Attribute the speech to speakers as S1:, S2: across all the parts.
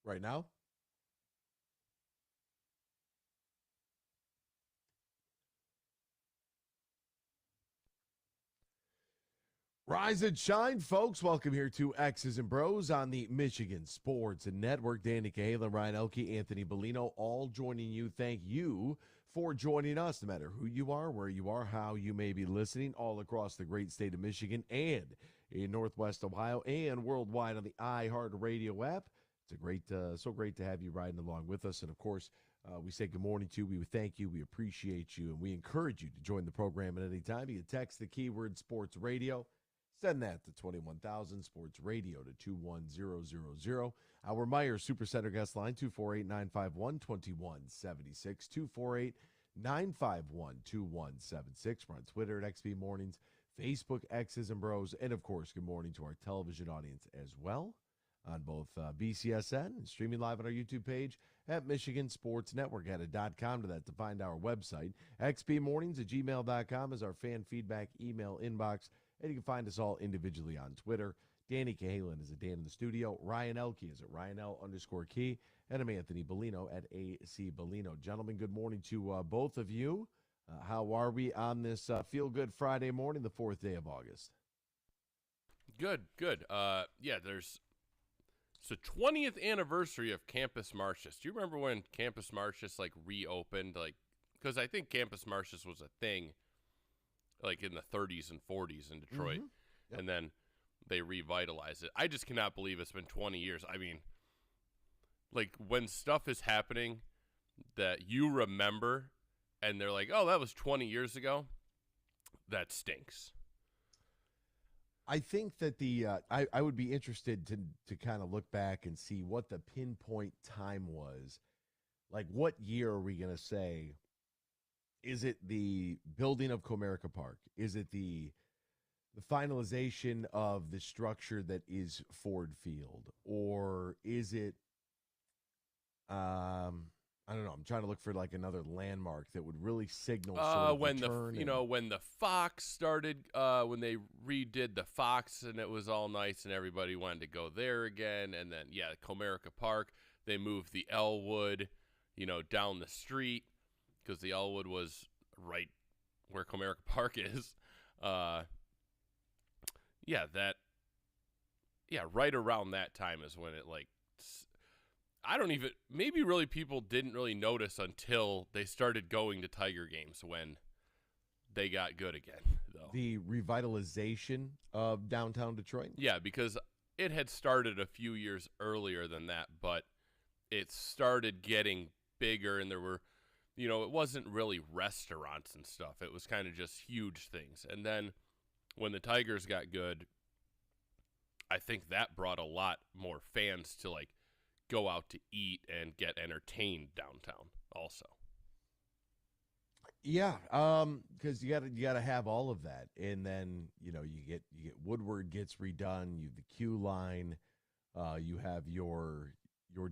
S1: right now. Rise and shine, folks. Welcome here to X's and Bros on the Michigan Sports Network. Danny Cahalan, Ryan Elke, Anthony Bellino, all joining you. Thank you for joining us, no matter who you are, where you are, how you may be listening, all across the great state of Michigan and in Northwest Ohio and worldwide on the iHeartRadio app. It's so great to have you riding along with us. And, of course, we say good morning to you. We thank you. We appreciate you. And we encourage you to join the program at any time. You can text the keyword sports radio. Send that to 21,000 Sports Radio to 21000. Our Meyer Supercenter guest line, 248-951-2176, 248-951-2176. We're on Twitter at XB Mornings, Facebook, X's and Bros, and, of course, good morning to our television audience as well on both BCSN and streaming live on our YouTube page at Michigan Sports Network. Add.com to that to find our website. xbmornings@gmail.com is our fan feedback email inbox. And you can find us all individually on Twitter. Danny Cahalan is at Dan in the studio. Ryan Elke is at RyanL_Key. And I'm Anthony Bellino at AC Bellino. Gentlemen, good morning to both of you. How are we on this feel-good Friday morning, the 4th day of August?
S2: Good. It's the 20th anniversary of Campus Martius. Do you remember when Campus Martius, reopened? Because I think Campus Martius was a thing in the 30s and 40s in Detroit,
S1: Yep.
S2: and then they revitalized it. I just cannot believe it's been 20 years. I mean, when stuff is happening that you remember, and they're like, oh, that was 20 years ago, that stinks.
S1: I think that I would be interested to kind of look back and see what the pinpoint time was. What year are we going to say? Is it the building of Comerica Park? Is it the finalization of the structure that is Ford Field? Or is it, I don't know. I'm trying to look for another landmark that would really signal
S2: when the Fox started, when they redid the Fox and it was all nice and everybody wanted to go there again. And then, Comerica Park, they moved the Elwood, down the street, because the Elwood was right where Comerica Park is. Right around that time is when it, maybe really people didn't really notice until they started going to Tiger games when they got good again, though.
S1: The revitalization of downtown Detroit?
S2: Yeah, because it had started a few years earlier than that, but it started getting bigger, and there were, it wasn't really restaurants and stuff. It was kind of just huge things. And then when the Tigers got good, I think that brought a lot more fans to go out to eat and get entertained downtown also.
S1: Yeah, because you gotta have all of that, and then you get Woodward gets redone. You have the Q line. You have your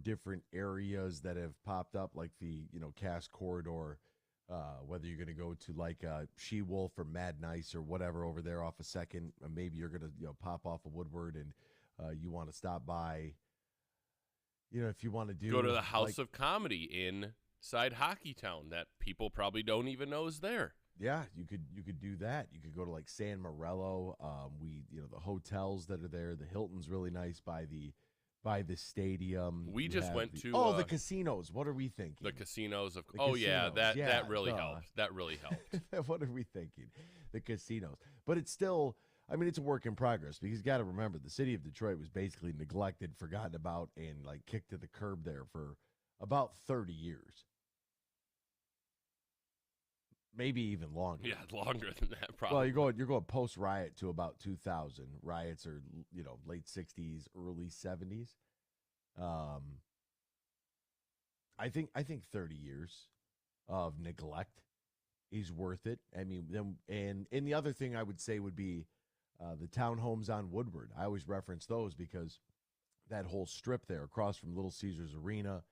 S1: different areas that have popped up, like the Cass Corridor. Whether you're going to go to She-Wolf or Mad Nice or whatever over there off a Second, maybe you're going to pop off a Woodward and you want to stop by. If you want to
S2: go to the House of Comedy inside Hockeytown that people probably don't even know is there.
S1: Yeah, you could do that. You could go to San Morello. The hotels that are there. The Hilton's really nice by the stadium.
S2: We just went to
S1: the casinos. What are we thinking?
S2: The casinos of
S1: casinos.
S2: That really helped. That really helped.
S1: What are we thinking? The casinos. But it's still, it's a work in progress, because you got to remember the city of Detroit was basically neglected, forgotten about, and kicked to the curb there for about 30 years. Maybe even longer.
S2: Yeah, longer than that, probably.
S1: Well, you're going post riot to about 2000. Riots are late 60s, early 70s. I think 30 years of neglect is worth it. And the other thing I would say would be the townhomes on Woodward. I always reference those because that whole strip there across from Little Caesars Arena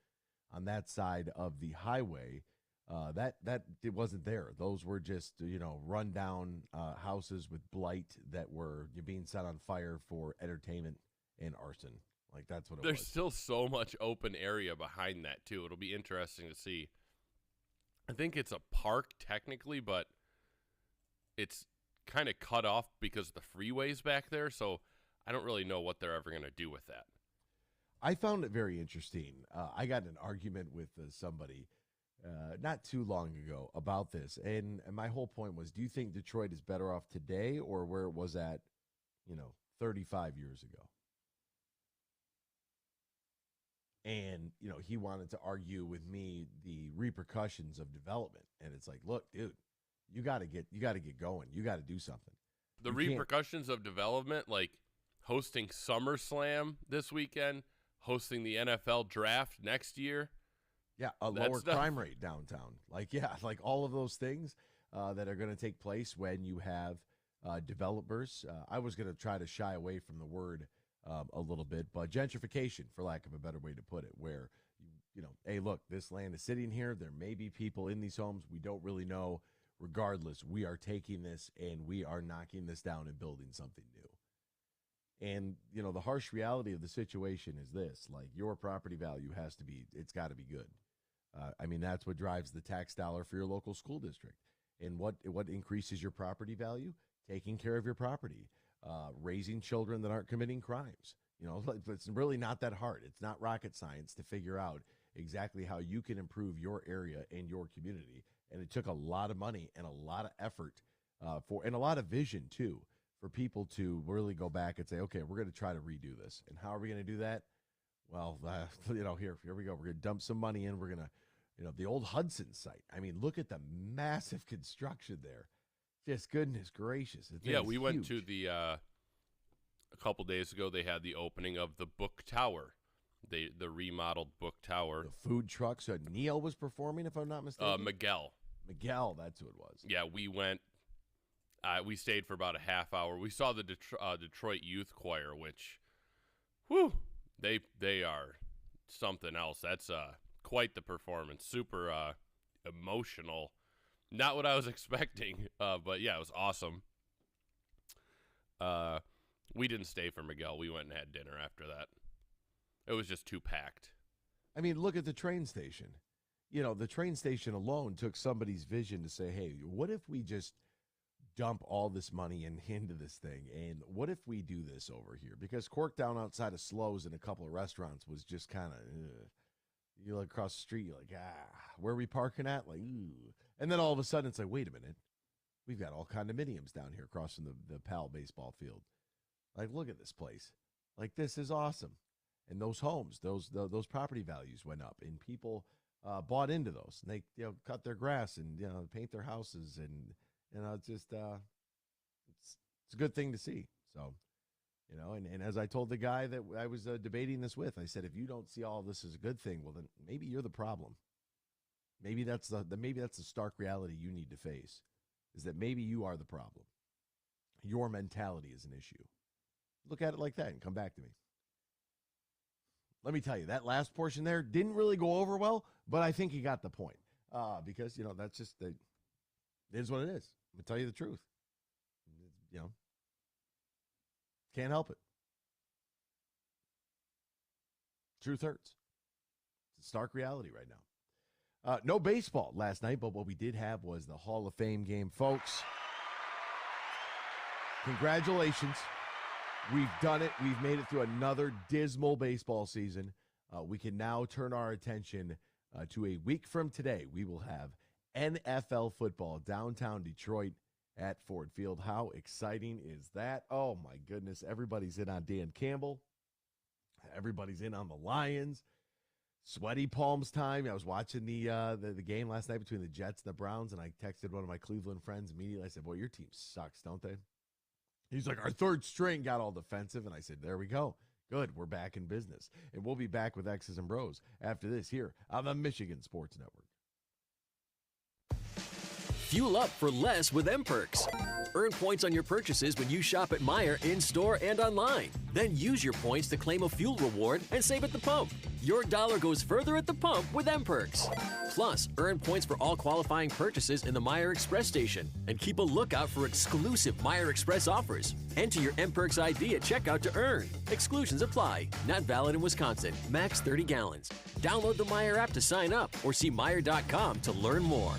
S1: on that side of the highway. That it wasn't there. Those were just run down houses with blight that were being set on fire for entertainment and arson. Like, that's what it
S2: There's
S1: was.
S2: still so much open area behind that, too. It'll be interesting to see. I think it's a park technically, but it's kind of cut off because the freeway's back there, so I don't really know what they're ever going to do with that.
S1: I found it very interesting. I got in an argument with somebody not too long ago about this, and my whole point was, do you think Detroit is better off today or where it was at, 35 years ago? And, he wanted to argue with me the repercussions of development. And it's like, look, dude, you got to get going. You got to do something.
S2: The repercussions of development, like hosting SummerSlam this weekend, hosting the NFL draft next year.
S1: Yeah, a lower crime rate downtown. Like all of those things that are going to take place when you have developers. I was going to try to shy away from the word a little bit, but gentrification, for lack of a better way to put it, where, hey, look, this land is sitting here. There may be people in these homes. We don't really know. Regardless, we are taking this and we are knocking this down and building something new. And, the harsh reality of the situation is this, like, your property value it's got to be good. That's what drives the tax dollar for your local school district. And what increases your property value? Taking care of your property, raising children that aren't committing crimes. It's really not that hard. It's not rocket science to figure out exactly how you can improve your area and your community. And it took a lot of money and a lot of effort and a lot of vision, too, for people to really go back and say, okay, we're going to try to redo this. And how are we going to do that? Well, here we go. We're going to dump some money in. We're going to, the old Hudson site. Look at the massive construction there. Just goodness gracious.
S2: Yeah, we went
S1: huge.
S2: to the, a couple days ago, they had the opening of the Book Tower, the remodeled Book Tower.
S1: The food trucks. Neil was performing, if I'm not mistaken.
S2: Miguel,
S1: that's who it was.
S2: Yeah, we went. We stayed for about a half hour. We saw the Detroit Youth Choir, which, whew, they are something else. That's quite the performance. Super emotional. Not what I was expecting, but yeah, it was awesome. We didn't stay for Miguel. We went and had dinner after that. It was just too packed.
S1: Look at the train station. The train station alone took somebody's vision to say, hey, what if we just dump all this money into this thing? And what if we do this over here? Because Cork down outside of Slows and a couple of restaurants was just kind of, you look across the street, you're like, where are we parking at? Like, ooh. And then all of a sudden it's like, wait a minute. We've got all condominiums down here across from the PAL baseball field. Like, look at this place. Like, this is awesome. And those homes, those property values went up, and people bought into those. And they cut their grass and paint their houses, and it's just it's a good thing to see. So, and as I told the guy that I was debating this with, I said, if you don't see all of this as a good thing, well, then maybe you're the problem. Maybe that's the stark reality you need to face, is that maybe you are the problem. Your mentality is an issue. Look at it like that and come back to me. Let me tell you, that last portion there didn't really go over well, but I think you got the point. Because, that's just, it is what it is. I'm going to tell you the truth. Can't help it. Truth hurts. It's a stark reality right now. No baseball last night, but what we did have was the Hall of Fame game, folks. Congratulations. We've done it. We've made it through another dismal baseball season. We can now turn our attention to a week from today. We will have NFL football downtown Detroit at Ford Field. How exciting is that? Oh, my goodness. Everybody's in on Dan Campbell. Everybody's in on the Lions. Sweaty palms time. I was watching the game last night between the Jets and the Browns, and I texted one of my Cleveland friends immediately. I said, boy, your team sucks, don't they? He's like, our third string got all defensive. And I said, there we go. Good. We're back in business. And we'll be back with X's and Bros after this here on the Michigan Sports Network.
S3: Fuel up for less with M-Perks. Earn points on your purchases when you shop at Meijer in-store and online. Then use your points to claim a fuel reward and save at the pump. Your dollar goes further at the pump with M-Perks. Plus, earn points for all qualifying purchases in the Meijer Express station and keep a lookout for exclusive Meijer Express offers. Enter your M-Perks ID at checkout to earn. Exclusions apply. Not valid in Wisconsin. Max 30 gallons. Download the Meijer app to sign up or see Meijer.com to learn more.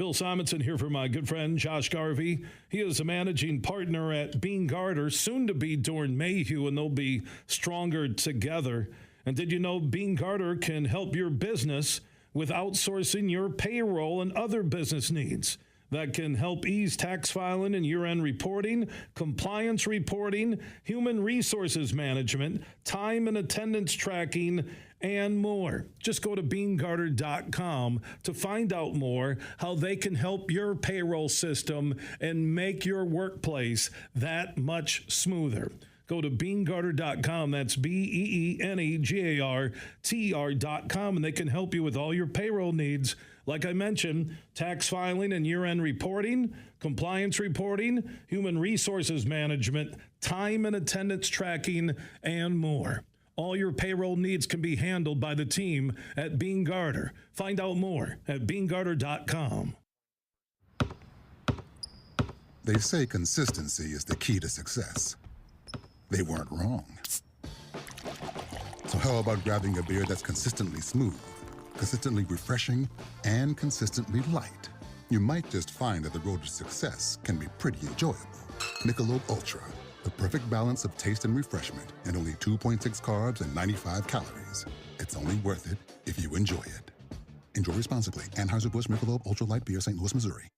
S4: Bill Simonson here for my good friend Josh Garvey. He is a managing partner at Bean Garter, soon to be Dorn Mayhew, and they'll be stronger together. And did you know Bean Garter can help your business with outsourcing your payroll and other business needs? That can help ease tax filing and year-end reporting, compliance reporting, human resources management, time and attendance tracking, and more. Just go to beangarter.com to find out more how they can help your payroll system and make your workplace that much smoother. Go to beangarter.com. That's BEENEGARTER.com, and they can help you with all your payroll needs. Like I mentioned, tax filing and year-end reporting, compliance reporting, human resources management, time and attendance tracking, and more. All your payroll needs can be handled by the team at Bean Garter. Find out more at beangarter.com.
S5: They say consistency is the key to success. They weren't wrong. So how about grabbing a beer that's consistently smooth, consistently refreshing, and consistently light? You might just find that the road to success can be pretty enjoyable. Michelob Ultra, the perfect balance of taste and refreshment, and only 2.6 carbs and 95 calories. It's only worth it if you enjoy it. Enjoy responsibly. Anheuser-Busch Michelob Ultra Light Beer, St. Louis, Missouri.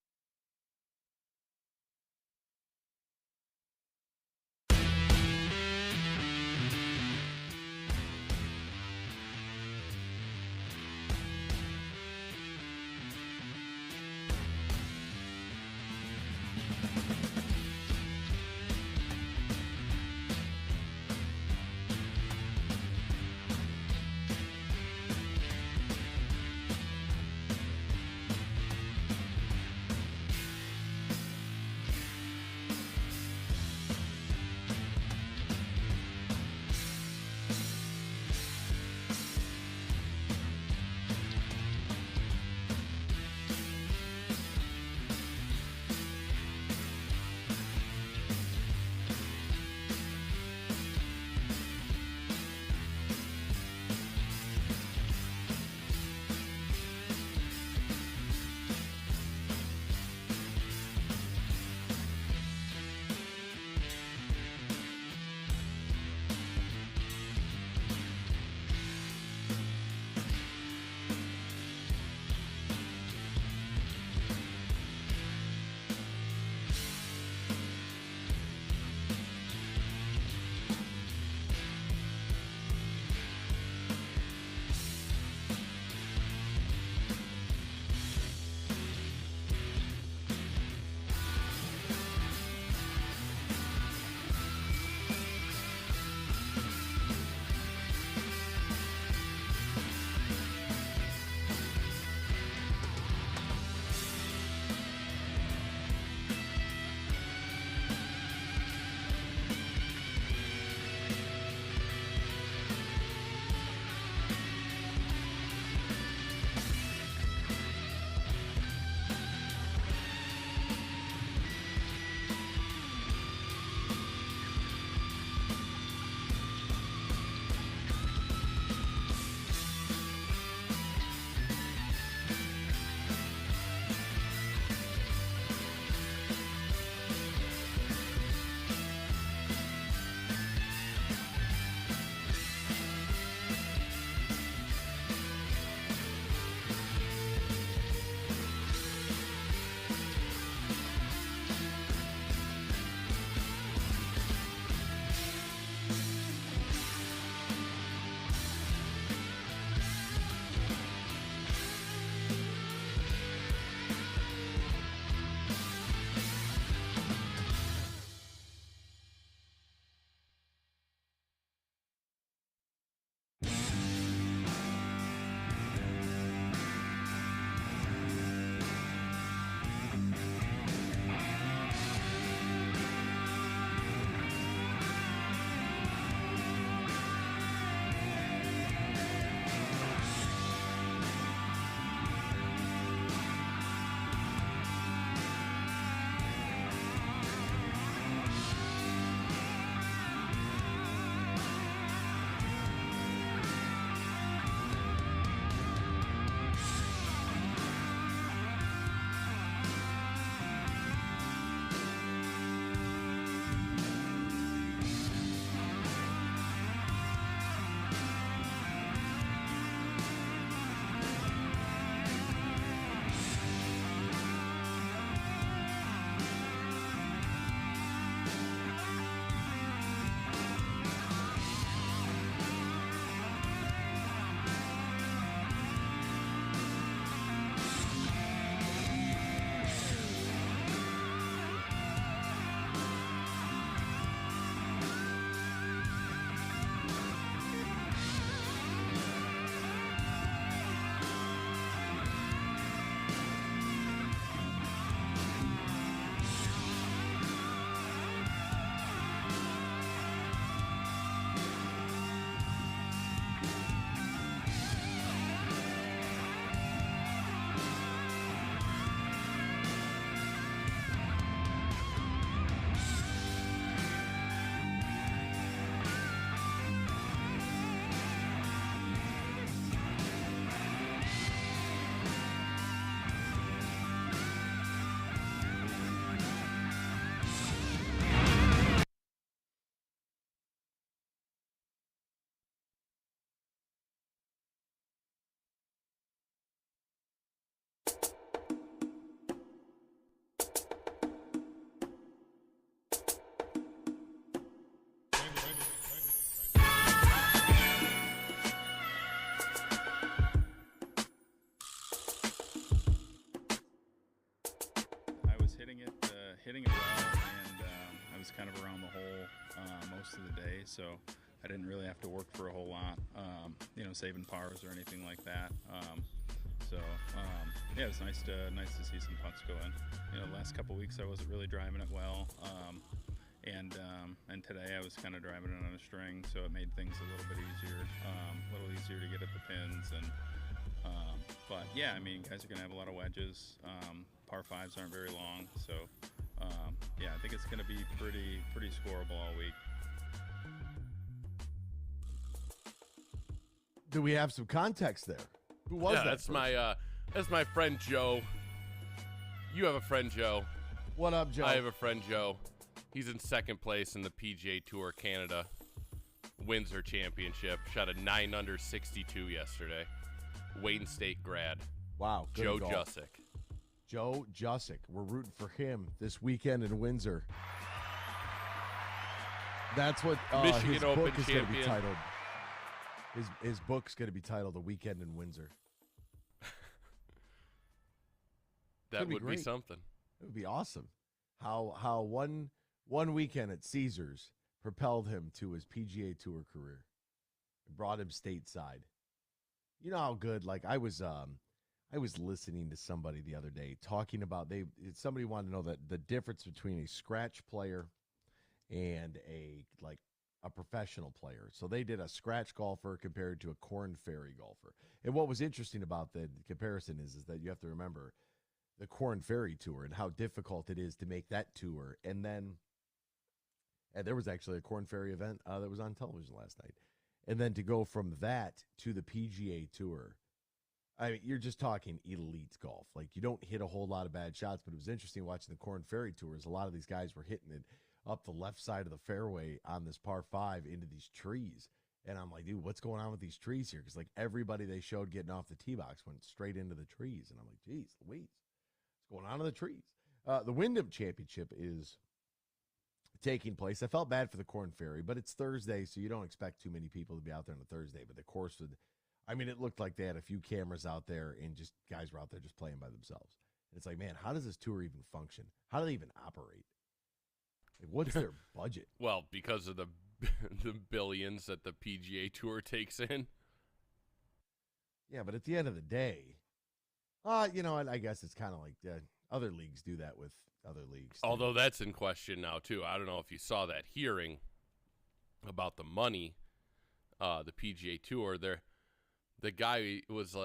S6: hitting it well, and I was kind of around the hole most of the day, so I didn't really have to work for a whole lot, saving pars or anything like that. Yeah, it was nice to see some putts go in. The last couple weeks I wasn't really driving it well, and today I was kind of driving it on a string, so it made things a little bit easier to get at the pins. But yeah, I mean, guys are gonna have a lot of wedges. Par fives aren't very long, so yeah, I think it's gonna be pretty scoreable all week.
S1: Do we have some context there? Who was that?
S2: That's my friend Joe. You have a friend Joe.
S1: What up, Joe?
S2: I have a friend Joe. He's in second place in the PGA Tour Canada Windsor Championship. Shot a 9 under 62 yesterday. Wayne State grad.
S1: Wow. Good
S2: Joe
S1: golf.
S2: Jussick.
S1: Joe Jussick. We're rooting for him this weekend in Windsor. That's what
S2: Michigan
S1: his
S2: Open
S1: book is going to be
S2: champion.
S1: titled. His book's going to be titled "A Weekend in Windsor."
S2: That would be
S1: great.
S2: something.
S1: It would be awesome. How one weekend at Caesars propelled him to his PGA Tour career. It brought him stateside. You know how good, like I was listening to somebody the other day talking about somebody wanted to know that the difference between a scratch player and a professional player. So they did a scratch golfer compared to a Korn Ferry golfer. And what was interesting about the comparison is that you have to remember the Korn Ferry Tour and how difficult it is to make that tour. And there was actually a Korn Ferry event that was on television last night. And then to go from that to the PGA Tour, I mean, you're just talking elite golf. Like, you don't hit a whole lot of bad shots, but it was interesting watching the Korn Ferry Tours. A lot of these guys were hitting it up the left side of the fairway on this par 5 into these trees. And I'm like, dude, what's going on with these trees here? Because, like, everybody they showed getting off the tee box went straight into the trees. And I'm like, geez, Louise, what's going on in the trees? The Wyndham Championship is taking place. I felt bad for the Korn Ferry, but it's Thursday, so you don't expect too many people to be out there on a Thursday. But the course it looked like they had a few cameras out there and just guys were out there just playing by themselves. And it's like, man, how does this tour even function? How do they even operate? Like, what's their budget?
S2: Well, because of the billions that the PGA Tour takes in.
S1: Yeah, but at the end of the day, I guess it's kind of like other leagues do that with other leagues too.
S2: Although that's in question now, too. I don't know if you saw that hearing about the money, the PGA Tour. The guy was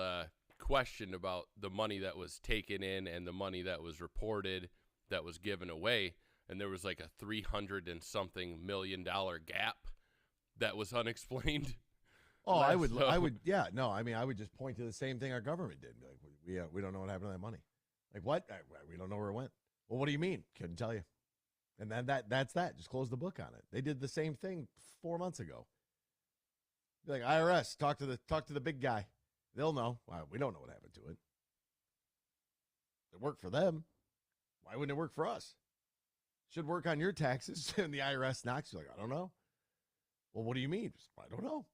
S2: questioned about the money that was taken in and the money that was reported that was given away. And there was like a $300 and something million gap that was unexplained.
S1: Oh, I would just point to the same thing our government did. Be like, we don't know what happened to that money. Like, what? We don't know where it went. Well, what do you mean? Couldn't tell you. And then that's that. Just close the book on it. They did the same thing 4 months ago. Be like, IRS, talk to the big guy. They'll know. Well, we don't know what happened to it. It worked for them. Why wouldn't it work for us? Should work on your taxes. And the IRS knocks you like, I don't know. Well, what do you mean? I don't know.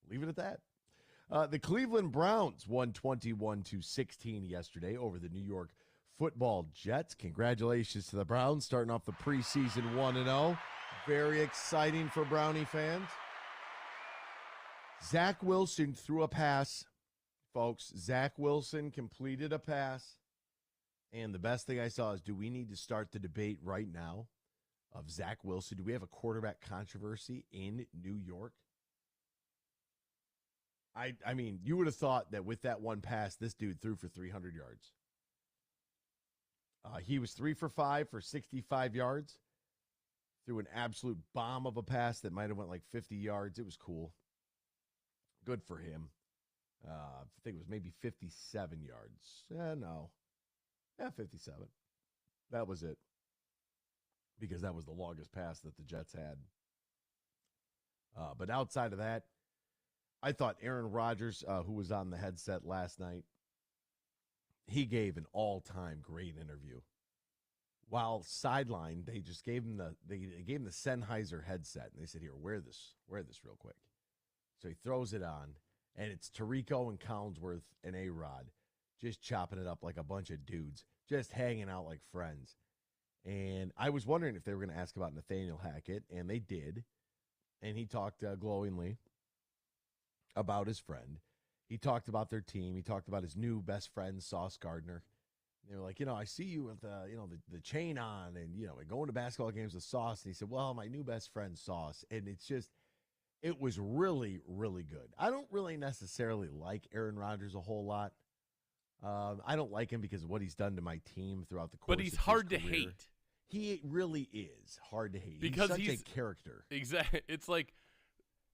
S1: Leave it at that. The Cleveland Browns won 21-16 yesterday over the New York Football Jets. Congratulations to the Browns, starting off the preseason 1-0. Very exciting for Brownie fans. Zach Wilson threw a pass, folks. Zach Wilson completed a pass. And the best thing I saw is, do we need to start the debate right now of Zach Wilson? Do we have a quarterback controversy in New York? I mean, you would have thought that with that one pass, this dude threw for 300 yards. He was 3 for 5 for 65 yards. Threw an absolute bomb of a pass that might have went like 50 yards. It was cool. Good for him. I think it was maybe 57 yards. No. Yeah, 57. That was it. Because that was the longest pass that the Jets had. But outside of that, I thought Aaron Rodgers, who was on the headset last night, he gave an all-time great interview. While sidelined, they just gave him the Sennheiser headset, and they said, "Here, wear this real quick." So he throws it on, and it's Tirico and Collinsworth and A-Rod just chopping it up like a bunch of dudes, just hanging out like friends. And I was wondering if they were going to ask about Nathaniel Hackett, and they did. And he talked glowingly about his friend. He talked about their team. He talked about his new best friend, Sauce Gardner. They were like, I see you with the chain on and, going to basketball games with Sauce. And he said, well, my new best friend, Sauce. And it was really, really good. I don't really necessarily like Aaron Rodgers a whole lot. I don't like him because of what he's done to my team throughout the course of his career.
S2: But he's hard to hate.
S1: He really is hard to hate.
S2: Because
S1: he's such a character.
S2: Exactly. It's like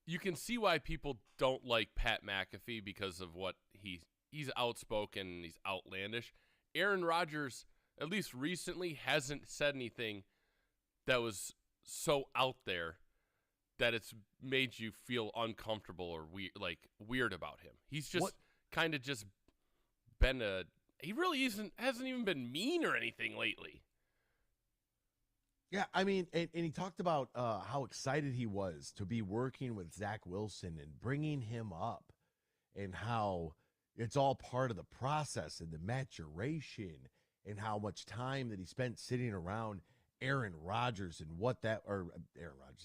S2: you can see why people don't like Pat McAfee because of what he's outspoken, he's outlandish. Aaron Rodgers, at least recently, hasn't said anything that was so out there that it's made you feel uncomfortable or weird about him. He's just kind of just been he really hasn't even been mean or anything lately.
S1: Yeah, I mean, and he talked about how excited he was to be working with Zach Wilson and bringing him up and how it's all part of the process and the maturation and how much time that he spent sitting around Aaron Rodgers and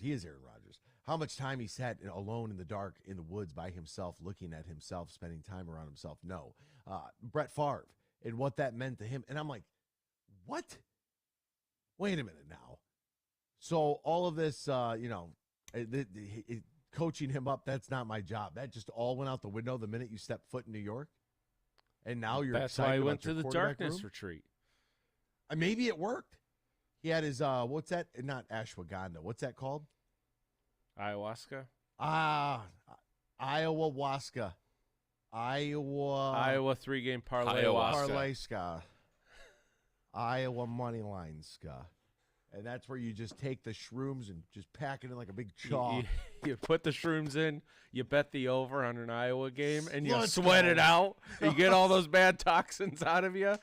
S1: he is Aaron Rodgers. How much time he sat alone in the dark in the woods by himself, looking at himself, spending time around himself. No, Brett Favre and what that meant to him. And I'm like, what? Wait a minute now. So all of this, coaching him up, that's not my job. That just all went out the window the minute you stepped foot in New York. And now you're
S7: That's
S1: excited
S7: why I
S1: about
S7: went
S1: your
S7: to the
S1: quarterback
S7: darkness
S1: room?
S7: retreat.
S1: Maybe it worked. He had his, what's that? Not ashwagandha. What's that called?
S7: Ayahuasca?
S1: Ayahuasca.
S7: Iowa 3-game parlay.
S1: Parlay-ska. Iowa money line ska. And that's where you just take the shrooms and just pack it in like a big chalk.
S7: You put the shrooms in, you bet the over on an Iowa game, and you
S1: Let's
S7: sweat
S1: go.
S7: it out. You get all those bad toxins out of you.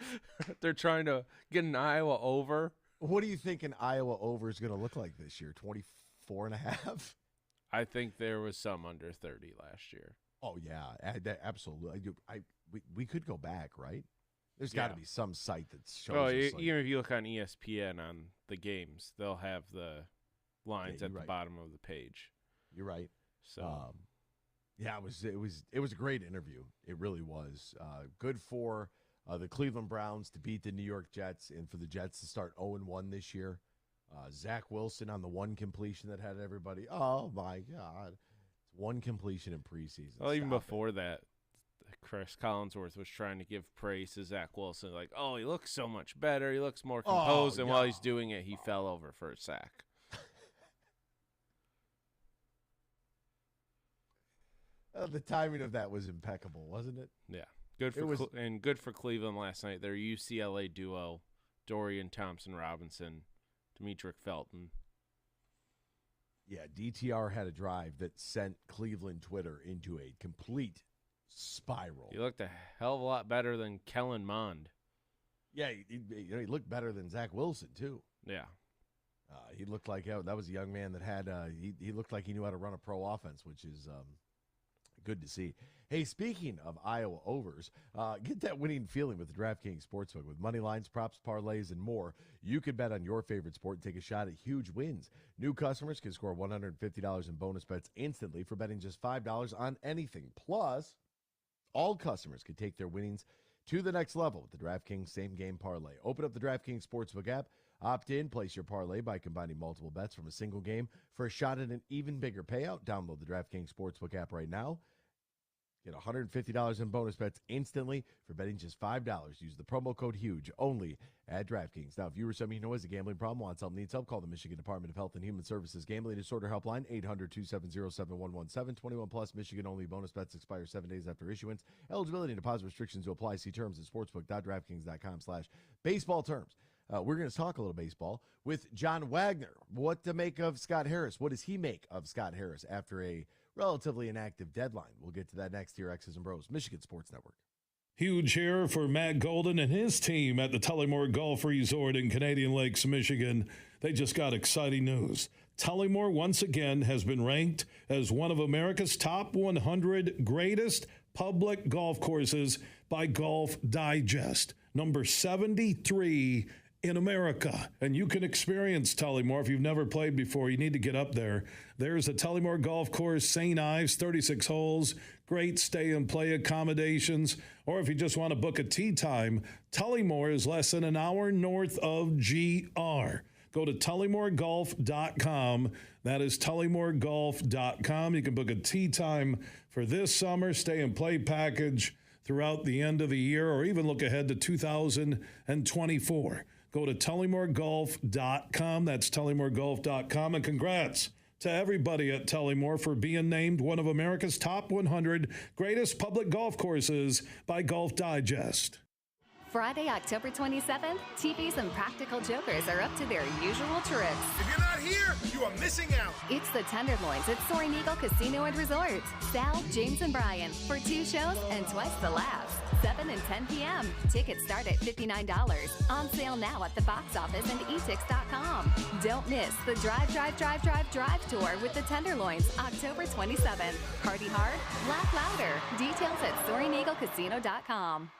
S7: They're trying to get an Iowa over.
S1: What do you think an Iowa over is going to look like this year? 24.5?
S7: I think there was some under 30 last year.
S1: Oh, yeah. Absolutely. We could go back, right? There's got to be some site that shows us.
S7: Even if you look on ESPN on the games, they'll have the lines at the bottom of the page.
S1: You're right.
S7: So,
S1: it was a great interview. It really was. Good for the Cleveland Browns to beat the New York Jets and for the Jets to start 0-1 this year. Zach Wilson on the one completion that had everybody. Oh my God! It's one completion in preseason.
S7: Well, even before that, Chris Collinsworth was trying to give praise to Zach Wilson, like, "Oh, he looks so much better. He looks more composed." And while he's doing it, he fell over for a sack.
S1: The timing of that was impeccable, wasn't it?
S7: Yeah, good for Cleveland last night. Their UCLA duo, Dorian Thompson-Robinson, Demetric Felton.
S1: Yeah, DTR had a drive that sent Cleveland Twitter into a complete spiral.
S7: He looked a hell of a lot better than Kellen Mond.
S1: Yeah, he looked better than Zach Wilson, too.
S7: Yeah.
S1: He looked like that was a young man that had he looked like he knew how to run a pro offense, which is good to see. Hey, speaking of Iowa overs, get that winning feeling with the DraftKings Sportsbook. With money lines, props, parlays, and more, you can bet on your favorite sport and take a shot at huge wins. New customers can score $150 in bonus bets instantly for betting just $5 on anything. Plus, all customers can take their winnings to the next level with the DraftKings same-game parlay. Open up the DraftKings Sportsbook app, opt in, place your parlay by combining multiple bets from a single game for a shot at an even bigger payout. Download the DraftKings Sportsbook app right now. Get $150 in bonus bets instantly for betting just $5. Use the promo code HUGE only at DraftKings. Now, if you or somebody you know has a gambling problem, wants help, needs help, call the Michigan Department of Health and Human Services Gambling Disorder Helpline, 800-270-7117. 21 plus, Michigan only. Bonus bets expire 7 days after issuance. Eligibility and deposit restrictions to apply. See terms at sportsbook.draftkings.com/baseball terms. We're going to talk a little baseball with John Wagner. What to make of Scott Harris? What does he make of Scott Harris after a relatively inactive deadline? We'll get to that next here, X's and Bros, Michigan Sports Network.
S4: Huge here for Matt Golden and his team at the Tullymore Golf Resort in Canadian Lakes, Michigan. They just got exciting news. Tullymore, once again, has been ranked as one of America's top 100 greatest public golf courses by Golf Digest, number 73 in America. And you can experience Tullymore. If you've never played before, you need to get up there. There's the Tullymore Golf Course, St. Ives, 36 holes, great stay and play accommodations. Or if you just want to book a tee time, Tullymore is less than an hour north of GR. Go to tullymoregolf.com. That is tullymoregolf.com. You can book a tee time for this summer, stay and play package throughout the end of the year, or even look ahead to 2024. Go to tullymoregolf.com. That's tullymoregolf.com. And congrats to everybody at Tullymore for being named one of America's top 100 greatest public golf courses by Golf Digest.
S8: Friday, October 27th, TVs and Practical Jokers are up to their usual tricks.
S9: If you're not here, you are missing out.
S8: It's the Tenderloins at Soaring Eagle Casino and Resort. Sal, James, and Brian for 2 shows and twice the laughs. 7 and 10 p.m. Tickets start at $59. On sale now at the box office and etix.com. Don't miss the Drive Tour with the Tenderloins, October 27th. Party hard, laugh louder. Details at SoaringEagleCasino.com.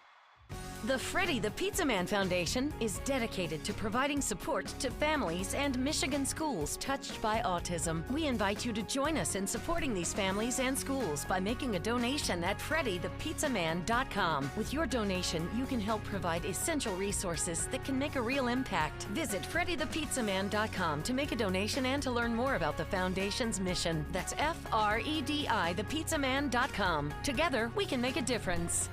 S10: The Freddie the Pizza Man Foundation is dedicated to providing support to families and Michigan schools touched by autism. We invite you to join us in supporting these families and schools by making a donation at freddythepizzaman.com. With your donation, you can help provide essential resources that can make a real impact. Visit freddythepizzaman.com to make a donation and to learn more about the foundation's mission. That's FREDI thepizzaman.com. Together, we can make a difference.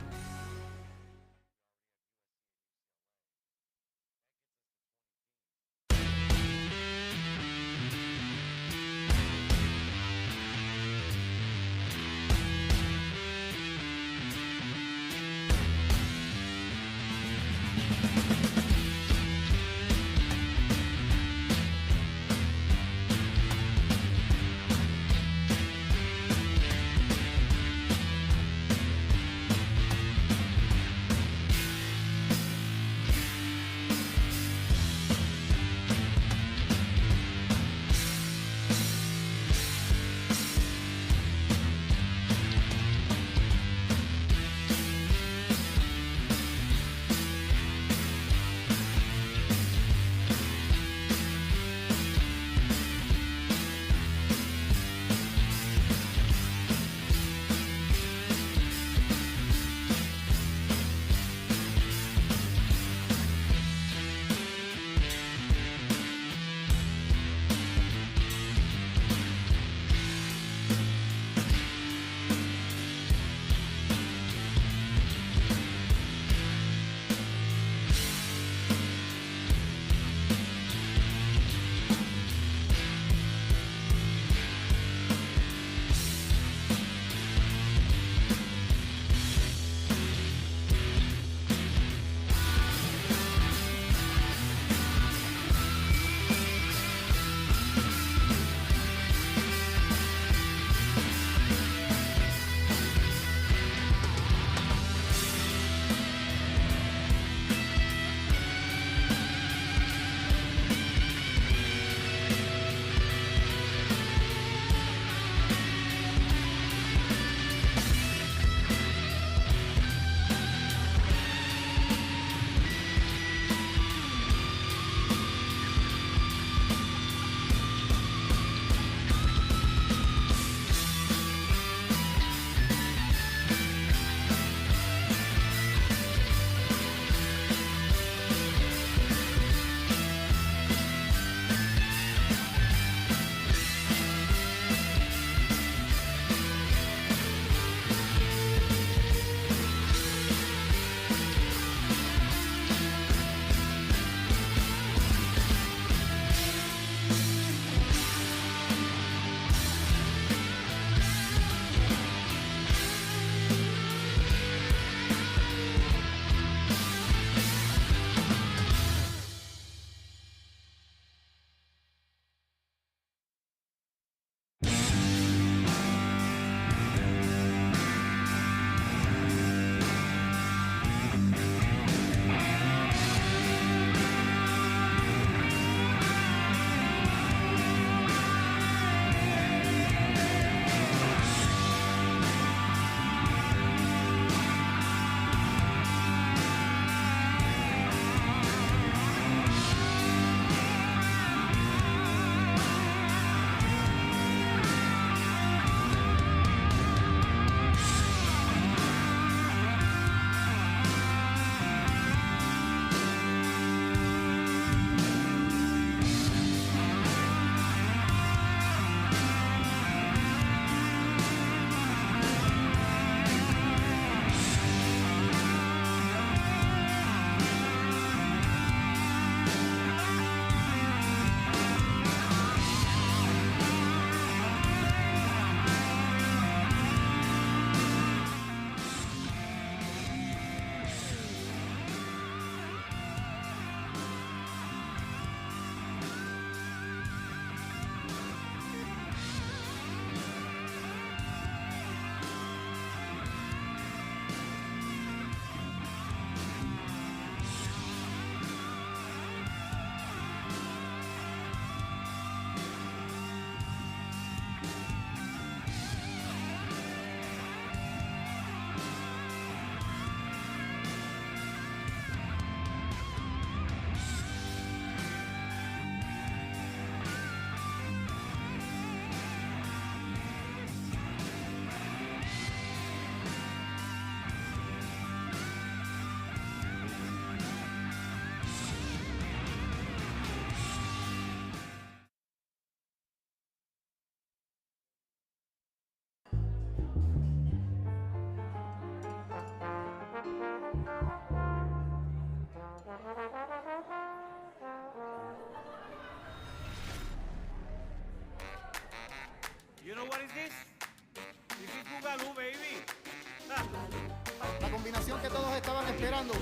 S11: La combinación que todos estaban esperando.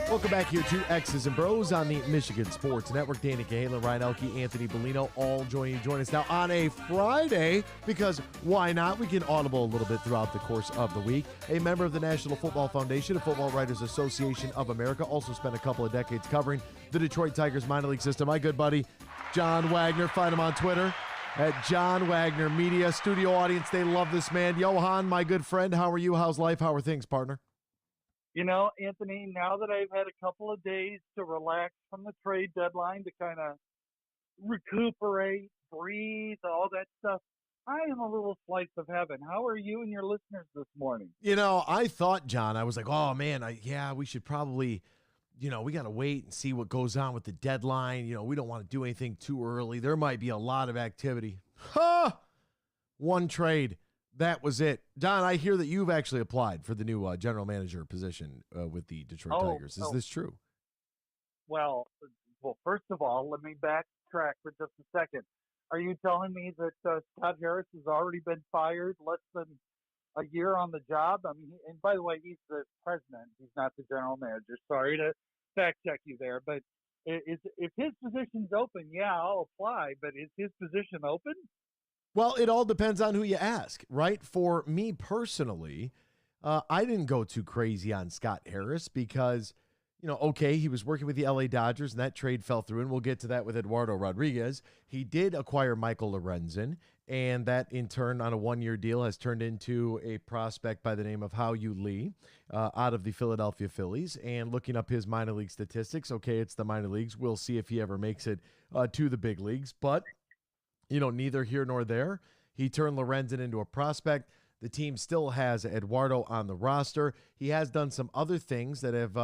S1: Welcome back here to X's and Bros on the Michigan Sports Network. Danny Cahalan, Ryan Elke, Anthony Bellino, all join us now on a Friday, because why not? We can audible a little bit throughout the course of the week. A member of the National Football Foundation and Football Writers Association of America, also spent a couple of decades covering the Detroit Tigers minor league system. My good buddy, John Wagner. Find him on Twitter at John Wagner Media. Studio audience, they love this man. Johan, my good friend, how are you? How's life? How are things, partner?
S12: You know, Anthony, now that I've had a couple of days to relax from the trade deadline, to kind of recuperate, breathe, all that stuff, I am a little slice of heaven. How are you and your listeners this morning?
S1: You know, I thought, John, I was like, oh, man, we should probably, we got to wait and see what goes on with the deadline. We don't want to do anything too early. There might be a lot of activity. One trade. That was it. Don, I hear that you've actually applied for the new general manager position with the Detroit Tigers. Is this true?
S12: Well, first of all, let me backtrack for just a second. Are you telling me that Scott Harris has already been fired less than a year on the job? I mean, and by the way, he's the president. He's not the general manager. Sorry to fact check you there. But if his position's open, yeah, I'll apply. But is his position open?
S1: Well, it all depends on who you ask, right? For me personally, I didn't go too crazy on Scott Harris because, he was working with the LA Dodgers and that trade fell through, and we'll get to that with Eduardo Rodriguez. He did acquire Michael Lorenzen, and that in turn on a one-year deal has turned into a prospect by the name of Hao-Yu Lee out of the Philadelphia Phillies. And looking up his minor league statistics, it's the minor leagues. We'll see if he ever makes it to the big leagues, but neither here nor there. He turned Lorenzen into a prospect. The team still has Eduardo on the roster. He has done some other things that have,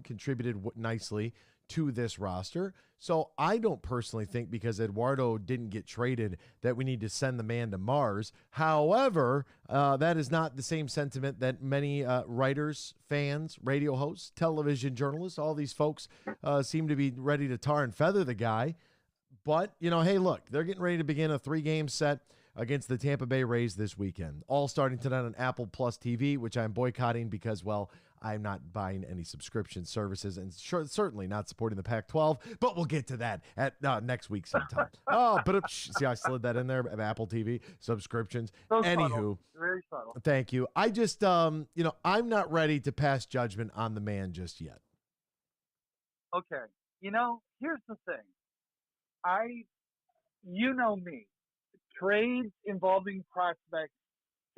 S1: contributed nicely to this roster. So I don't personally think because Eduardo didn't get traded that we need to send the man to Mars. However, that is not the same sentiment that many writers, fans, radio hosts, television journalists, all these folks seem to be ready to tar and feather the guy. But, hey, look, they're getting ready to begin a 3-game set against the Tampa Bay Rays this weekend, all starting tonight on Apple Plus TV, which I'm boycotting because, well, I'm not buying any subscription services and certainly not supporting the Pac-12, but we'll get to that at next week sometime. But see, I slid that in there, Apple TV, subscriptions. Anywho,
S12: very subtle.
S1: Thank you. I just, I'm not ready to pass judgment on the man just yet.
S12: Okay. Here's the thing. You know me, trades involving prospects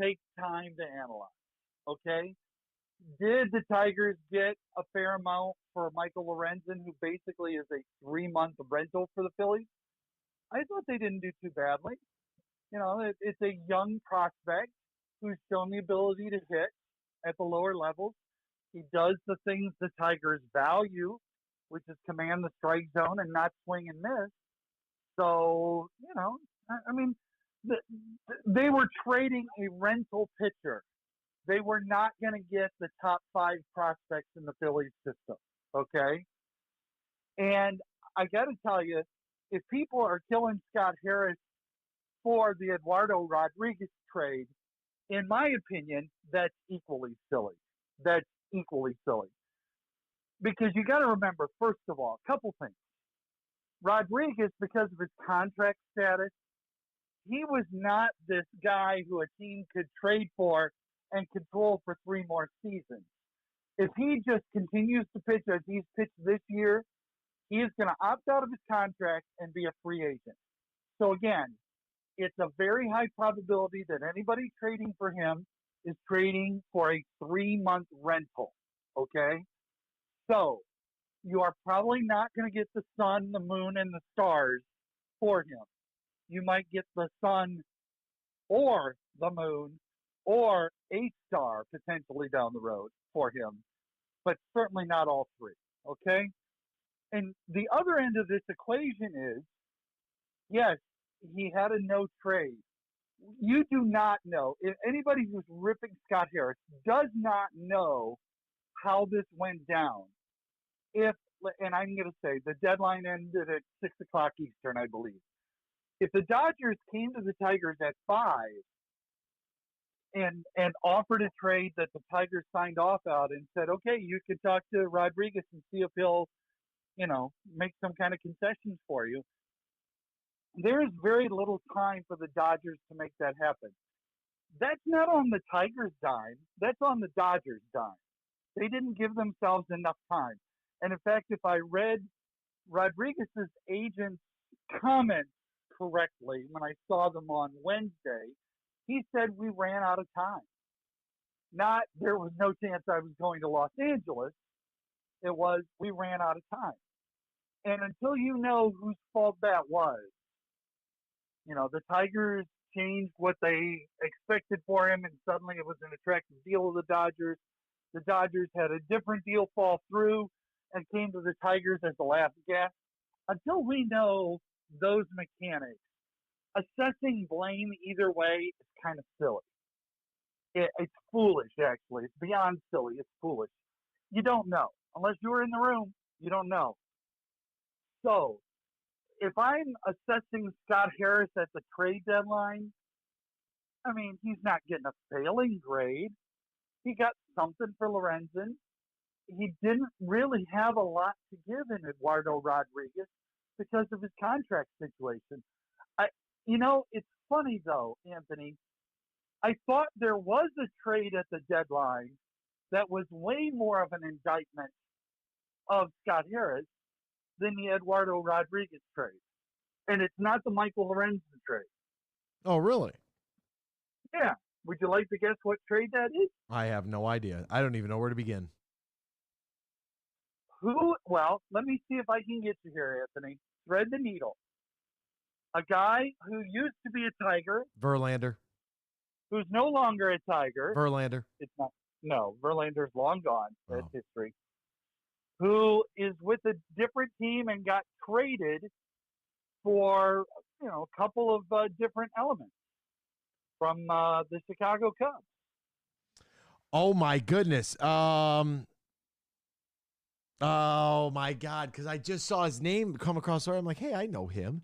S12: take time to analyze, okay? Did the Tigers get a fair amount for Michael Lorenzen, who basically is a 3-month rental for the Phillies? I thought they didn't do too badly. It's a young prospect who's shown the ability to hit at the lower levels. He does the things the Tigers value, which is command the strike zone and not swing and miss. So, they were trading a rental pitcher. They were not going to get the top 5 prospects in the Phillies system, okay? And I got to tell you, if people are killing Scott Harris for the Eduardo Rodriguez trade, in my opinion, that's equally silly. Because you got to remember, first of all, a couple things. Rodriguez, because of his contract status, he was not this guy who a team could trade for and control for 3 more seasons. If he just continues to pitch as he's pitched this year, he is going to opt out of his contract and be a free agent. So again, it's a very high probability that anybody trading for him is trading for a 3-month rental, okay? So you are probably not going to get the sun, the moon, and the stars for him. You might get the sun or the moon or a star potentially down the road for him, but certainly not all 3, okay? And the other end of this equation is, yes, he had a no trade. You do not know, if anybody who's ripping Scott Harris does not know how this went down. If and I'm going to say the deadline ended at 6 o'clock Eastern, I believe. If the Dodgers came to the Tigers at 5 and offered a trade that the Tigers signed off out and said, okay, you can talk to Rodriguez and see if he'll, make some kind of concessions for you. There is very little time for the Dodgers to make that happen. That's not on the Tigers' dime. That's on the Dodgers' dime. They didn't give themselves enough time. And in fact, if I read Rodriguez's agent's comments correctly when I saw them on Wednesday, he said we ran out of time. Not there was no chance I was going to Los Angeles. It was we ran out of time. And until you know whose fault that was, the Tigers changed what they expected for him, and suddenly it was an attractive deal with the Dodgers. The Dodgers had a different deal fall through and came to the Tigers as the last gasp. Until we know those mechanics, assessing blame either way is kind of silly. It's foolish, actually. It's beyond silly. It's foolish. You don't know. Unless you were in the room, you don't know. So, if I'm assessing Scott Harris at the trade deadline, I mean, he's not getting a failing grade. He got something for Lorenzen. He didn't really have a lot to give in Eduardo Rodriguez because of his contract situation. It's funny, though, Anthony. I thought there was a trade at the deadline that was way more of an indictment of Scott Harris than the Eduardo Rodriguez trade. And it's not the Michael Lorenzen trade.
S1: Oh, really?
S12: Yeah. Would you like to guess what trade that is?
S1: I have no idea. I don't even know where to begin.
S12: Well, let me see if I can get you here, Anthony. Thread the needle. A guy who used to be a Tiger.
S1: Verlander.
S12: Who's no longer a Tiger.
S1: Verlander.
S12: It's not. No, Verlander's long gone. That's history. Who is with a different team and got traded for, a couple of different elements from the Chicago Cubs.
S1: Oh, my goodness. Oh, my God. Because I just saw his name come across there. I'm like, hey, I know him.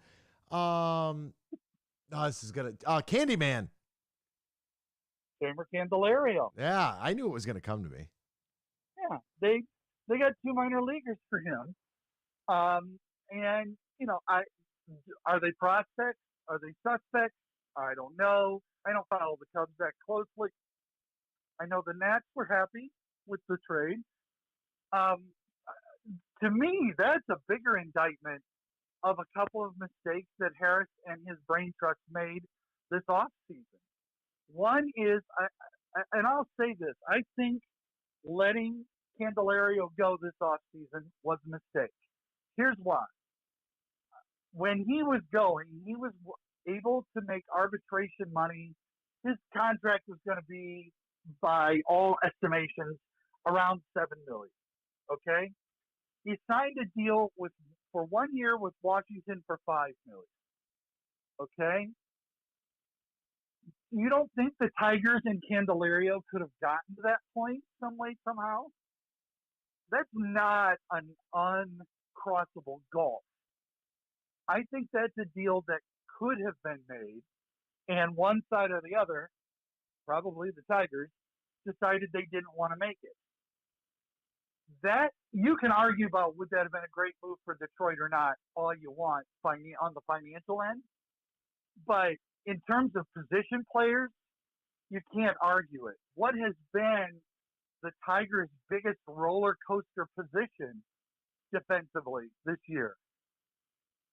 S1: This is going to Candyman.
S12: Jeimer Candelario.
S1: Yeah, I knew it was going to come to me.
S12: Yeah, they got 2 minor leaguers for him. And, are they prospects? Are they suspects? I don't know. I don't follow the Cubs that closely. I know the Nats were happy with the trade. To me, that's a bigger indictment of a couple of mistakes that Harris and his brain trust made this offseason. One is, and I'll say this, I think letting Candelario go this offseason was a mistake. Here's why. When he was going, he was able to make arbitration money. His contract was going to be, by all estimations, around $7 million. Okay? He signed a deal for 1 year with Washington for $5 million. Okay? You don't think the Tigers and Candelario could have gotten to that point some way, somehow? That's not an uncrossable gulf. I think that's a deal that could have been made, and one side or the other, probably the Tigers, decided they didn't want to make it. That you can argue about would that have been a great move for Detroit or not, all you want on the financial end, but in terms of position players, you can't argue it. What has been the Tigers' biggest roller coaster position defensively this year?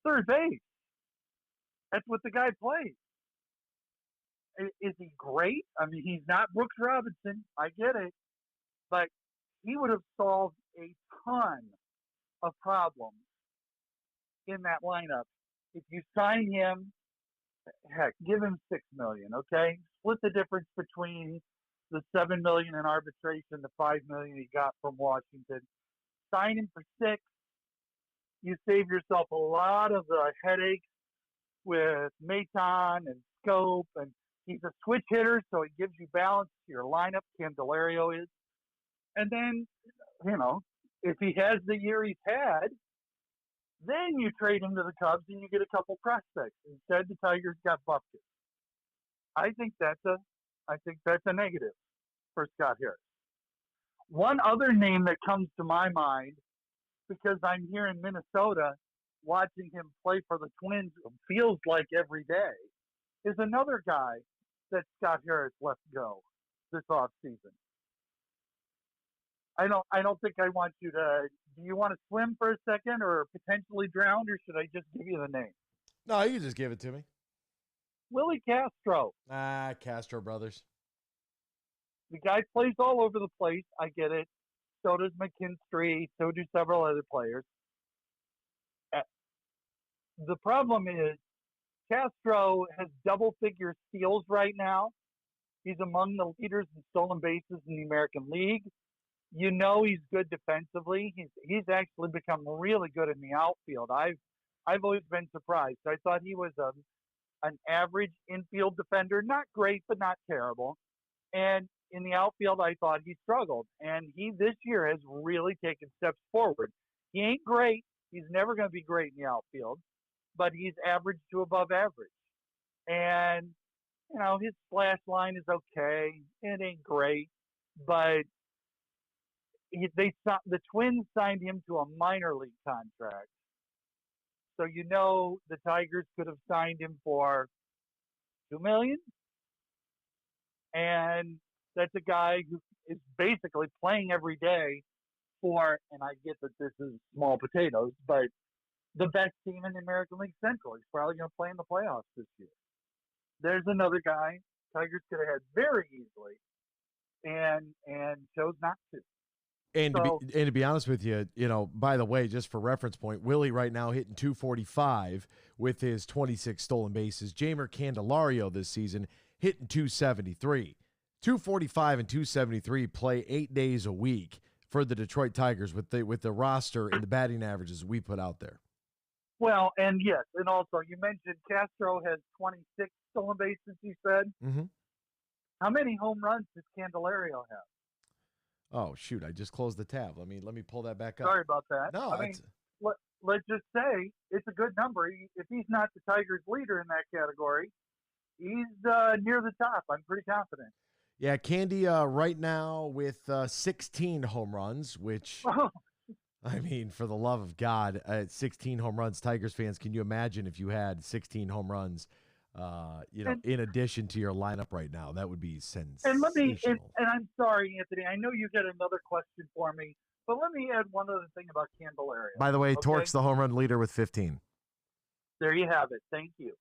S12: Third base. That's what the guy plays. Is he great? I mean, he's not Brooks Robinson. I get it. But he would have solved a ton of problems in that lineup. If you sign him, heck, give him $6 million, okay? Split the difference between the $7 million in arbitration, the $5 million he got from Washington. Sign him for $6. You save yourself a lot of the headaches with Maton and Scope, and he's a switch hitter, so he gives you balance to your lineup. Candelario is. And then, If he has the year he's had, then you trade him to the Cubs and you get a couple prospects. Instead, the Tigers got Bupkis. I think that's a negative for Scott Harris. One other name that comes to my mind, because I'm here in Minnesota watching him play for the Twins, feels like every day, is another guy that Scott Harris let go this offseason. I don't think I want you to. Do you want to swim for a second or potentially drown, or should I just give you the name?
S1: No, you can just give it to me.
S12: Willie Castro.
S1: Castro brothers.
S12: The guy plays all over the place. I get it. So does McKinstry. So do several other players. The problem is Castro has double-figure steals right now. He's among the leaders in stolen bases in the American League. You know he's good defensively. He's actually become really good in the outfield. I've always been surprised. I thought he was an average infield defender, not great but not terrible. And in the outfield, I thought he struggled. And he this year has really taken steps forward. He ain't great. He's never going to be great in the outfield, but he's average to above average. And his slash line is okay. It ain't great, but the Twins signed him to a minor league contract. So the Tigers could have signed him for $2 million, and that's a guy who is basically playing every day for. And I get that this is small potatoes, but the best team in the American League Central. He's probably going to play in the playoffs this year. There's another guy Tigers could have had very easily, and chose not to.
S1: And to be honest with you, by the way, just for reference point, Willie right now hitting 245 with his 26 stolen bases. Jeimer Candelario this season hitting 273. 245 and 273 play 8 days a week for the Detroit Tigers with the roster and the batting averages we put out there.
S12: Well, and yes, and also you mentioned Castro has 26 stolen bases, you said?
S1: Mm-hmm.
S12: How many home runs does Candelario have?
S1: Oh, shoot, I just closed the tab. Let me pull that back up.
S12: Sorry about that.
S1: No,
S12: let's just say it's a good number. If he's not the Tigers' leader in that category, he's near the top. I'm pretty confident.
S1: Yeah, Candy right now with 16 home runs, which, I mean, for the love of God, 16 home runs. Tigers fans, can you imagine if you had 16 home runs, in addition to your lineup right now? That would be sensational.
S12: And I'm sorry, Anthony, I know you got another question for me, but let me add one other thing about Candelario.
S1: By the way,
S12: okay?
S1: Torque's the home run leader with 15.
S12: There you have it. Thank you.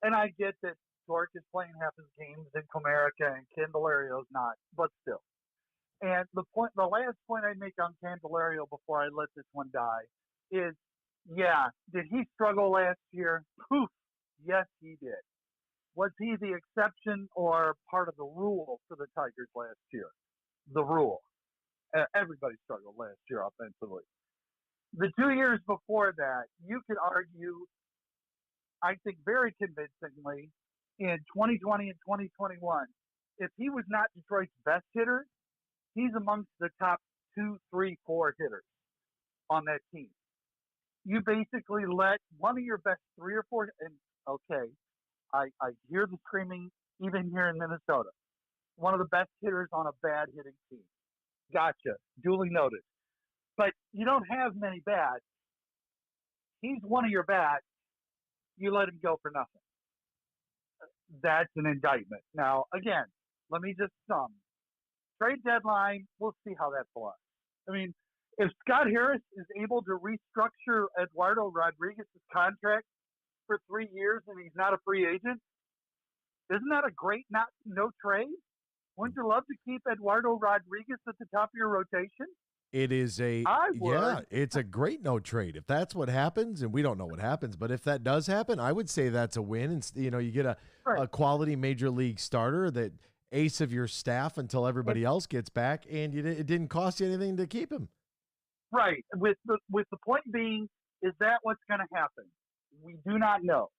S12: And I get that Torque is playing half his games in Comerica and Candelario's not, but still. And the last point I make on Candelario before I let this one die is, did he struggle last year? Poof. Yes, he did. Was he the exception or part of the rule for the Tigers last year? The rule. Everybody struggled last year offensively. The 2 years before that, you could argue, I think very convincingly, in 2020 and 2021, if he was not Detroit's best hitter, he's amongst the top 2, 3, 4 hitters on that team. You basically let one of your best 3 or 4, and okay, I hear the screaming even here in Minnesota. One of the best hitters on a bad hitting team. Gotcha. Duly noted. But you don't have many bats. He's one of your bats. You let him go for nothing. That's an indictment. Now, again, let me just sum. Trade deadline, we'll see how that flies. I mean, if Scott Harris is able to restructure Eduardo Rodriguez's contract for 3 years and he's not a free agent, isn't that a great no trade? Wouldn't you love to keep Eduardo Rodriguez at the top of your rotation?
S1: It is it's a great no trade. If that's what happens, and we don't know what happens, but if that does happen, I would say that's a win. And you get a quality major league starter, that ace of your staff until everybody else gets back, and it didn't cost you anything to keep him.
S12: Right. With the point being, is that what's going to happen? We do not know.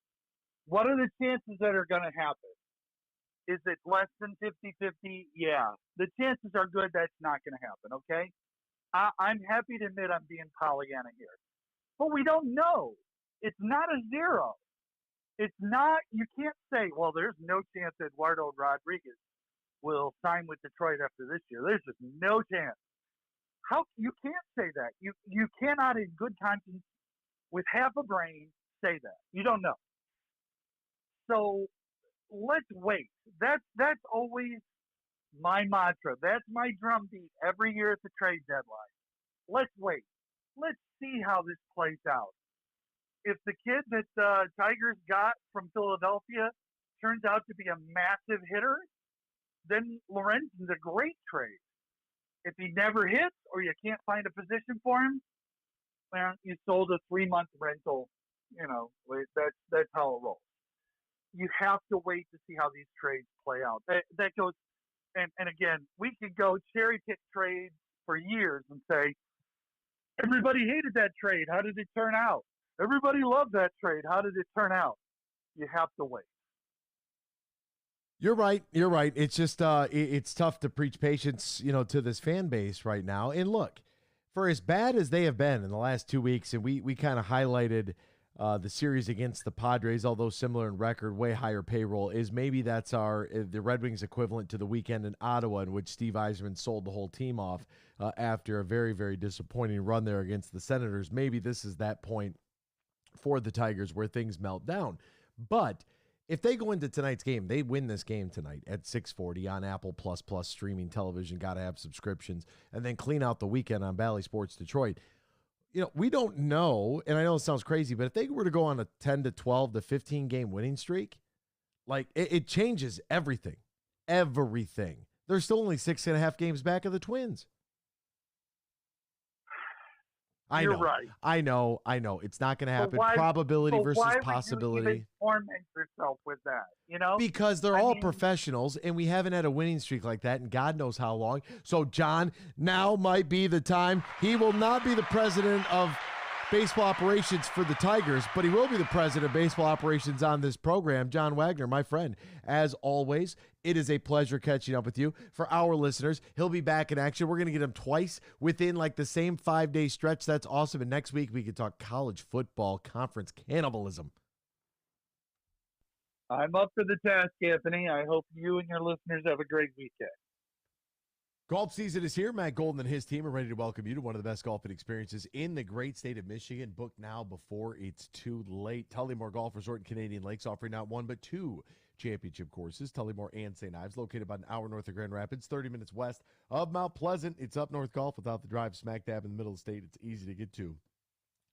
S12: What are the chances that are going to happen? Is it less than 50-50? Yeah. The chances are good that's not going to happen, okay? I'm happy to admit I'm being Pollyanna here. But we don't know. It's not a zero. It's not, you can't say, well, there's no chance Eduardo Rodriguez will sign with Detroit after this year. There's just no chance. You can't say that. You cannot in good conscience with half a brain say that. You don't know. So let's wait. That's always my mantra. That's my drumbeat every year at the trade deadline. Let's wait. Let's see how this plays out. If the kid that the Tigers got from Philadelphia turns out to be a massive hitter, then Lorenzen's a great trade. If he never hits or you can't find a position for him, well, you sold a 3-month rental. That's how it rolls. You have to wait to see how these trades play out. That goes, and again, we could go cherry pick trades for years and say, everybody hated that trade. How did it turn out? Everybody loved that trade. How did it turn out? You have to wait.
S1: You're right. It's just it's tough to preach patience, to this fan base right now. And look, for as bad as they have been in the last 2 weeks, and we kind of highlighted the series against the Padres, although similar in record, way higher payroll, is maybe that's the Red Wings equivalent to the weekend in Ottawa in which Steve Yzerman sold the whole team off after a very, very disappointing run there against the Senators. Maybe this is that point for the Tigers where things melt down. But if they go into tonight's game, they win this game tonight at 6:40 on Apple Plus streaming television, got to have subscriptions, and then clean out the weekend on Bally Sports Detroit. We don't know, and I know it sounds crazy, but if they were to go on a 10 to 12 to 15 game winning streak, like it changes everything. Everything. They're still only 6.5 games back of the Twins.
S12: You're right.
S1: I know. It's not going to happen. Probability versus possibility.
S12: Why would you even torment yourself with that?
S1: Because they're all professionals, and we haven't had a winning streak like that in God knows how long. So John, now might be the time. He will not be the president of baseball operations for the Tigers, but he will be the president of baseball operations on this program. John Wagner, my friend, as always, it is a pleasure catching up with you. For our listeners, he'll be back in action. We're going to get him twice within like the same 5-day stretch. That's awesome. And next week we can talk college football conference cannibalism.
S12: I'm up for the task, Anthony. I hope you and your listeners have a great weekend.
S1: Golf season is here. Matt Golden and his team are ready to welcome you to one of the best golfing experiences in the great state of Michigan. Book now before it's too late. Tullymore Golf Resort in Canadian Lakes offering not one but two championship courses. Tullymore and St. Ives, located about an hour north of Grand Rapids, 30 minutes west of Mount Pleasant. It's up north golf without the drive, smack dab in the middle of the state. It's easy to get to,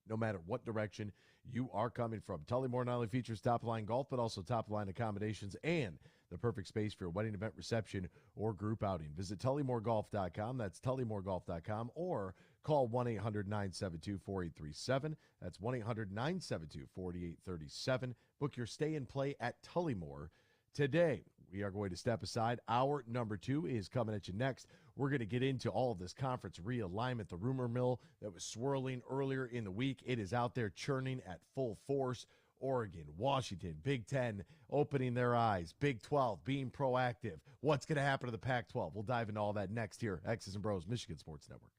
S1: no matter what direction you are coming from. Tullymore not only features top-line golf, but also top-line accommodations and the perfect space for a wedding event, reception, or group outing. Visit TullymoreGolf.com. That's TullymoreGolf.com, or call 1-800-972-4837. That's 1-800-972-4837. Book your stay and play at Tullymore today. We are going to step aside. Hour number 2 is coming at you next. We're going to get into all of this conference realignment, the rumor mill that was swirling earlier in the week. It is out there churning at full force. Oregon, Washington, Big Ten opening their eyes, Big 12 being proactive. What's going to happen to the Pac-12? We'll dive into all that next here. X's and Bros, Michigan Sports Network.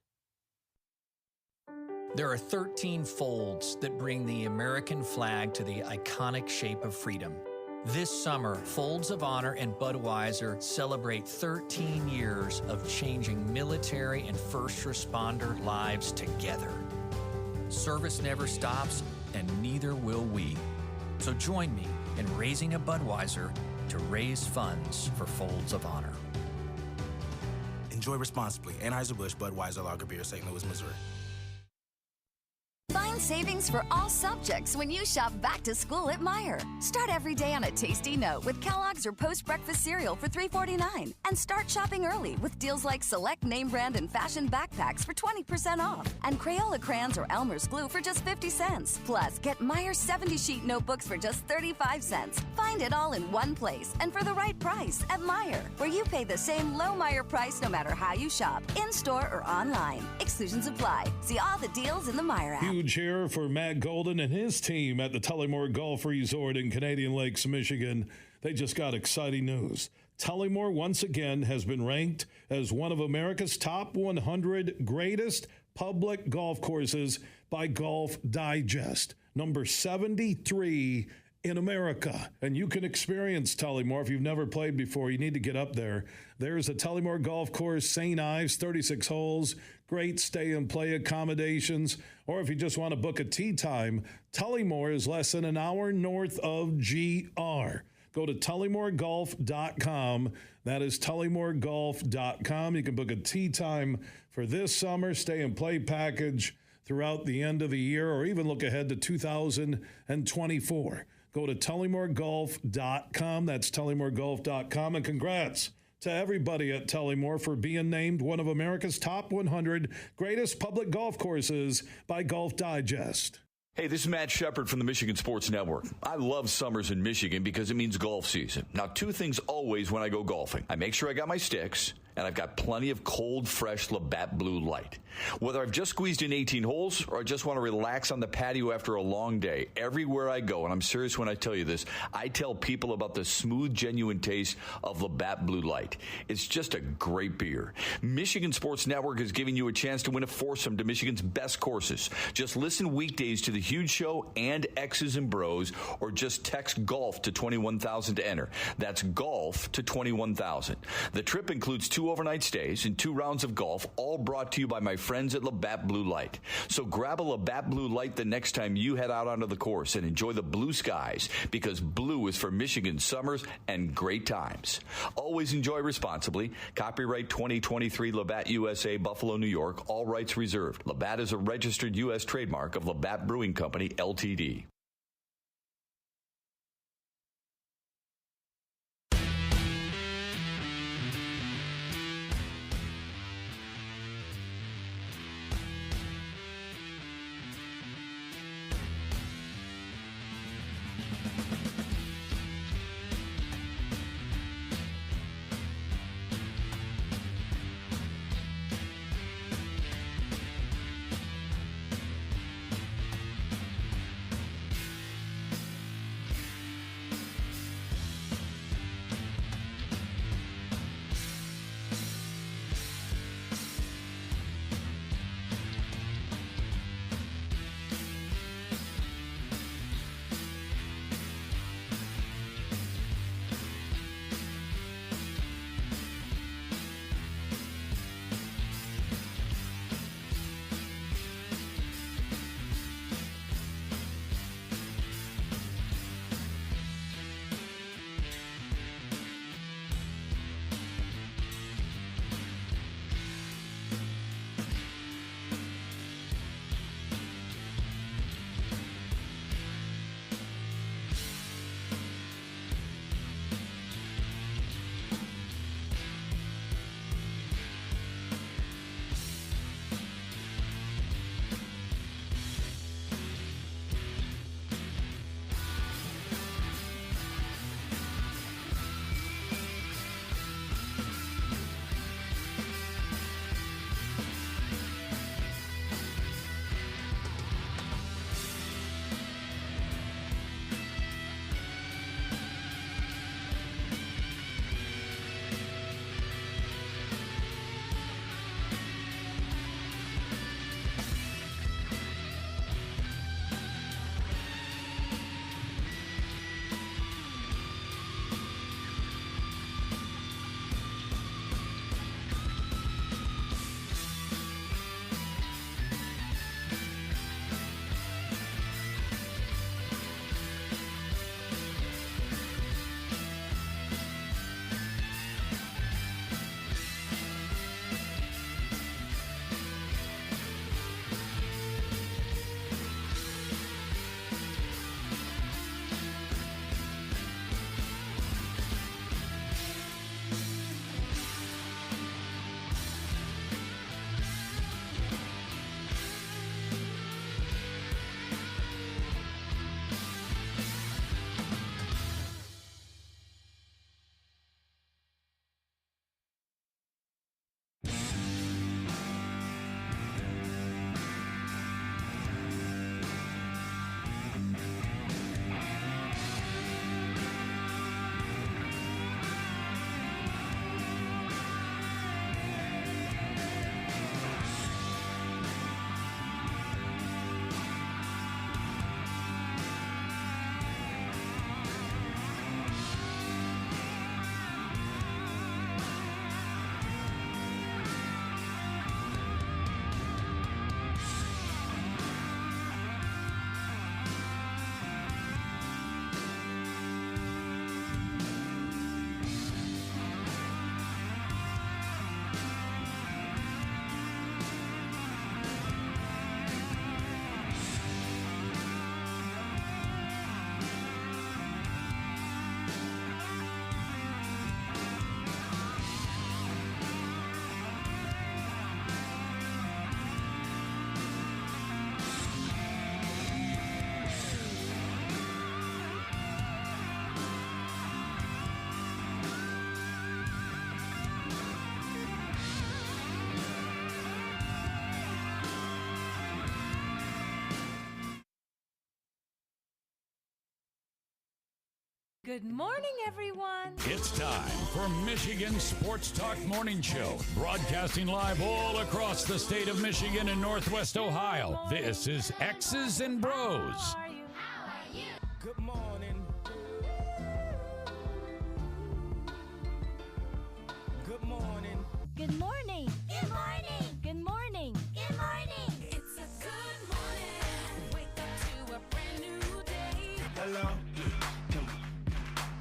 S13: There are 13 folds that bring the American flag to the iconic shape of freedom. This summer, Folds of Honor and Budweiser celebrate 13 years of changing military and first responder lives together. Service never stops, and neither will we. So join me in raising a Budweiser to raise funds for Folds of Honor.
S14: Enjoy responsibly. Anheuser-Busch Budweiser Lager Beer, St. Louis, Missouri.
S8: Find savings for all subjects when you shop back to school at Meijer. Start every day on a tasty note with Kellogg's or post-breakfast cereal for $3.49. And start shopping early with deals like select name brand and fashion backpacks for 20% off. And Crayola crayons or Elmer's glue for just 50 cents. Plus, get Meijer's 70-sheet notebooks for just 35 cents. Find it all in one place and for the right price at Meijer, where you pay the same low Meijer price no matter how you shop, in-store or online. Exclusions apply. See all the deals in the Meijer app.
S4: Huge here for Matt Golden and his team at the Tullymore Golf Resort in Canadian Lakes, Michigan. They just got exciting news. Tullymore, once again, has been ranked as one of America's top 100 greatest public golf courses by Golf Digest, number 73 in America. And you can experience Tullymore. If you've never played before, you need to get up there. There's a Tullymore Golf Course, St. Ives, 36 holes, great stay and play accommodations. Or if you just want to book a tee time, Tullymore is less than an hour north of GR. Go to tullymoregolf.com. That is tullymoregolf.com. You can book a tee time for this summer, stay and play package throughout the end of the year, or even look ahead to 2024. Go to tullymoregolf.com. That's tullymoregolf.com. And congrats to everybody at Tullymore for being named one of America's top 100 greatest public golf courses by Golf Digest.
S15: Hey, this is Matt Shepard from the Michigan Sports Network. I love summers in Michigan because it means golf season. Now, two things always when I go golfing. I make sure I got my sticks, and I've got plenty of cold, fresh Labatt Blue Light. Whether I've just squeezed in 18 holes or I just want to relax on the patio after a long day, everywhere I go, and I'm serious when I tell you this, I tell people about the smooth, genuine taste of Labatt Blue Light. It's just a great beer. Michigan Sports Network is giving you a chance to win a foursome to Michigan's best courses. Just listen weekdays to The Huge Show and X's and Bros, or just text GOLF to 21,000 to enter. That's GOLF to 21,000. The trip includes 2 overnight stays and 2 rounds of golf, all brought to you by my friends at Labatt Blue Light. So grab a Labatt Blue Light the next time you head out onto the course and enjoy the blue skies, because blue is for Michigan summers and great times. Always enjoy responsibly. Copyright 2023 Labatt USA, Buffalo, New York. All rights reserved. Labatt is a registered U.S. trademark of Labatt Brewing Company, Ltd.
S16: Good morning, everyone.
S17: It's time for Michigan Sports Talk Morning Show, broadcasting live all across the state of Michigan and Northwest Ohio. This is X's and Bros.
S16: How are you?
S18: Good morning. Good morning.
S16: Good morning.
S19: Good morning.
S16: Good morning.
S19: Good morning.
S16: It's a good morning. Wake up to a brand new day.
S18: Hello.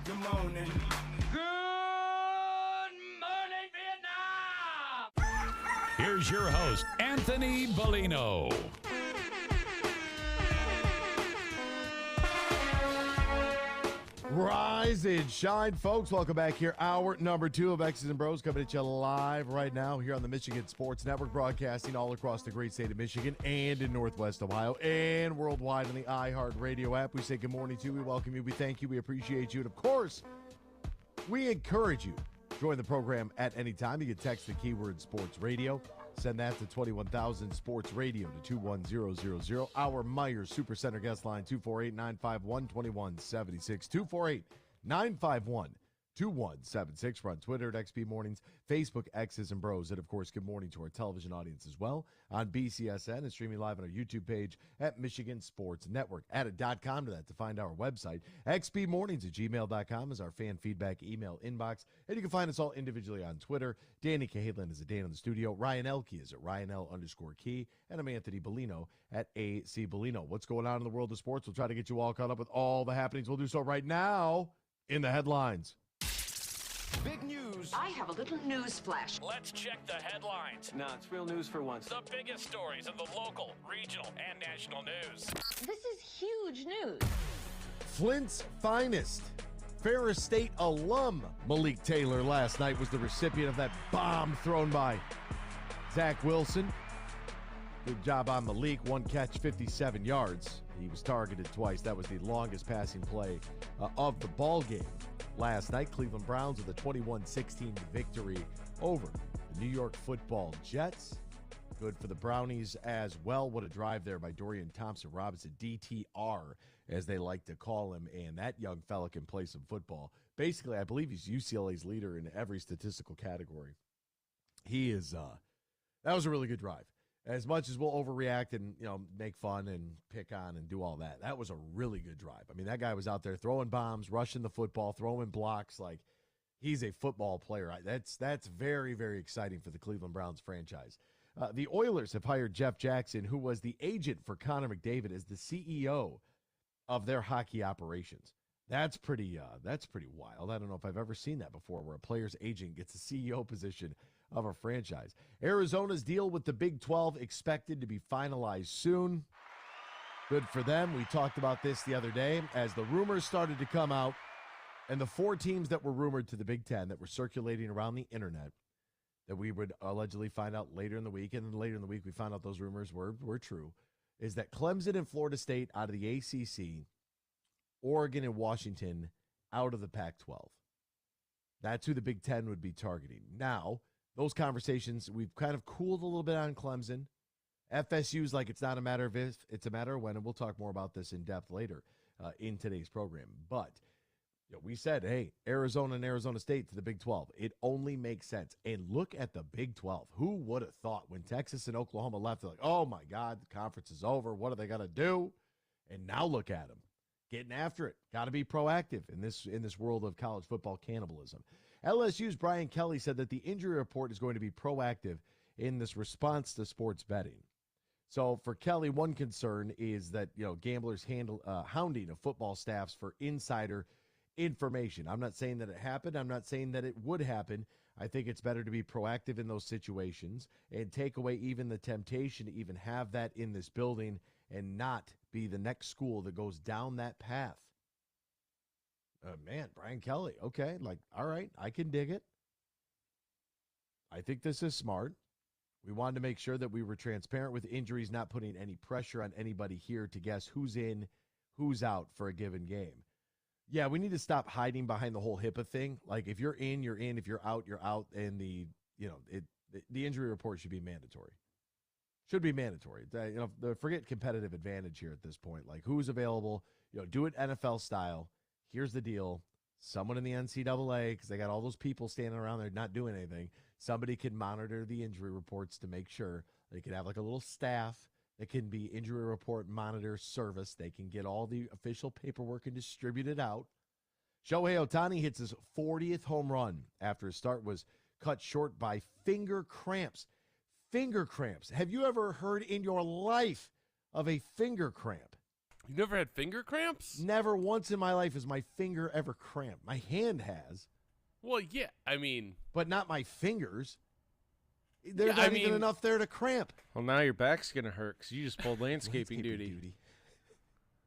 S18: Good morning.
S17: Good morning, Vietnam! Here's your host, Anthony Bellino.
S1: Rise and shine, folks. Welcome back here. Hour number 2 of X's and Bros coming at you live right now here on the Michigan Sports Network, broadcasting all across the great state of Michigan and in Northwest Ohio and worldwide on the iHeartRadio app. We say good morning to you. We welcome you. We thank you. We appreciate you. And, of course, we encourage you to join the program at any time. You can text the keyword sports radio. Send that to 21,000 Sports Radio to 21000. Our Myers Supercenter guest line, 248-951-2176. 248-951-2176. We're on Twitter at XB Mornings, Facebook, X's and Bros. And, of course, good morning to our television audience as well on BCSN and streaming live on our YouTube page at Michigan Sports Network. Add a .com to that to find our website. xbmornings@gmail.com is our fan feedback email inbox. And you can find us all individually on Twitter. Danny Cahalan is at Dan in the studio. Ryan Elke is at RyanL_Key. And I'm Anthony Bellino at AC Bellino. What's going on in the world of sports? We'll try to get you all caught up with all the happenings. We'll do so right now in the headlines.
S18: Big news.
S20: I have a little news flash.
S17: Let's check the headlines.
S7: No, it's real news for once.
S17: The biggest stories of the local, regional, and national news.
S20: This is huge news.
S1: Flint's finest, Ferris State alum Malik Taylor last night was the recipient of that bomb thrown by Zach Wilson. Good job on Malik. One catch, 57 yards. He was targeted twice. That was the longest passing play of the ball game last night. Cleveland Browns with a 21-16 victory over the New York Football Jets. Good for the Brownies as well. What a drive there by Dorian Thompson-Robinson, DTR, as they like to call him. And that young fella can play some football. Basically, I believe he's UCLA's leader in every statistical category. He is, that was a really good drive. As much as we'll overreact and, make fun and pick on and do all that, that was a really good drive. I mean, that guy was out there throwing bombs, rushing the football, throwing blocks. Like, he's a football player. That's very, very exciting for the Cleveland Browns franchise. The Oilers have hired Jeff Jackson, who was the agent for Connor McDavid, as the CEO of their hockey operations. That's pretty wild. I don't know if I've ever seen that before, where a player's agent gets a CEO position of a franchise. Arizona's deal with the Big 12 expected to be finalized soon. Good for them. We talked about this the other day as the rumors started to come out, and the 4 teams that were rumored to the Big 10 that were circulating around the internet that we would allegedly find out later in the week, and then later in the week we found out those rumors were true, is that Clemson and Florida State out of the ACC, Oregon and Washington out of the Pac-12. That's who the Big 10 would be targeting. Now, those conversations, we've kind of cooled a little bit on Clemson. FSU's like it's not a matter of if, it's a matter of when, and we'll talk more about this in depth later in today's program. But we said, hey, Arizona and Arizona State to the Big 12. It only makes sense. And look at the Big 12. Who would have thought when Texas and Oklahoma left, they're like, oh, my God, the conference is over. What are they going to do? And now look at them, getting after it. Got to be proactive in this world of college football cannibalism. LSU's Brian Kelly said that the injury report is going to be proactive in this response to sports betting. So for Kelly, one concern is that gamblers hounding of football staffs for insider information. I'm not saying that it happened. I'm not saying that it would happen. I think it's better to be proactive in those situations and take away even the temptation to even have that in this building and not be the next school that goes down that path. Man, Brian Kelly, okay, all right, I can dig it. I think this is smart. We wanted to make sure that we were transparent with injuries, not putting any pressure on anybody here to guess who's in, who's out for a given game. Yeah, we need to stop hiding behind the whole HIPAA thing. Like, if you're in, you're in. If you're out, you're out. And the injury report should be mandatory. Should be mandatory. Forget competitive advantage here at this point. Like, who's available? Do it NFL style. Here's the deal. someone in the NCAA, because they got all those people standing around there not doing anything, somebody can monitor the injury reports to make sure. They could have like a little staff that can be injury report monitor service. They can get all the official paperwork and distribute it out. Shohei Ohtani hits his 40th home run after his start was cut short by finger cramps. Finger cramps. Have you ever heard in your life of a finger cramp?
S2: You never had finger cramps?
S1: Never once in my life has my finger ever cramped. My hand has.
S2: Well, yeah, I mean.
S1: But not my fingers. There's not even enough there to cramp.
S7: Well, now your back's going to hurt because you just pulled landscaping duty.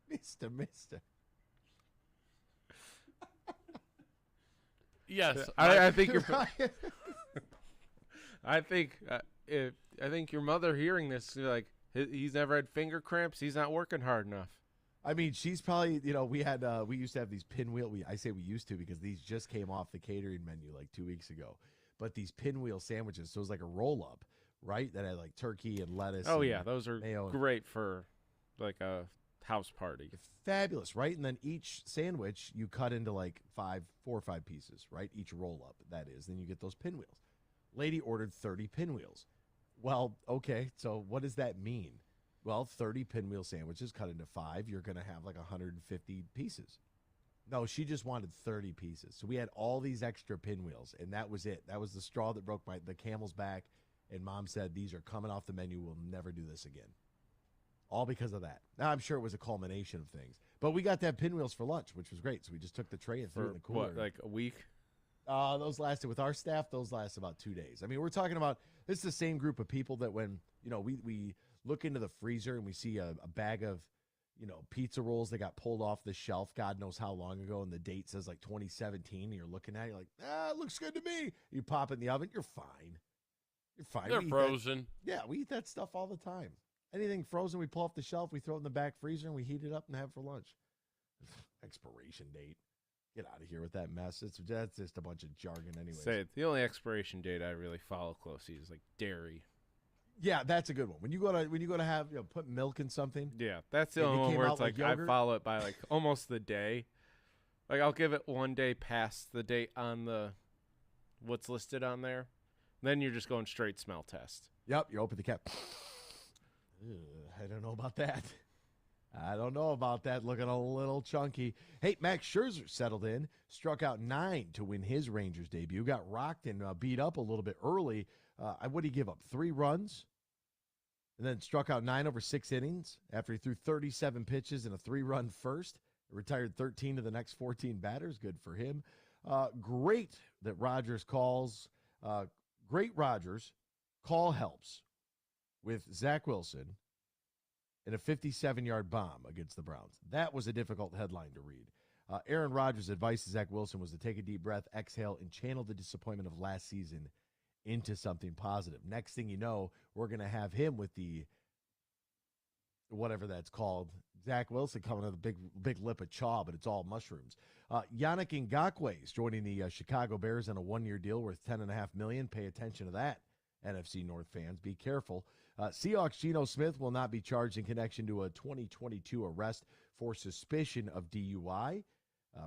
S1: Mister.
S2: Yes.
S7: I think you're. I think your mother hearing this, like, he's never had finger cramps. He's not working hard enough.
S1: I mean, she's probably, we used to have these pinwheel. I say we used to because these just came off the catering menu like 2 weeks ago. But these pinwheel sandwiches, so it was like a roll up, right? That had like turkey and lettuce.
S7: Oh,
S1: and
S7: yeah. Those are great for like a house party.
S1: Fabulous, right? And then each sandwich you cut into like 4 or 5 pieces, right? Each roll up, that is. Then you get those pinwheels. Lady ordered 30 pinwheels. Well, okay, so what does that mean? Well, 30 pinwheel sandwiches cut into 5, you're going to have like 150 pieces. No, she just wanted 30 pieces. So we had all these extra pinwheels, and that was it. That was the straw that broke the camel's back, and Mom said, these are coming off the menu. We'll never do this again. All because of that. Now, I'm sure it was a culmination of things. But we got to have pinwheels for lunch, which was great. So we just took the tray and threw it in the cooler.
S7: What, like a week?
S1: Those lasted, with our staff, those lasted about 2 days. I mean, we're talking about, this is the same group of people that when, we look into the freezer and we see a bag of, pizza rolls that got pulled off the shelf, God knows how long ago, and the date says like 2017, and you're looking at it, you're like, it looks good to me. You pop it in the oven, you're fine. You're fine.
S2: They're frozen.
S1: Yeah, we eat that stuff all the time. Anything frozen, we pull off the shelf, we throw it in the back freezer, and we heat it up and have it for lunch. Expiration date. Get out of here with that mess. That's just a bunch of jargon anyway.
S7: Say it. The only expiration date I really follow closely is like dairy.
S1: Yeah, that's a good one. When you go to have put milk in something.
S7: Yeah, that's the only one where it's like I follow it by like almost the day. Like I'll give it 1 day past the date on the what's listed on there. Then you're just going straight smell test.
S1: Yep, you open the cap. I don't know about that. Looking a little chunky. Hey, Max Scherzer settled in, struck out 9 to win his Rangers debut. Got rocked and beat up a little bit early. What did he give up? 3 runs? And then struck out 9 over 6 innings after he threw 37 pitches in a 3-run first. Retired 13 of the next 14 batters. Good for him. Great that Rogers calls. Great Rogers call helps with Zach Wilson in a 57-yard bomb against the Browns. That was a difficult headline to read. Aaron Rodgers' advice to Zach Wilson was to take a deep breath, exhale, and channel the disappointment of last season into something positive. Next thing you know, we're going to have him with the, whatever that's called, Zach Wilson coming with a big lip of chaw, but it's all mushrooms. Yannick Ngakoue is joining the Chicago Bears on a 1-year deal worth $10.5 million. Pay attention to that, NFC North fans. Be careful. Seahawks Geno Smith will not be charged in connection to a 2022 arrest for suspicion of DUI.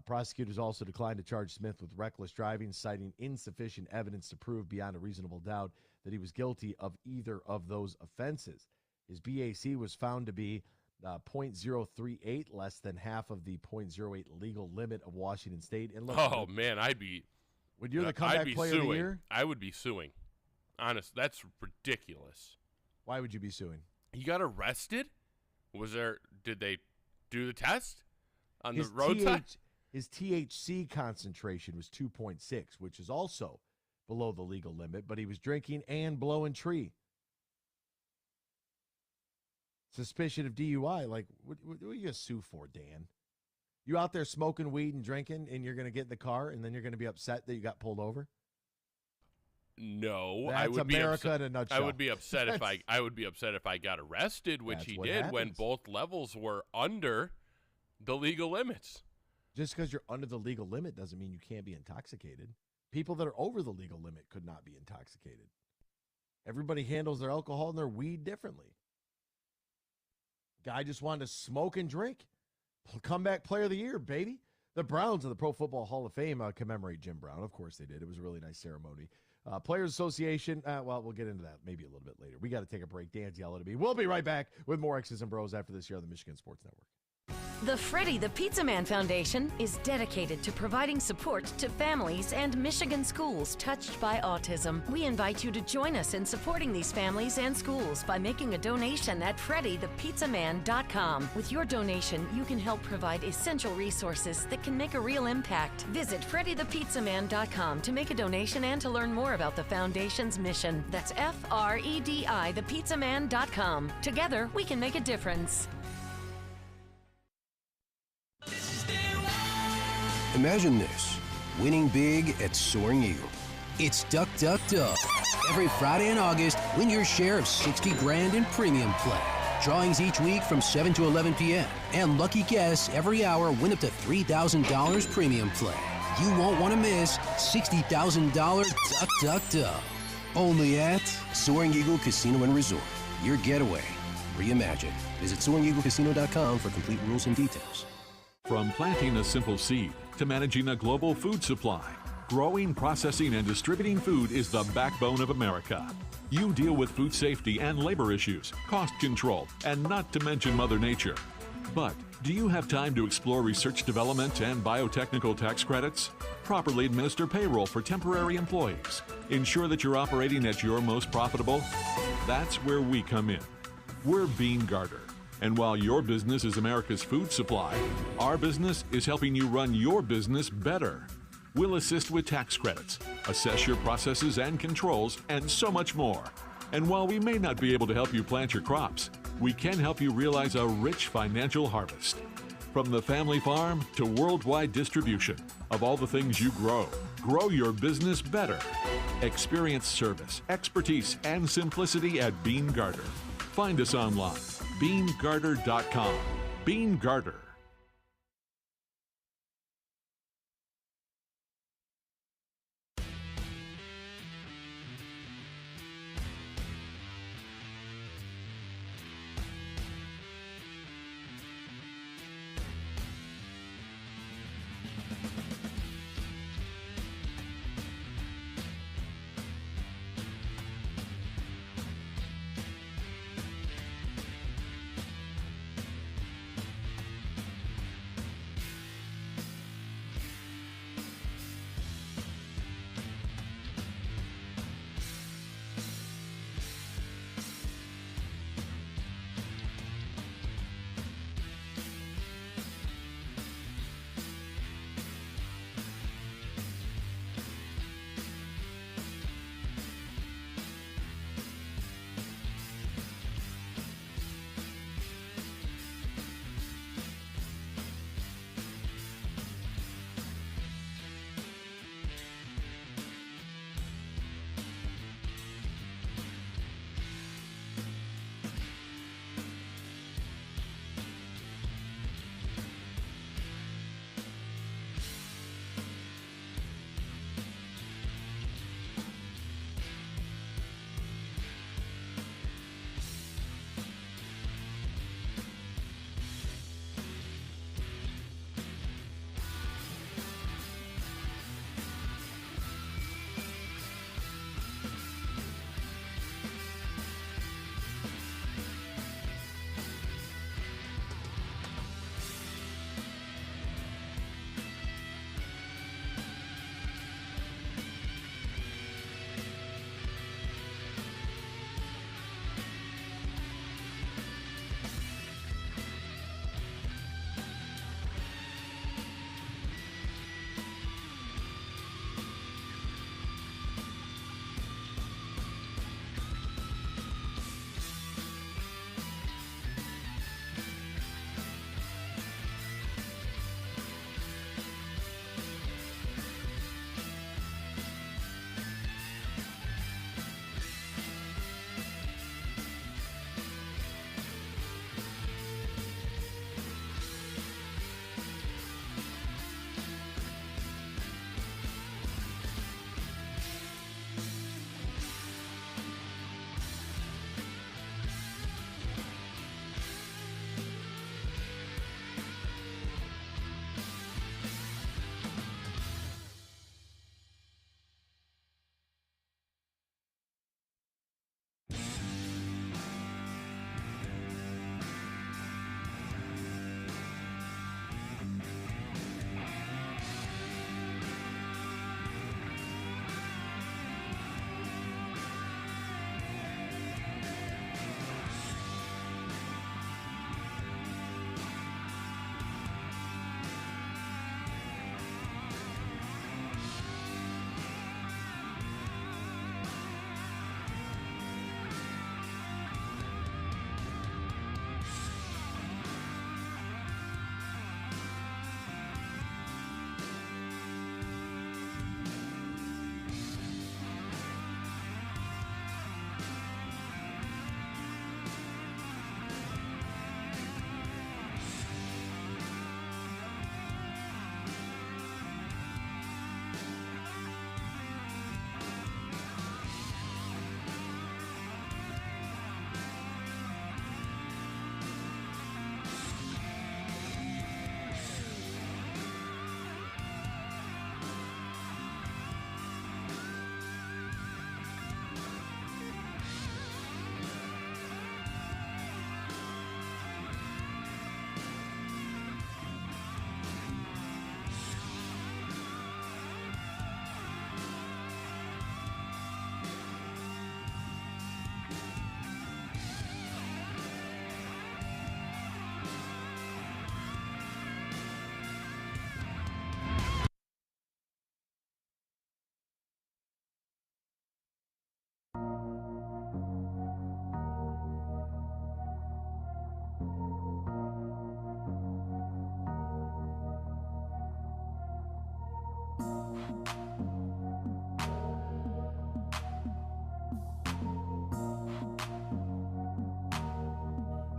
S1: Prosecutors also declined to charge Smith with reckless driving, citing insufficient evidence to prove beyond a reasonable doubt that he was guilty of either of those offenses. His BAC was found to be .038, less than half of the .08 legal limit of Washington State. And look,
S2: man,
S1: when you're the comeback player
S2: suing.
S1: of the year,
S2: I would be suing. Honest, that's ridiculous.
S1: Why would you be suing?
S2: You got arrested? Did they do the test on the roadside?
S1: His THC concentration was 2.6, which is also below the legal limit, but he was drinking and blowing tree. Suspicion of DUI. Like, what are you going to sue for, Dan? You out there smoking weed and drinking, and you're going to get in the car, and then you're going to be upset that you got pulled over?
S2: No,
S1: That's
S2: I would
S1: America
S2: be upset.
S1: in a nutshell.
S2: I would be upset if I got arrested, which he did when both levels were under the legal limits.
S1: Just because you're under the legal limit doesn't mean you can't be intoxicated. People that are over the legal limit could not be intoxicated. Everybody handles their alcohol and their weed differently. Guy just wanted to smoke and drink. Comeback player of the year, baby. The Browns of the Pro Football Hall of Fame commemorate Jim Brown. Of course they did. It was a really nice ceremony. Players Association, well, we'll get into that maybe a little bit later. We got to take a break. Dan's yelling at me. We'll be right back with more X's and Bros after this here on the Michigan Sports Network.
S10: The Freddie the Pizza Man Foundation is dedicated to providing support to families and Michigan schools touched by autism. We invite you to join us in supporting these families and schools by making a donation at FreddieThePizzaMan.com. With your donation, you can help provide essential resources that can make a real impact. Visit FreddieThePizzaMan.com to make a donation and to learn more about the foundation's mission. That's FREDI, thepizzaman.com. Together, we can make a difference.
S21: Imagine this, winning big at Soaring Eagle. It's Duck, Duck, Duck. Every Friday in August, win your share of 60 grand in premium play. Drawings each week from 7 to 11 p.m. And lucky guests every hour win up to $3,000 premium play. You won't want to miss $60,000 Duck, Duck, Duck. Only at Soaring Eagle Casino and Resort. Your getaway reimagined. Visit SoaringEagleCasino.com for complete rules and details.
S22: From planting a simple seed to managing a global food supply, growing, processing, and distributing food is the backbone of America. You deal with food safety and labor issues, cost control, and not to mention Mother Nature. But do you have time to explore research development and biotechnical tax credits? Properly administer payroll for temporary employees. Ensure that you're operating at your most profitable? That's where we come in. We're Bean Garter. And while your business is America's food supply, our business is helping you run your business better. We'll assist with tax credits, assess your processes and controls, and so much more. And while we may not be able to help you plant your crops, we can help you realize a rich financial harvest. From the family farm to worldwide distribution of all the things you grow, grow your business better. Experience service, expertise, and simplicity at Bean Garter. Find us online. BeanGarter.com. Bean Garter.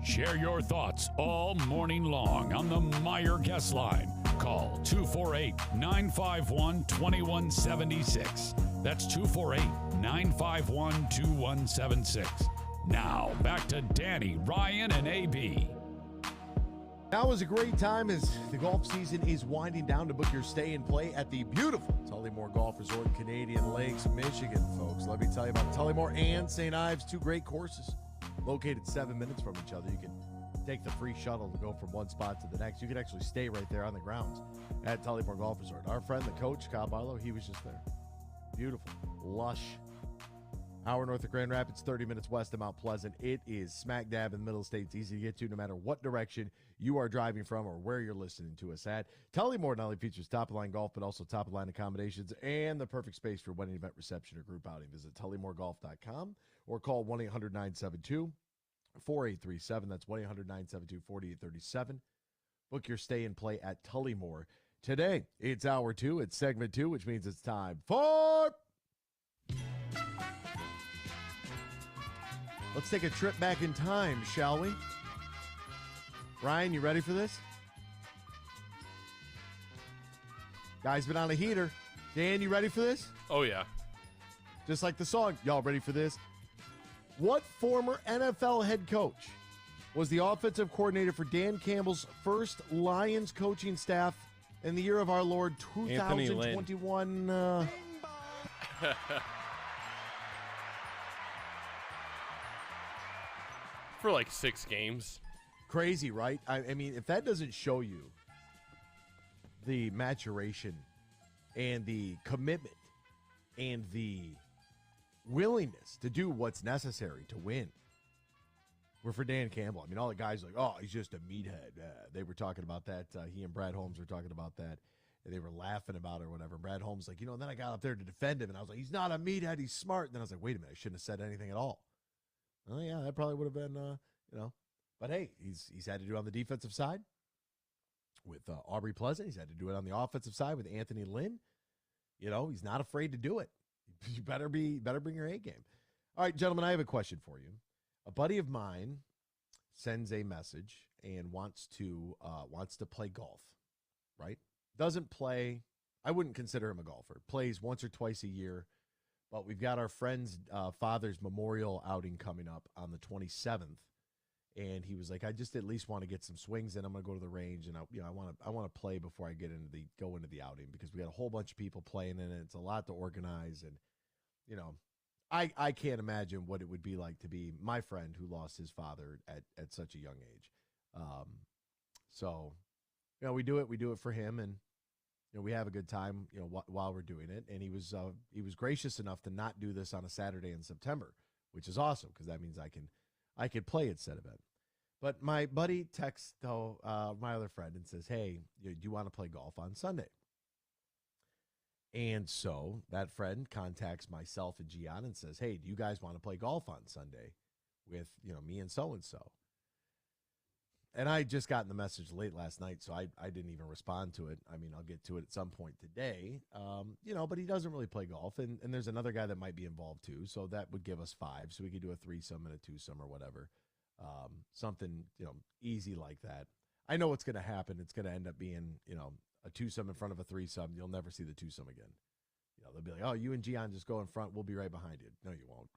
S17: Share your thoughts all morning long on the Meyer Guest Line. Call 248-951-2176. That's 248-951-2176. Now, back to Danny, Ryan, and AB.
S1: Now is a great time as the golf season is winding down to book your stay and play at the beautiful Tullymore Golf Resort, Canadian Lakes, Michigan, folks. Let me tell you about Tullymore and St. Ives, two great courses. Located 7 minutes from each other, you can take the free shuttle to go from one spot to the next. You can actually stay right there on the grounds at Tullymore Golf Resort. Our friend, the coach, Kyle Barlow, he was just there. Beautiful, lush. Hour north of Grand Rapids, 30 minutes west of Mount Pleasant. It is smack dab in the middle of the state. It's easy to get to no matter what direction you are driving from or where you're listening to us at. Tullymore not only features top-of-line golf, but also top-of-line accommodations and the perfect space for wedding event, reception, or group outing. Visit TullymoreGolf.com or call 1-800-972-4837. That's 1-800-972-4837. Book your stay and play at Tullymore today. It's hour two. It's segment two, which means it's time for... Let's take a trip back in time, shall we? Ryan, you ready for this? Guy's been on a heater. Dan, you ready for this?
S2: Oh, yeah.
S1: Just like the song. Y'all ready for this? What former NFL head coach was the offensive coordinator for Dan Campbell's first Lions coaching staff in the year of our Lord 2021?
S2: For like 6 games.
S1: Crazy, right? I mean, if that doesn't show you the maturation and the commitment and the willingness to do what's necessary to win. We're for Dan Campbell. I mean, all the guys are like, oh, he's just a meathead. They were talking about that. He and Brad Holmes were talking about that. And they were laughing about it or whatever. Brad Holmes like, and then I got up there to defend him, and I was like, he's not a meathead. He's smart. And then I was like, wait a minute. I shouldn't have said anything at all. Oh, yeah, that probably would have been, But, hey, he's had to do it on the defensive side with Aubrey Pleasant. He's had to do it on the offensive side with Anthony Lynn. He's not afraid to do it. You better bring your A game. All right, gentlemen, I have a question for you. A buddy of mine sends a message and wants to play golf, right? Doesn't play. I wouldn't consider him a golfer. Plays once or twice a year. But we've got our friend's father's memorial outing coming up on the 27th. And he was like, I just at least want to get some swings in. I'm going to go to the range, and I want to play before I go into the outing because we got a whole bunch of people playing in it. It's a lot to organize, and I can't imagine what it would be like to be my friend who lost his father at such a young age. So we do it for him, and we have a good time while we're doing it. And he was gracious enough to not do this on a Saturday in September, which is awesome because that means I could play instead of it. But my buddy texts my other friend and says, hey, do you want to play golf on Sunday? And so that friend contacts myself and Gian and says, hey, do you guys want to play golf on Sunday with me and so-and-so? And I just gotten the message late last night, so I didn't even respond to it. I mean, I'll get to it at some point today, but he doesn't really play golf. And there's another guy that might be involved too, so that would give us 5. So we could do a 3-some and a 2-some or whatever. Something, easy like that. I know what's going to happen. It's going to end up being, a 2-some in front of a 3-some. You'll never see the 2-some again. They'll be like, oh, you and Gian just go in front. We'll be right behind you. No, you won't.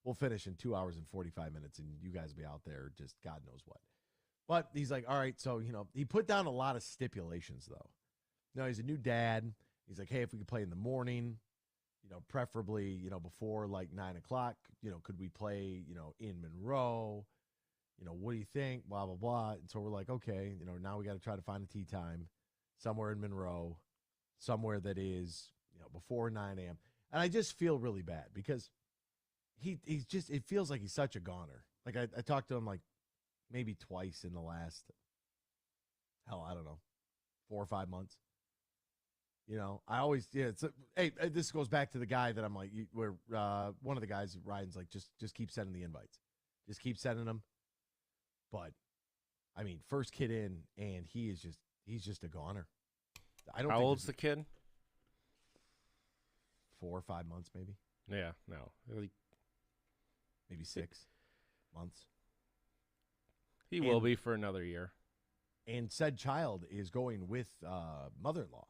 S1: We'll finish in 2 hours and 45 minutes, and you guys will be out there just God knows what. But he's like, all right, so, he put down a lot of stipulations, though. No, he's a new dad. He's like, hey, if we could play in the morning, preferably, before like 9 o'clock, could we play, in Monroe? What do you think? Blah, blah, blah. And so we're like, okay, now we got to try to find a tee time somewhere in Monroe, somewhere that is, before 9 a.m. And I just feel really bad because he's just, it feels like he's such a goner. Like I talked to him like maybe twice in the last, I don't know, 4 or 5 months. I always, hey, this goes back to the guy that I'm like, where one of the guys, Ryan's like, just keep sending the invites. Just keep sending them. But, I mean, first kid in, and he's just a goner.
S7: How old's the kid?
S1: 4 or 5 months, maybe.
S7: Yeah, no.
S1: Maybe 6 months.
S7: He will be for another year.
S1: And said child is going with mother-in-law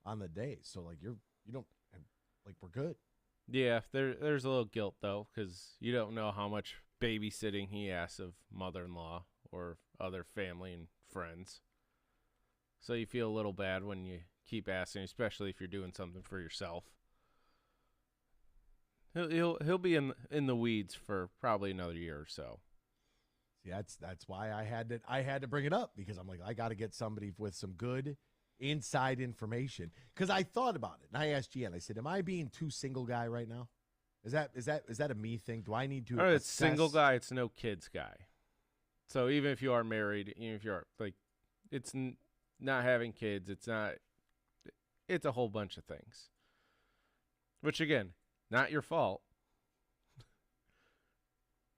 S1: on the day. So, like, you don't, like, we're good.
S7: Yeah, there's a little guilt, though, because you don't know how much babysitting he asks of mother-in-law or other family and friends. So you feel a little bad when you keep asking, especially if you're doing something for yourself. He'll be in the weeds for probably another year or so.
S1: See, that's why I had to bring it up, because I'm like, I got to get somebody with some good inside information, because I thought about it and I asked Gian. I said, "Am I being too single guy right now? Is that a me thing? Do I need to?"
S7: It's single guy. It's no kids guy. So even if you are married, even if you are like, it's not having kids. It's not. It's a whole bunch of things. Which again, not your fault.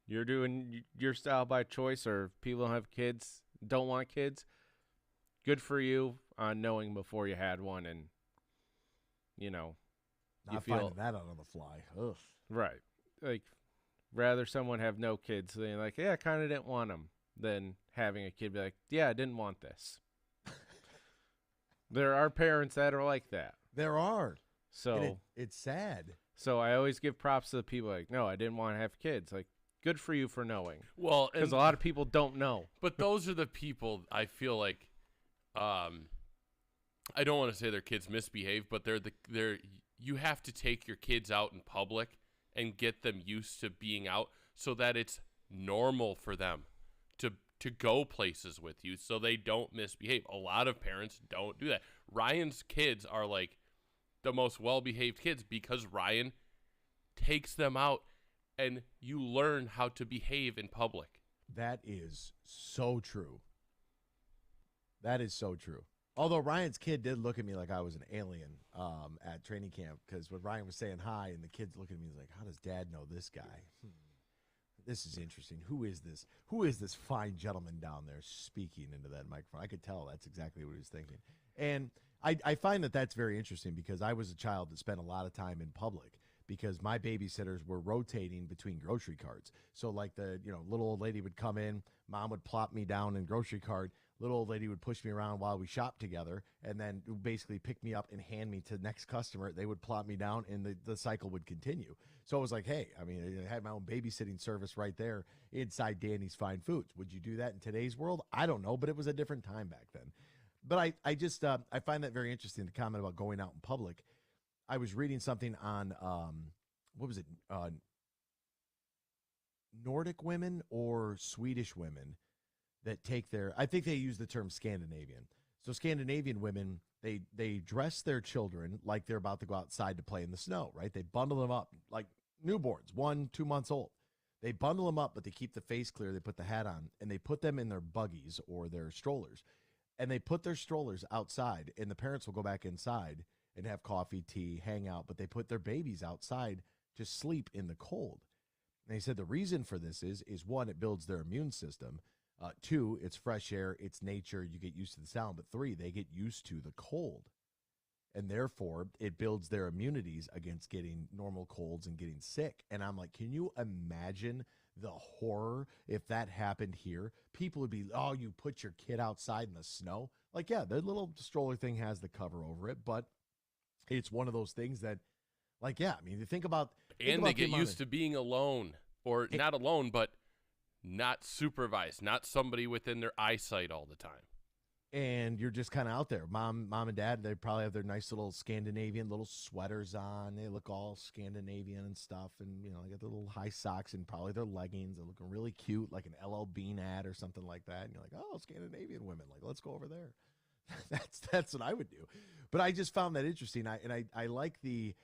S7: You're doing your style by choice, or people don't have kids, don't want kids. Good for you on knowing before you had one, and
S1: not
S7: you feel
S1: finding that out on the fly. Ugh.
S7: Right. Like, rather someone have no kids than like, yeah, I kind of didn't want them, than having a kid be like, yeah, I didn't want this. There are parents that are like that.
S1: There are.
S7: So
S1: it's sad.
S7: So I always give props to the people like, no, I didn't want to have kids. Like, good for you for knowing.
S2: Well,
S7: because a lot of people don't know.
S2: But those are the people I feel like. I don't want to say their kids misbehave, but they're you have to take your kids out in public and get them used to being out so that it's normal for them to go places with you so they don't misbehave. A lot of parents don't do that. Ryan's kids are like the most well-behaved kids because Ryan takes them out and you learn how to behave in public.
S1: That is so true. That is so true. Although Ryan's kid did look at me like I was an alien at training camp, because when Ryan was saying hi and the kids look at me, he's like, how does Dad know this guy? This is interesting. Who is this? Who is this fine gentleman down there speaking into that microphone? I could tell that's exactly what he was thinking. And I find that that's very interesting, because I was a child that spent a lot of time in public, because my babysitters were rotating between grocery carts. So like the little old lady would come in, mom would plop me down in grocery cart, little old lady would push me around while we shopped together, and then basically pick me up and hand me to the next customer. They would plop me down, and the cycle would continue. So it was like, hey, I mean, I had my own babysitting service right there inside Danny's Fine Foods. Would you do that in today's world? I don't know, but it was a different time back then. But I just I find that very interesting, the comment about going out in public. I was reading something on what was it? Nordic women or Swedish women that take I think they use the term Scandinavian. So Scandinavian women, they dress their children like they're about to go outside to play in the snow, right? They bundle them up like newborns, 1-2 months old. They bundle them up, but they keep the face clear. They put the hat on, and they put them in their buggies or their strollers. And they put their strollers outside, and the parents will go back inside and have coffee, tea, hang out, but they put their babies outside to sleep in the cold. And they said the reason for this is one, it builds their immune system. 2, it's fresh air, it's nature, you get used to the sound. But 3, they get used to the cold. And therefore, it builds their immunities against getting normal colds and getting sick. And I'm like, can you imagine the horror if that happened here? People would be, oh, you put your kid outside in the snow? Like, yeah, the little stroller thing has the cover over it, but it's one of those things that, like, yeah, I mean, you think about...
S2: And they get used to being alone, or not alone, but not supervised, not somebody within their eyesight all the time.
S1: And you're just kind of out there. Mom and dad, they probably have their nice little Scandinavian little sweaters on. They look all Scandinavian and stuff. And, they got their little high socks and probably their leggings. They're looking really cute, like an LL Bean ad or something like that. And you're like, oh, Scandinavian women. Like, let's go over there. That's what I would do. But I just found that interesting. I like the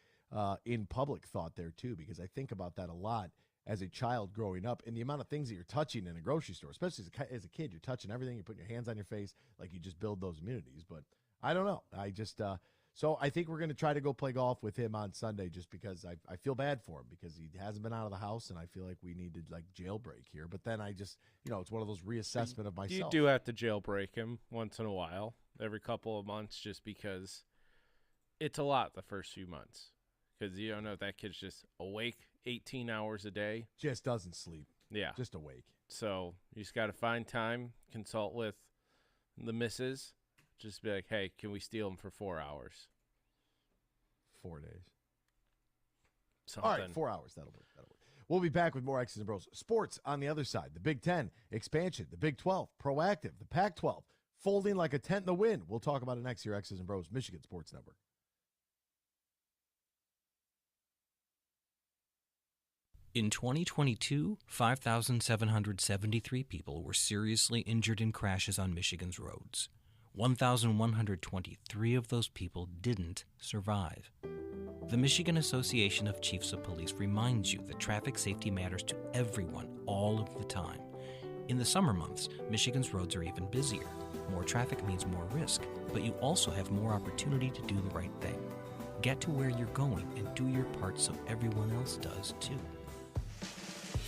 S1: in public thought there, too, because I think about that a lot as a child growing up, and the amount of things that you're touching in a grocery store, especially as a kid, you're touching everything. You're putting your hands on your face, like you just build those immunities. But I don't know. I just so I think we're going to try to go play golf with him on Sunday, just because I feel bad for him, because he hasn't been out of the house, and I feel like we need to like jailbreak here. But then I just, it's one of those reassessment of myself.
S7: You do have to jailbreak him once in a while, every couple of months, just because it's a lot the first few months. because you don't know if that kid's just awake 18 hours a day.
S1: Just doesn't sleep.
S7: Yeah.
S1: Just awake.
S7: So you just got to find time, consult with the missus, just be like, hey, can we steal him for 4 hours?
S1: 4 days.
S7: Something.
S1: All right, 4 hours. That'll work. We'll be back with more X's and Bros. Sports on the other side. The Big Ten, expansion, the Big 12, proactive, the Pac-12, folding like a tent in the wind. We'll talk about it next year, X's and Bros, Michigan Sports Network.
S3: In 2022, 5,773 people were seriously injured in crashes on Michigan's roads. 1,123 of those people didn't survive. The Michigan Association of Chiefs of Police reminds you that traffic safety matters to everyone all of the time. In the summer months, Michigan's roads are even busier. More traffic means more risk, but you also have more opportunity to do the right thing. Get to where you're going and do your part so everyone else does too.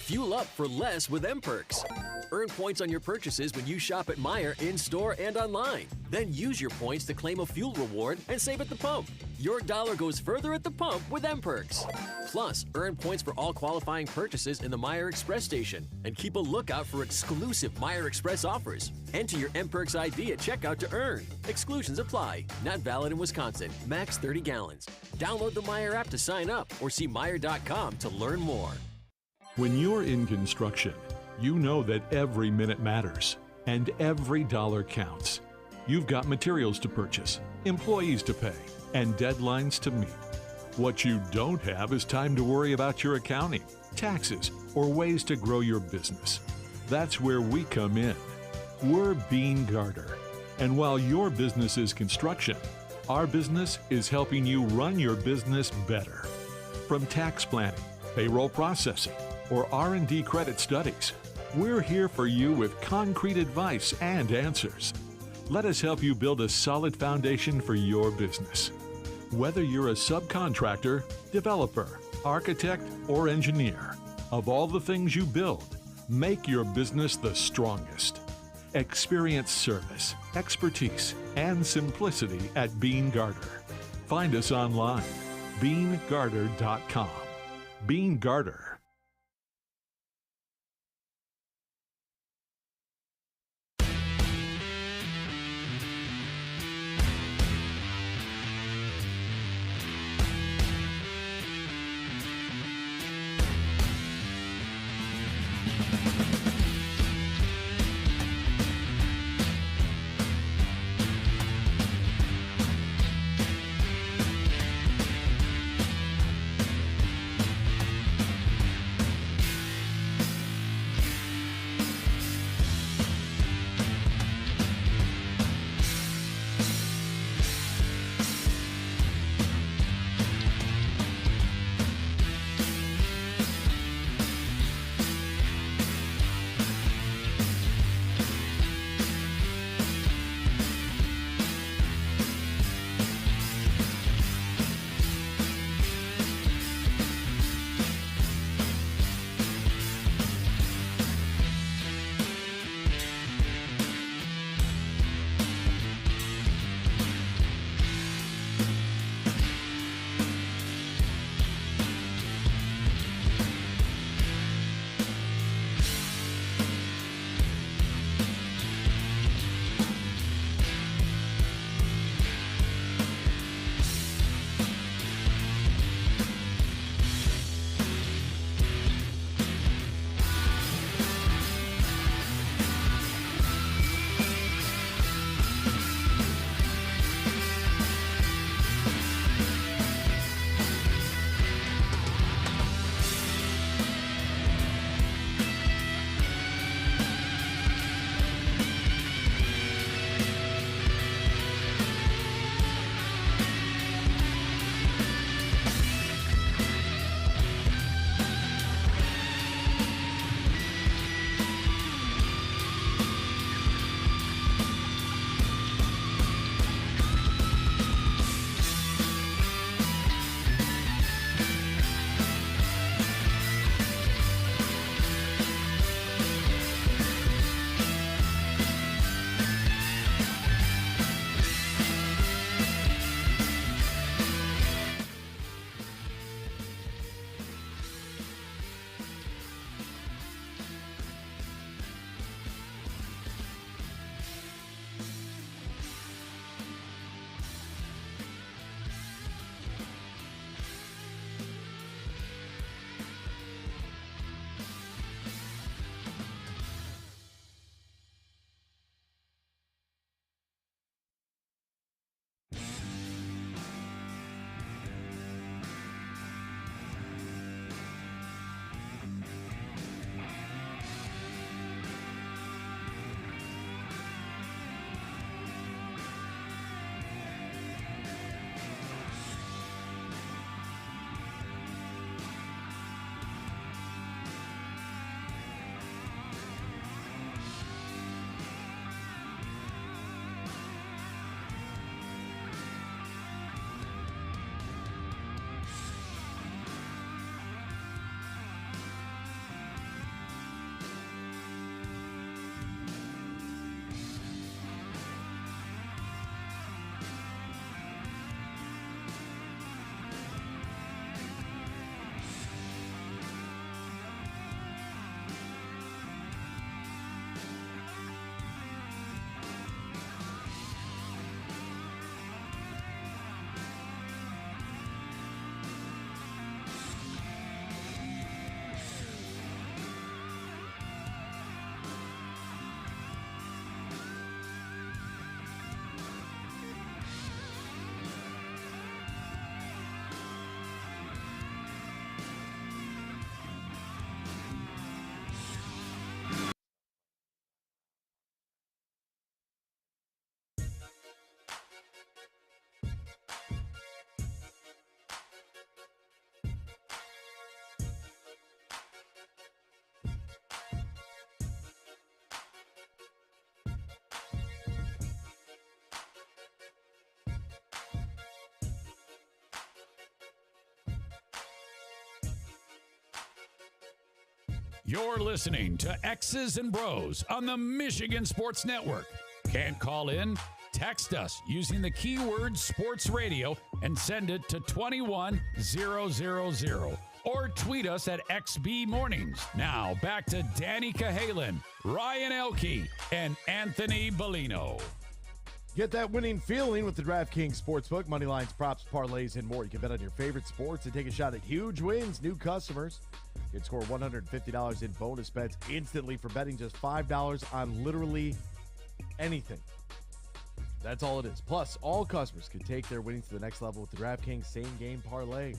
S5: Fuel up for less with M-Perks. Earn points on your purchases when you shop at Meijer in-store and online. Then use your points to claim a fuel reward and save at the pump. Your dollar goes further at the pump with M-Perks. Plus, earn points for all qualifying purchases in the Meijer Express station. And keep a lookout for exclusive Meijer Express offers. Enter your M-Perks ID at checkout to earn. Exclusions apply. Not valid in Wisconsin. Max 30 gallons. Download the Meijer app to sign up or see Meijer.com to learn more.
S22: When you're in construction, you know that every minute matters and every dollar counts. You've got materials to purchase, employees to pay, and deadlines to meet. What you don't have is time to worry about your accounting, taxes, or ways to grow your business. That's where we come in. We're Bean Garter. And while your business is construction, our business is helping you run your business better. From tax planning, payroll processing, or R&D credit studies, we're here for you with concrete advice and answers. Let us help you build a solid foundation for your business. Whether you're a subcontractor, developer, architect, or engineer, of all the things you build, make your business the strongest. Experience service, expertise, and simplicity at Bean Garter. Find us online, beangarter.com. Bean Garter.
S17: You're listening to X's and Bros on the Michigan Sports Network. Can't call in? Text us using the keyword sports radio and send it to 21000 or tweet us at XB Mornings. Now back to Danny Cahalan, Ryan Elke, and Anthony Bellino.
S1: Get that winning feeling with the DraftKings Sportsbook. Money lines, props, parlays, and more. You can bet on your favorite sports and take a shot at huge wins. New customers can score $150 in bonus bets instantly for betting just $5 on literally anything. That's all it is. Plus, all customers can take their winnings to the next level with the DraftKings same-game parlay.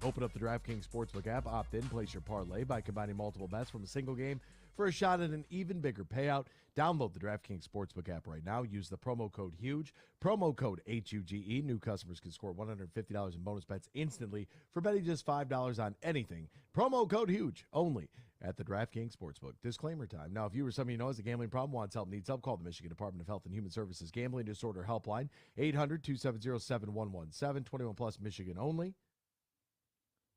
S1: Open up the DraftKings Sportsbook app, opt in, place your parlay by combining multiple bets from a single game for a shot at an even bigger payout. Download the DraftKings Sportsbook app right now. Use the promo code HUGE. Promo code HUGE. New customers can score $150 in bonus bets instantly for betting just $5 on anything. Promo code HUGE only at the DraftKings Sportsbook. Disclaimer time. Now, if you or somebody you know has a gambling problem, wants help, needs help, call the Michigan Department of Health and Human Services Gambling Disorder Helpline, 800-270-7117, 21 plus, Michigan only.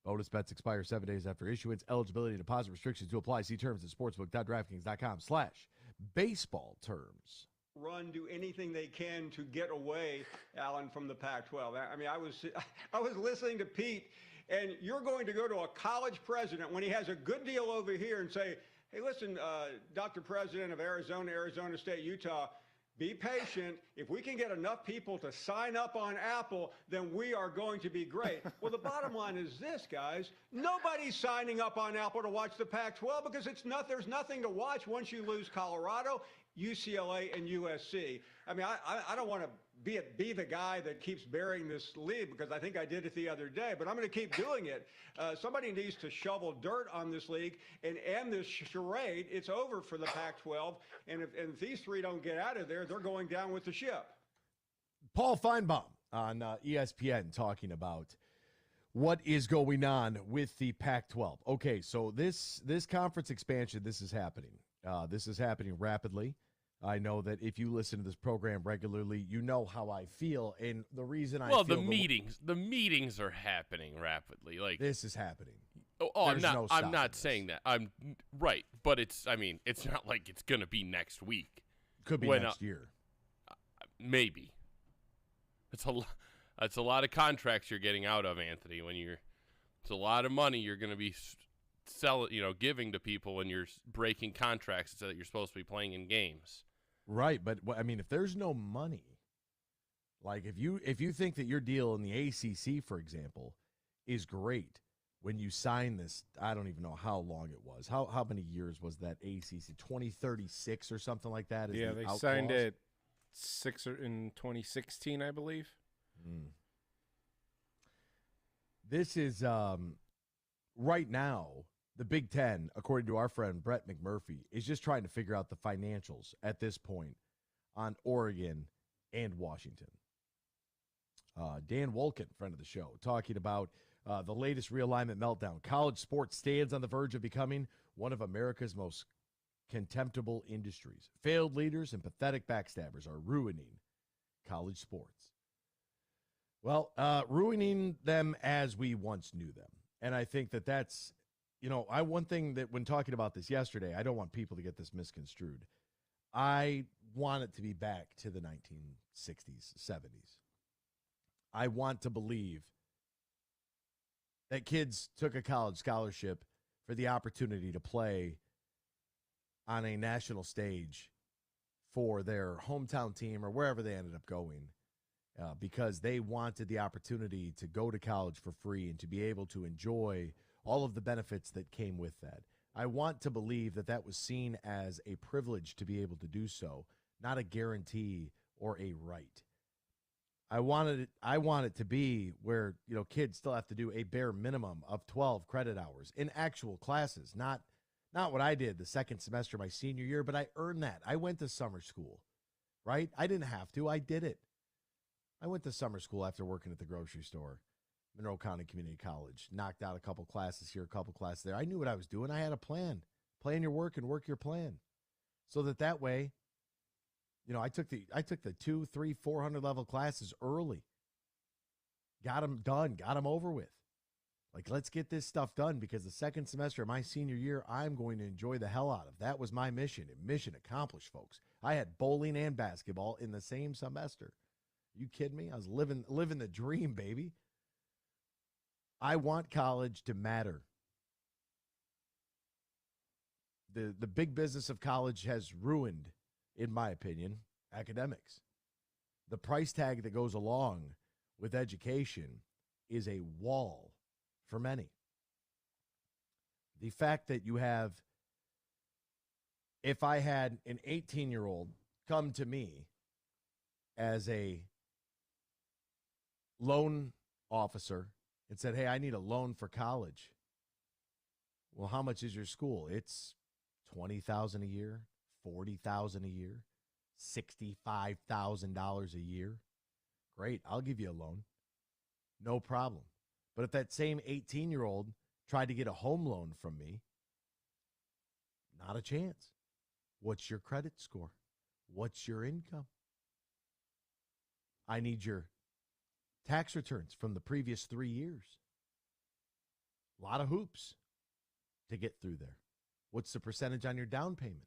S1: Bonus bets expire 7 days after issuance. Eligibility, deposit restrictions to apply. See terms at sportsbook.draftkings.com/baseball terms.
S6: Run, do anything they can to get away, Alan, from the Pac-12. I mean, I was listening to Pete, and you're going to go to a college president when he has a good deal over here and say, hey, listen, Dr. President of Arizona, Arizona State, Utah, be patient. If we can get enough people to sign up on Apple, then we are going to be great. Well, the bottom line is this, guys. Nobody's signing up on Apple to watch the Pac-12 because there's nothing to watch once you lose Colorado, UCLA, and USC. I mean, I don't want to be the guy that keeps burying this league because I think I did it the other day, but I'm going to keep doing it. Somebody needs to shovel dirt on this league and end this charade. It's over for the Pac-12, and if these three don't get out of there, they're going down with the ship.
S1: Paul Feinbaum on ESPN talking about what is going on with the Pac-12. Okay, so this conference expansion, this is happening. This is happening rapidly. I know that if you listen to this program regularly, you know how I feel, and the reason I feel
S2: the meetings are happening rapidly. Like
S1: this is happening.
S2: I'm not saying that. I'm right, but it's not like it's going to be next week.
S1: Could be next year.
S2: Maybe. It's a lot of contracts you're getting out of, Anthony. It's a lot of money you're going to be giving to people when you're breaking contracts so that you're supposed to be playing in games.
S1: Right, but I mean, if there's no money, like if you think that your deal in the ACC, for example, is great when you sign this, I don't even know how long it was. How many years was that ACC? 2036 or something like that?
S7: Yeah, they signed it in 2016, I believe.
S1: This is right now. The Big Ten, according to our friend Brett McMurphy, is just trying to figure out the financials at this point on Oregon and Washington. Dan Wolkin, friend of the show, talking about the latest realignment meltdown. College sports stands on the verge of becoming one of America's most contemptible industries. Failed leaders and pathetic backstabbers are ruining college sports. Well, ruining them as we once knew them. And I think that that's... one thing that when talking about this yesterday, I don't want people to get this misconstrued. I want it to be back to the 1960s, 70s. I want to believe that kids took a college scholarship for the opportunity to play on a national stage for their hometown team or wherever they ended up going because they wanted the opportunity to go to college for free and to be able to enjoy all of the benefits that came with that. I want to believe that that was seen as a privilege to be able to do so, not a guarantee or a right. I want it to be where, kids still have to do a bare minimum of 12 credit hours in actual classes, not what I did the second semester of my senior year, but I earned that. I went to summer school, right? I didn't have to. I did it. I went to summer school after working at the grocery store. Monroe County Community College, knocked out a couple classes here, a couple classes there. I knew what I was doing. I had a plan. Plan your work and work your plan. So that way, I took the 200, 300, 400 level classes early. Got them done, got them over with. Like, let's get this stuff done because the second semester of my senior year, I'm going to enjoy the hell out of. That was my mission, and mission accomplished, folks. I had bowling and basketball in the same semester. You kidding me? I was living the dream, baby. I want college to matter. The big business of college has ruined, in my opinion, academics. The price tag that goes along with education is a wall for many. The fact that you have, if I had an 18-year-old come to me as a loan officer and said, hey, I need a loan for college. Well, how much is your school? It's $20,000 a year, $40,000 a year, $65,000 a year. Great, I'll give you a loan. No problem. But if that same 18-year-old tried to get a home loan from me, not a chance. What's your credit score? What's your income? I need your tax returns from the previous 3 years. A lot of hoops to get through there. What's the percentage on your down payment?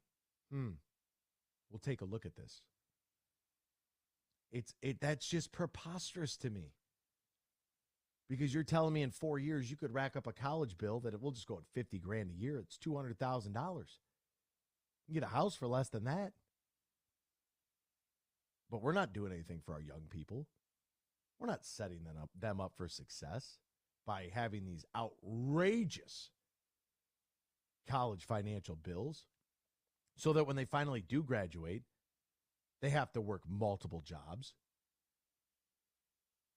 S1: We'll take a look at this. That's just preposterous to me. Because you're telling me in 4 years you could rack up a college bill that it will just go at $50,000 a year. It's $200,000. You can get a house for less than that. But we're not doing anything for our young people. We're not setting them up for success by having these outrageous college financial bills so that when they finally do graduate, they have to work multiple jobs.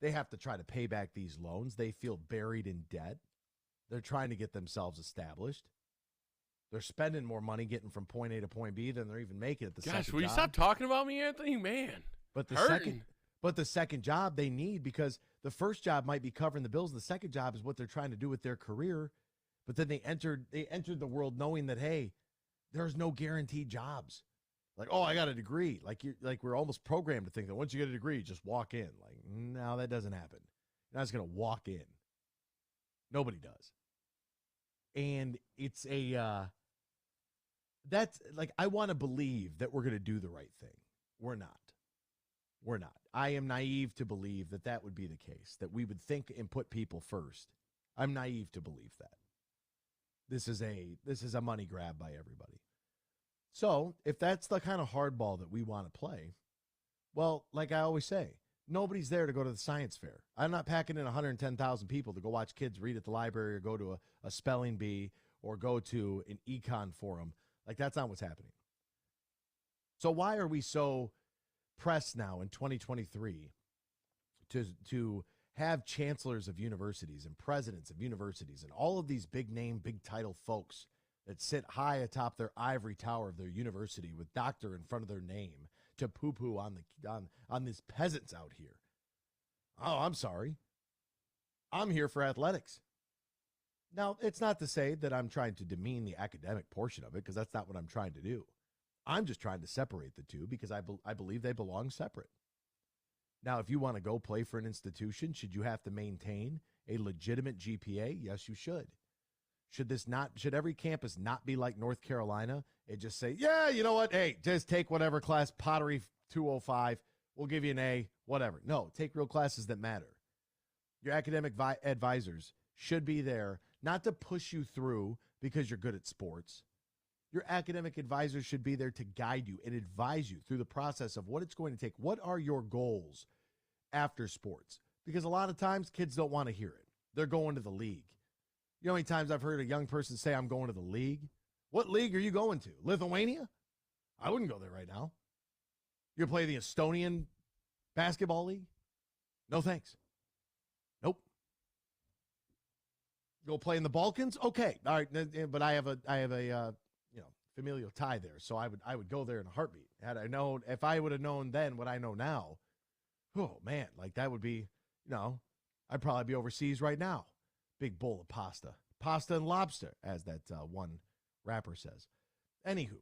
S1: They have to try to pay back these loans. They feel buried in debt. They're trying to get themselves established. They're spending more money getting from point A to point B than they're even making at the second job.
S2: Gosh, will you stop talking about me, Anthony? Man,
S1: But the second job they need, because the first job might be covering the bills. The second job is what they're trying to do with their career. But then they entered the world knowing that, hey, there's no guaranteed jobs. Like, oh, I got a degree. Like we're almost programmed to think that once you get a degree, just walk in. Like, no, that doesn't happen. You're not just gonna walk in. Nobody does. And it's that's like, I want to believe that we're gonna do the right thing. We're not. We're not. I am naive to believe that that would be the case, that we would think and put people first. I'm naive to believe that. This is a money grab by everybody. So if that's the kind of hardball that we want to play, well, like I always say, nobody's there to go to the science fair. I'm not packing in 110,000 people to go watch kids read at the library or go to a spelling bee or go to an econ forum. Like, that's not what's happening. So why are we so pressed now in 2023 to have chancellors of universities and presidents of universities and all of these big name, big title folks that sit high atop their ivory tower of their university with doctor in front of their name to poo-poo on these peasants out here? Oh, I'm sorry. I'm here for athletics. Now, it's not to say that I'm trying to demean the academic portion of it, because that's not what I'm trying to do. I'm just trying to separate the two because I believe they belong separate. Now, if you want to go play for an institution, should you have to maintain a legitimate GPA? Yes, you should. Should every campus not be like North Carolina and just say, yeah, you know what? Hey, just take whatever class, pottery 205, we'll give you an A, whatever. No, take real classes that matter. Your academic advisors should be there, not to push you through because you're good at sports. Your academic advisors should be there to guide you and advise you through the process of what it's going to take. What are your goals after sports? Because a lot of times kids don't want to hear it. They're going to the league. You know how many times I've heard a young person say, I'm going to the league? What league are you going to? Lithuania? I wouldn't go there right now. You play the Estonian basketball league? No thanks. Nope. Go play in the Balkans? Okay. All right. But I have a familial tie there. So I would go there in a heartbeat. If I would have known then what I know now, oh man, like that would be, I'd probably be overseas right now. Big bowl of pasta and lobster, as that one rapper says. Anywho,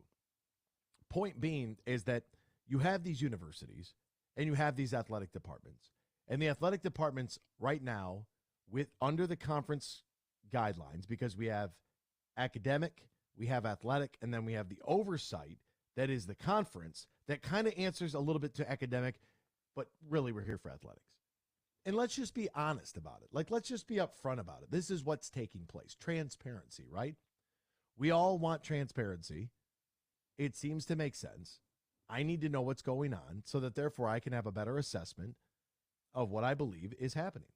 S1: point being is that you have these universities and you have these athletic departments, and the athletic departments right now, with under the conference guidelines because we have academic, we have athletic, and then we have the oversight that is the conference that kind of answers a little bit to academic, but really we're here for athletics. And let's just be honest about it. Like, let's just be upfront about it. This is what's taking place. Transparency, right? We all want transparency. It seems to make sense. I need to know what's going on so that therefore I can have a better assessment of what I believe is happening.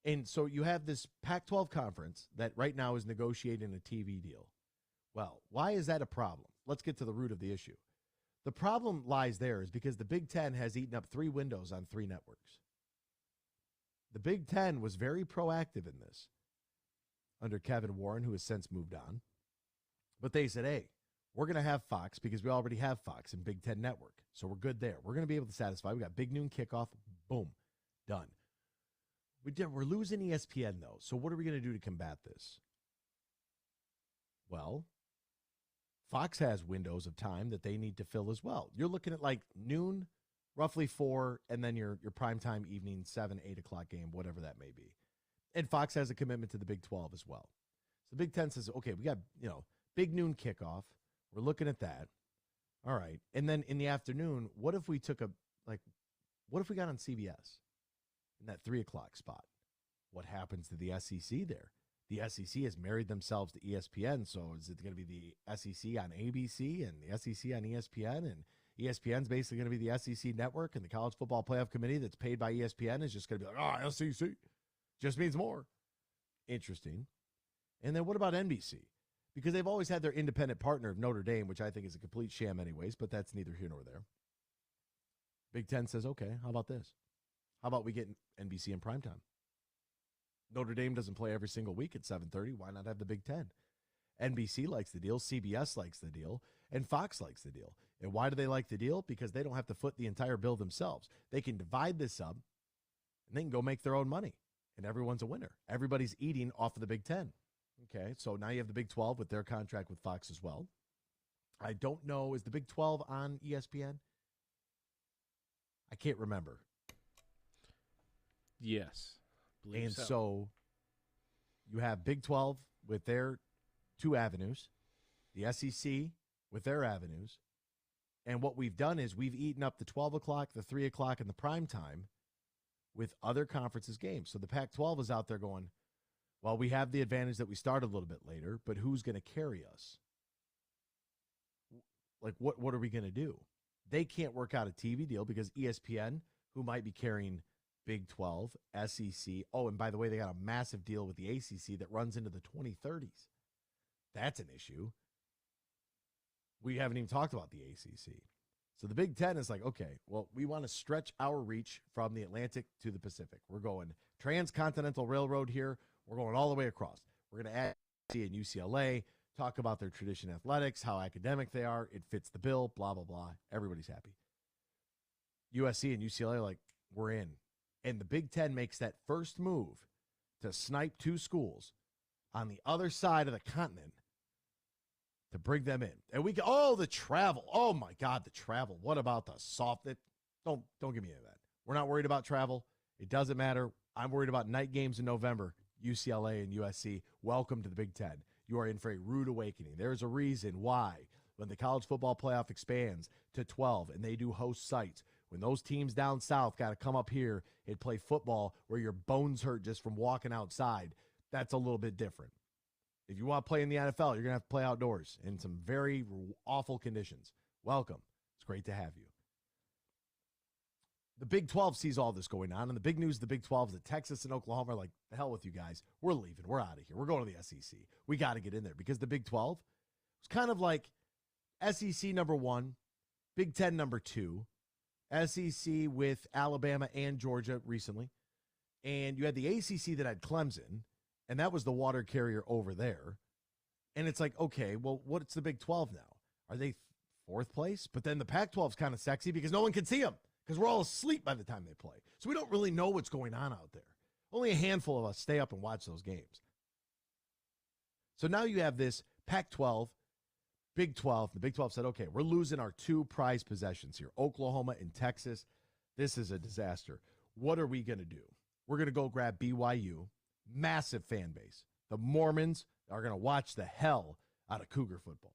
S1: And so you have this Pac-12 conference that right now is negotiating a TV deal. Well, why is that a problem? Let's get to the root of the issue. The problem lies there is because the Big Ten has eaten up 3 windows on 3 networks. The Big Ten was very proactive in this under Kevin Warren, who has since moved on. But they said, hey, we're going to have Fox because we already have Fox and Big Ten Network. So we're good there. We're going to be able to satisfy. We got big noon kickoff. Boom. Done. We're losing ESPN, though. So what are we going to do to combat this? Well, Fox has windows of time that they need to fill as well. You're looking at like noon, roughly 4, and then your primetime evening 7, 8 o'clock game, whatever that may be. And Fox has a commitment to the Big 12 as well. So the Big 10 says, okay, we got, big noon kickoff. We're looking at that. All right. And then in the afternoon, what if we got on CBS in that 3 o'clock spot? What happens to the SEC there? The SEC has married themselves to ESPN. So is it going to be the SEC on ABC and the SEC on ESPN? And ESPN's basically going to be the SEC network, and the College Football Playoff Committee that's paid by ESPN is just going to be like, SEC. Just means more. Interesting. And then what about NBC? Because they've always had their independent partner of Notre Dame, which I think is a complete sham anyways, but that's neither here nor there. Big Ten says, okay, how about this? How about we get NBC in primetime? Notre Dame doesn't play every single week at 7:30. Why not have the Big Ten? NBC likes the deal, CBS likes the deal, and Fox likes the deal. And why do they like the deal? Because they don't have to foot the entire bill themselves. They can divide this up, and they can go make their own money, and everyone's a winner. Everybody's eating off of the Big Ten. Okay, so now you have the Big 12 with their contract with Fox as well. I don't know, is the Big 12 on ESPN? I can't remember.
S7: Yes.
S1: And so you have Big 12 with their 2 avenues, the SEC with their avenues. And what we've done is we've eaten up the 12 o'clock, the 3 o'clock, and the prime time with other conferences' games. So the Pac-12 is out there going, well, we have the advantage that we started a little bit later, but who's going to carry us? Like, what are we going to do? They can't work out a TV deal because ESPN, who might be carrying Big 12, SEC. Oh, and by the way, they got a massive deal with the ACC that runs into the 2030s. That's an issue. We haven't even talked about the ACC. So the Big Ten is like, okay, well, we want to stretch our reach from the Atlantic to the Pacific. We're going transcontinental railroad here. We're going all the way across. We're going to add USC and UCLA, talk about their tradition athletics, how academic they are. It fits the bill, blah, blah, blah. Everybody's happy. USC and UCLA are like, we're in. And the Big Ten makes that first move to snipe 2 schools on the other side of the continent to bring them in. And we go, the travel. Oh, my God, the travel. What about the soft? Don't give me any of that. We're not worried about travel. It doesn't matter. I'm worried about night games in November. UCLA and USC, welcome to the Big Ten. You are in for a rude awakening. There's a reason why when the college football playoff expands to 12 and they do host sites, when those teams down south got to come up here and play football where your bones hurt just from walking outside, that's a little bit different. If you want to play in the NFL, you're going to have to play outdoors in some very awful conditions. Welcome. It's great to have you. The Big 12 sees all this going on, and the big news of the Big 12 is that Texas and Oklahoma are like, the hell with you guys. We're leaving. We're out of here. We're going to the SEC. We got to get in there because the Big 12 was kind of like SEC number 1, Big 10 number 2, SEC with Alabama and Georgia recently, and you had the ACC that had Clemson, and that was the water carrier over there. And it's like, okay, well, what's the Big 12 now? Are they 4th place? But then the Pac-12 is kind of sexy because no one can see them. Because we're all asleep by the time they play. So we don't really know what's going on out there. Only a handful of us stay up and watch those games. So now you have this Pac-12, Big 12. The Big 12 said, okay, we're losing our 2 prized possessions here, Oklahoma and Texas. This is a disaster. What are we going to do? We're going to go grab BYU, massive fan base. The Mormons are going to watch the hell out of Cougar football.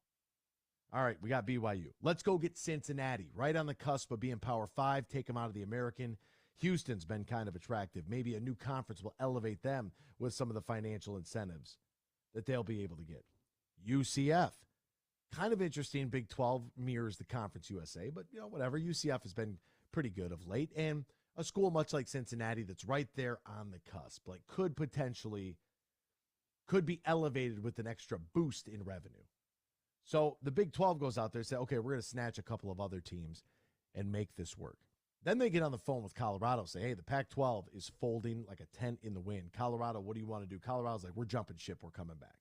S1: All right, we got BYU. Let's go get Cincinnati, right on the cusp of being Power 5, take them out of the American. Houston's been kind of attractive. Maybe a new conference will elevate them with some of the financial incentives that they'll be able to get. UCF, kind of interesting. Big 12 mirrors the Conference USA, but, whatever. UCF has been pretty good of late. And a school much like Cincinnati that's right there on the cusp, like could be elevated with an extra boost in revenue. So the Big 12 goes out there and say, okay, we're going to snatch a couple of other teams and make this work. Then they get on the phone with Colorado, say, hey, the Pac-12 is folding like a tent in the wind. Colorado, what do you want to do? Colorado's like, we're jumping ship. We're coming back.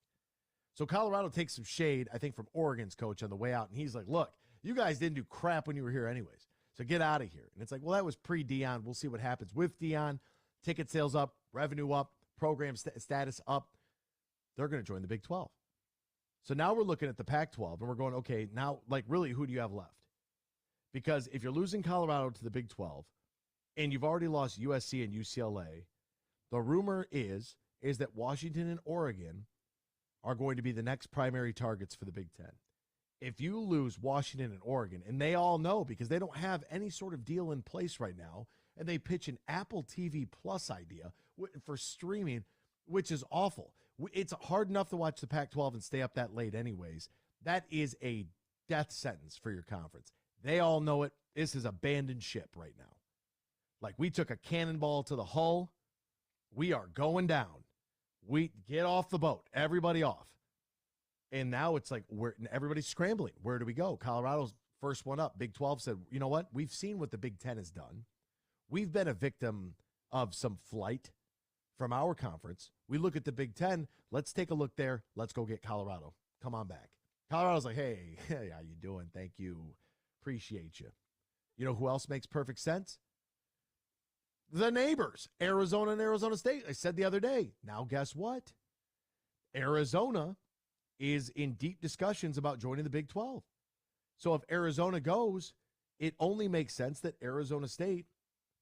S1: So Colorado takes some shade, I think, from Oregon's coach on the way out. And he's like, look, you guys didn't do crap when you were here anyways. So get out of here. And it's like, well, that was pre-Deion. We'll see what happens with Deion. Ticket sales up, revenue up, program status up. They're going to join the Big 12. So now we're looking at the Pac-12, and we're going, okay, now, like, really, who do you have left? Because if you're losing Colorado to the Big 12, and you've already lost USC and UCLA, the rumor is that Washington and Oregon are going to be the next primary targets for the Big 10. If you lose Washington and Oregon, and they all know because they don't have any sort of deal in place right now, and they pitch an Apple TV Plus idea for streaming, which is awful. It's hard enough to watch the Pac-12 and stay up that late anyways. That is a death sentence for your conference. They all know it. This is abandoned ship right now. Like we took a cannonball to the hull. We are going down. We get off the boat. Everybody off. And now it's like everybody's scrambling. Where do we go? Colorado's first one up. Big 12 said, you know what? We've seen what the Big 10 has done. We've been a victim of some flight from our conference. We look at the Big 10. Let's take a look there. Let's go get Colorado. Come on back. Colorado's like, hey, how you doing? Thank you. Appreciate you. You know who else makes perfect sense? The neighbors, Arizona and Arizona State. I said the other day. Now guess what? Arizona is in deep discussions about joining the Big 12. So if Arizona goes, it only makes sense that Arizona State,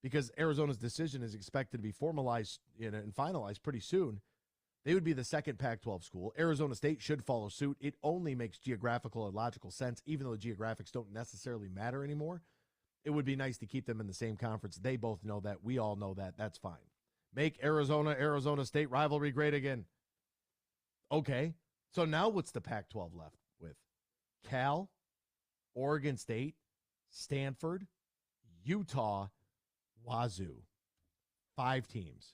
S1: because Arizona's decision is expected to be formalized and finalized pretty soon, they would be the second Pac-12 school. Arizona State should follow suit. It only makes geographical and logical sense, even though the geographics don't necessarily matter anymore. It would be nice to keep them in the same conference. They both know that. We all know that. That's fine. Make Arizona State rivalry great again. Okay. So now what's the Pac-12 left with? Cal, Oregon State, Stanford, Utah, Wazoo. 5 teams.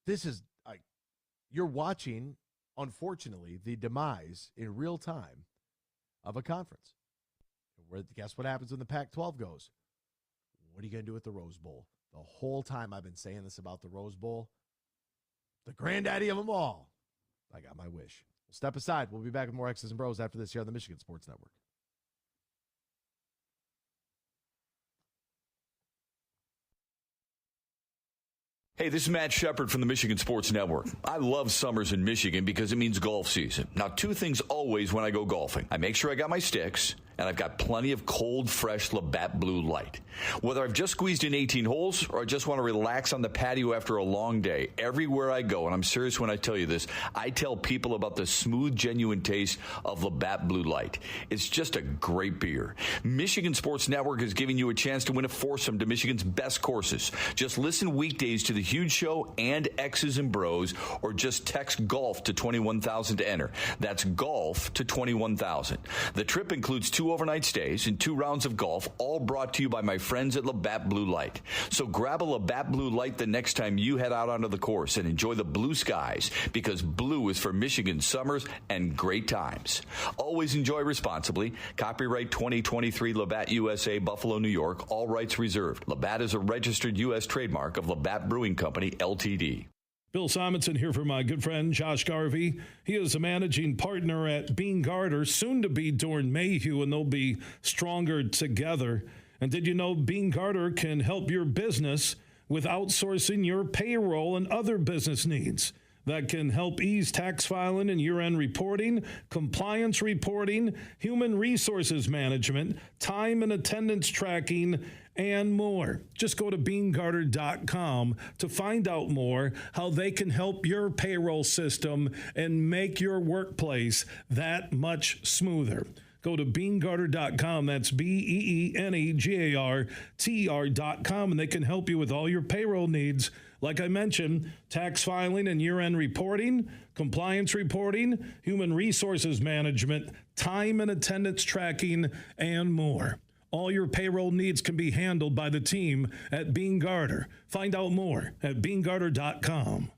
S1: This is, you're watching, unfortunately, the demise in real time of a conference. Guess what happens when the Pac-12 goes? What are you going to do with the Rose Bowl? The whole time I've been saying this about the Rose Bowl, the granddaddy of them all. I got my wish. We'll step aside. We'll be back with more X's and Bros after this here on the Michigan Sports Network.
S15: Hey, this is Matt Shepard from the Michigan Sports Network. I love summers in Michigan because it means golf season. Now, 2 things always when I go golfing. I make sure I got my sticks, and I've got plenty of cold, fresh Labatt Blue Light. Whether I've just squeezed in 18 holes or I just want to relax on the patio after a long day, everywhere I go, and I'm serious when I tell you this, I tell people about the smooth, genuine taste of Labatt Blue Light. It's just a great beer. Michigan Sports Network is giving you a chance to win a foursome to Michigan's best courses. Just listen weekdays to the Huge Show and X's and Bros, or just text golf to 21,000 to enter. That's golf to 21,000. The trip includes 2 overnight stays and 2 rounds of golf, all brought to you by my friends at Labatt Blue Light. So grab a Labatt Blue Light the next time you head out onto the course and enjoy the blue skies, because blue is for Michigan summers and great times. Always enjoy responsibly. Copyright 2023 Labatt USA, Buffalo, New York. All rights reserved. Labatt is a registered U.S. trademark of Labatt Brewing Company, Ltd.
S4: Bill Simonson here for my good friend Josh Garvey. He is a managing partner at Br0's, soon to be Dorn Mayhew, and they'll be stronger together. And did you know Br0 can help your business with outsourcing your payroll and other business needs? that can help ease tax filing and year-end reporting, compliance reporting, human resources management, time and attendance tracking, and more. Just go to Br0's.com to find out more how they can help your payroll system and make your workplace that much smoother. Go to Br0's.com. That's BEENEGARTER.com, and they can help you with all your payroll needs. Like I mentioned, tax filing and year-end reporting, compliance reporting, human resources management, time and attendance tracking, and more. All your payroll needs can be handled by the team at Br0's. Find out more at Br0's.com.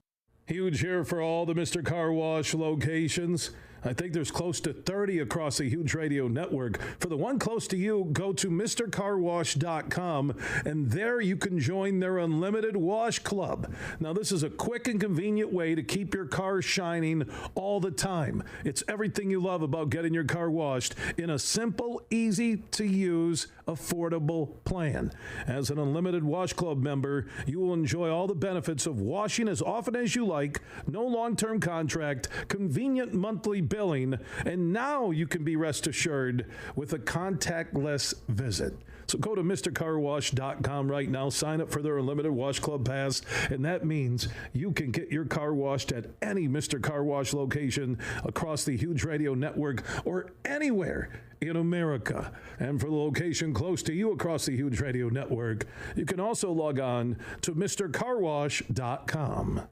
S4: Huge here for all the Mr. Car Wash locations. I think there's close to 30 across the Huge Radio Network. For the one close to you, go to MrCarWash.com, and there you can join their Unlimited Wash Club. Now, this is a quick and convenient way to keep your car shining all the time. It's everything you love about getting your car washed in a simple, easy-to-use, affordable plan. As an Unlimited Wash Club member, you will enjoy all the benefits of washing as often as you like, no long-term contract, convenient monthly billing, and now you can be rest assured with a contactless visit. So go to MrCarWash.com right now, sign up for their Unlimited Wash Club Pass, and that means you can get your car washed at any Mr. Car Wash location across the Huge Radio Network or anywhere in America. And for the location close to you across the Huge Radio Network, you can also log on to MrCarWash.com.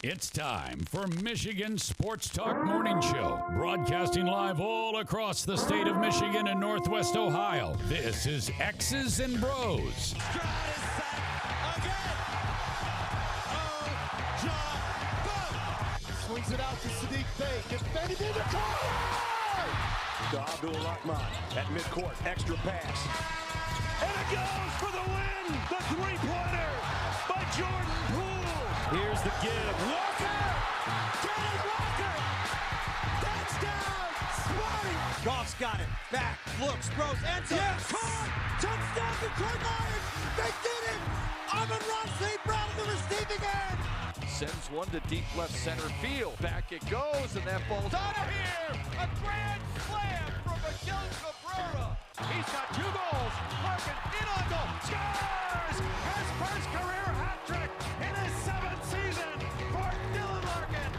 S17: It's time for Michigan Sports Talk Morning Show, broadcasting live all across the state of Michigan and Northwest Ohio. This is X's and Bros.
S9: Swings it out to Sadiq Bey. Defended in the corner. To Abdul-Rahman at midcourt. Extra pass. And it goes for the win. The three-pointer by Jordan Poole. Here's the give. Walker. Kenneth Walker. Touchdown. Smarty. Goff's got it. Back. Looks. Throws. Ends up. Yes. Caught. Touchdown to Detroit Lions. They did it. Amon-Ra St. Brown in the receiving end.
S11: Sends one to deep left center field. Back it goes, and that ball's out of here. A grand slam from Miguel Cabrera. He's got 2 goals. Larkin in on goal. Scores! His first career hat trick in his 7th season for Dylan Larkin.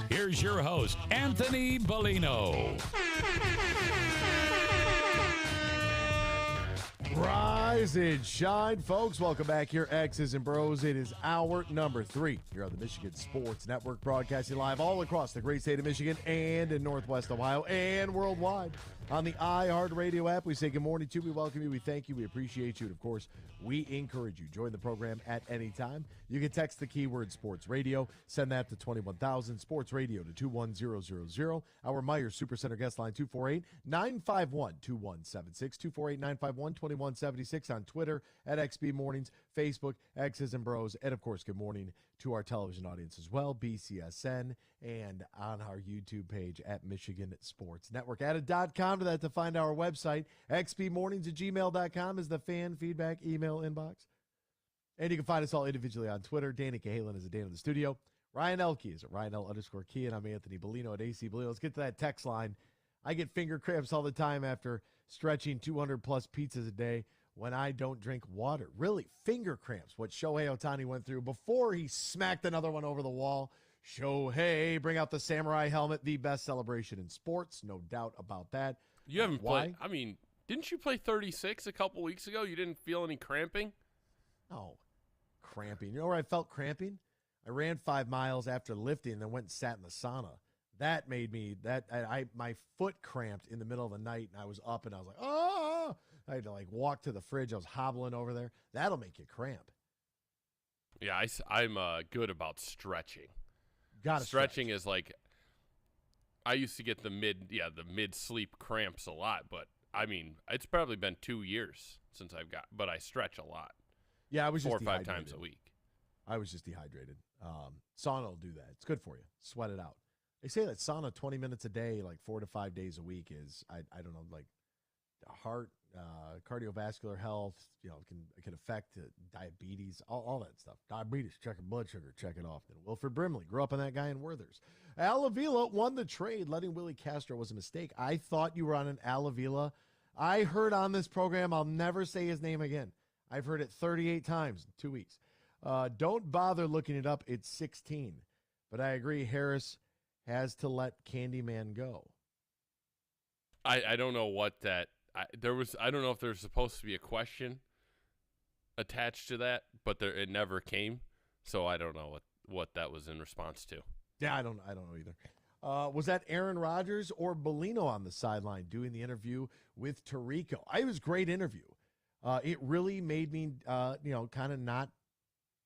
S17: Here's your host, Anthony Bellino.
S1: Rise and shine, folks. Welcome back here, X's and Bros. It is hour number 3 here on the Michigan Sports Network, broadcasting live all across the great state of Michigan and in Northwest Ohio and worldwide on the iHeartRadio app. We say good morning to you. We welcome you. We thank you. We appreciate you. And, of course, we encourage you. Join the program at any time. You can text the keyword sports radio. Send that to 21,000 sports radio to 21000. Our Myers Supercenter guest line 248-951-2176, 248-951-2176 on Twitter at XB Mornings, Facebook, X's and Bros. And, of course, good morning to our television audience as well, BCSN, and on our YouTube page at Michigan Sports Network. Added.com to that to find our website. xbmornings@gmail.com is the fan feedback email inbox. And you can find us all individually on Twitter. Danny Cahalan is a Dan in the studio. Ryan Elke is at RyanL_Key, and I'm Anthony Bellino at AC Bellino. Let's get to that text line. I get finger cramps all the time after stretching 200-plus pizzas a day when I don't drink water. Really, finger cramps, what Shohei Ohtani went through before he smacked another one over the wall. Shohei, bring out the samurai helmet, the best celebration in sports, no doubt about that.
S2: You haven't played. I mean, didn't you play 36 a couple weeks ago? You didn't feel any cramping?
S1: Oh, cramping. You know where I felt cramping? I ran 5 miles after lifting and then went and sat in the sauna. That made me, my foot cramped in the middle of the night, and I was up, and I was like, oh! I had to, walk to the fridge. I was hobbling over there. That'll make you cramp.
S2: Yeah, I'm good about stretching.
S1: Stretching
S2: is I used to get the mid-sleep cramps a lot, but, I mean, it's probably been 2 years since but I stretch a lot.
S1: Yeah, I was
S2: 4
S1: just
S2: or 5 times a week.
S1: I was just dehydrated. Sauna will do that. It's good for you. Sweat it out. They say that sauna 20 minutes a day, 4 to 5 days a week is, I don't know, heart, cardiovascular health, it can affect diabetes, all that stuff. Diabetes, check your blood sugar, check it often. Wilford Brimley grew up on that guy in Werther's. Al Avila won the trade. Letting Willie Castro was a mistake. I thought you were on an Al Avila. I heard on this program, I'll never say his name again. I've heard it 38 times in 2 weeks. Don't bother looking it up. It's 16. But I agree, Harris has to let Candyman go.
S2: I don't know what that I don't know if there's supposed to be a question attached to that, but it never came. So I don't know what that was in response to.
S1: Yeah, I don't know either. Was that Aaron Rodgers or Bellino on the sideline doing the interview with Tirico? It was a great interview. It really made me, kind of not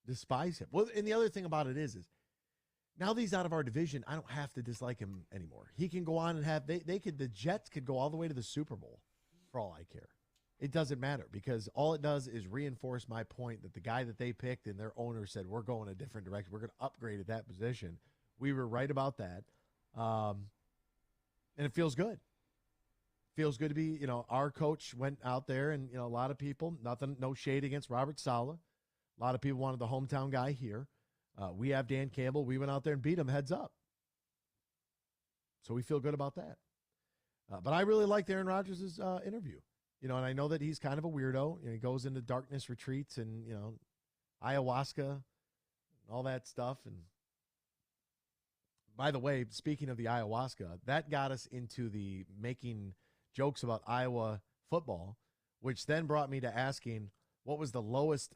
S1: despise him. Well, and the other thing about it is now that he's out of our division, I don't have to dislike him anymore. He can go on and the Jets could go all the way to the Super Bowl for all I care. It doesn't matter because all it does is reinforce my point that the guy that they picked and their owner said, we're going a different direction. We're going to upgrade at that position. We were right about that. And it feels good. Feels good to be, our coach went out there and, a lot of people, no shade against Robert Saleh. A lot of people wanted the hometown guy here. We have Dan Campbell. We went out there and beat him heads up. So we feel good about that. But I really liked Aaron Rodgers' interview. And I know that he's kind of a weirdo. He goes into darkness retreats and, ayahuasca and all that stuff. And by the way, speaking of the ayahuasca, that got us into the making jokes about Iowa football, which then brought me to asking what was the lowest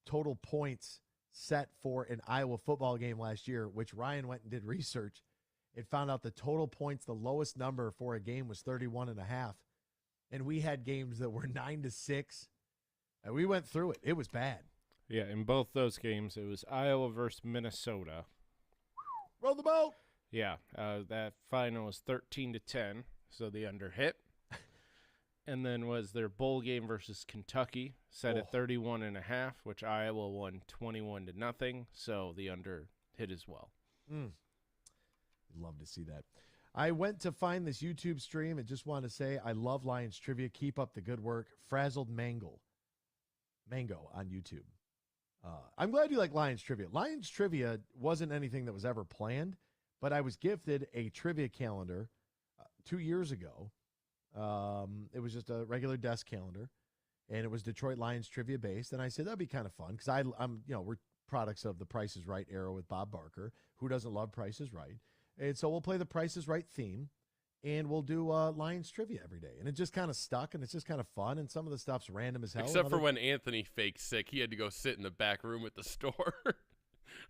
S1: total points set for an Iowa football game last year, which Ryan went and did research. It found out the total points, the lowest number for a game was 31.5. And we had games that were 9-6. And we went through it. It was bad.
S7: Yeah, in both those games, it was Iowa versus Minnesota.
S1: Roll the boat.
S7: Yeah, that final was 13-10, so the under hit. And then was their bowl game versus Kentucky, set at 31.5, which Iowa won 21-0, so the under hit as well.
S1: Love to see that. I went to find this YouTube stream and just want to say I love Lions Trivia. Keep up the good work. Frazzled Mango on YouTube. I'm glad you like Lions Trivia. Lions Trivia wasn't anything that was ever planned, but I was gifted a trivia calendar 2 years ago. It was just a regular desk calendar, and it was Detroit Lions Trivia based. And I said that'd be kind of fun because I'm we're products of the Price is Right era with Bob Barker. Who doesn't love Price is Right? And so we'll play the Price is Right theme, and we'll do Lions Trivia every day. And it just kind of stuck, and it's just kind of fun. And some of the stuff's random as hell.
S2: Except for when Anthony faked sick, he had to go sit in the back room at the store.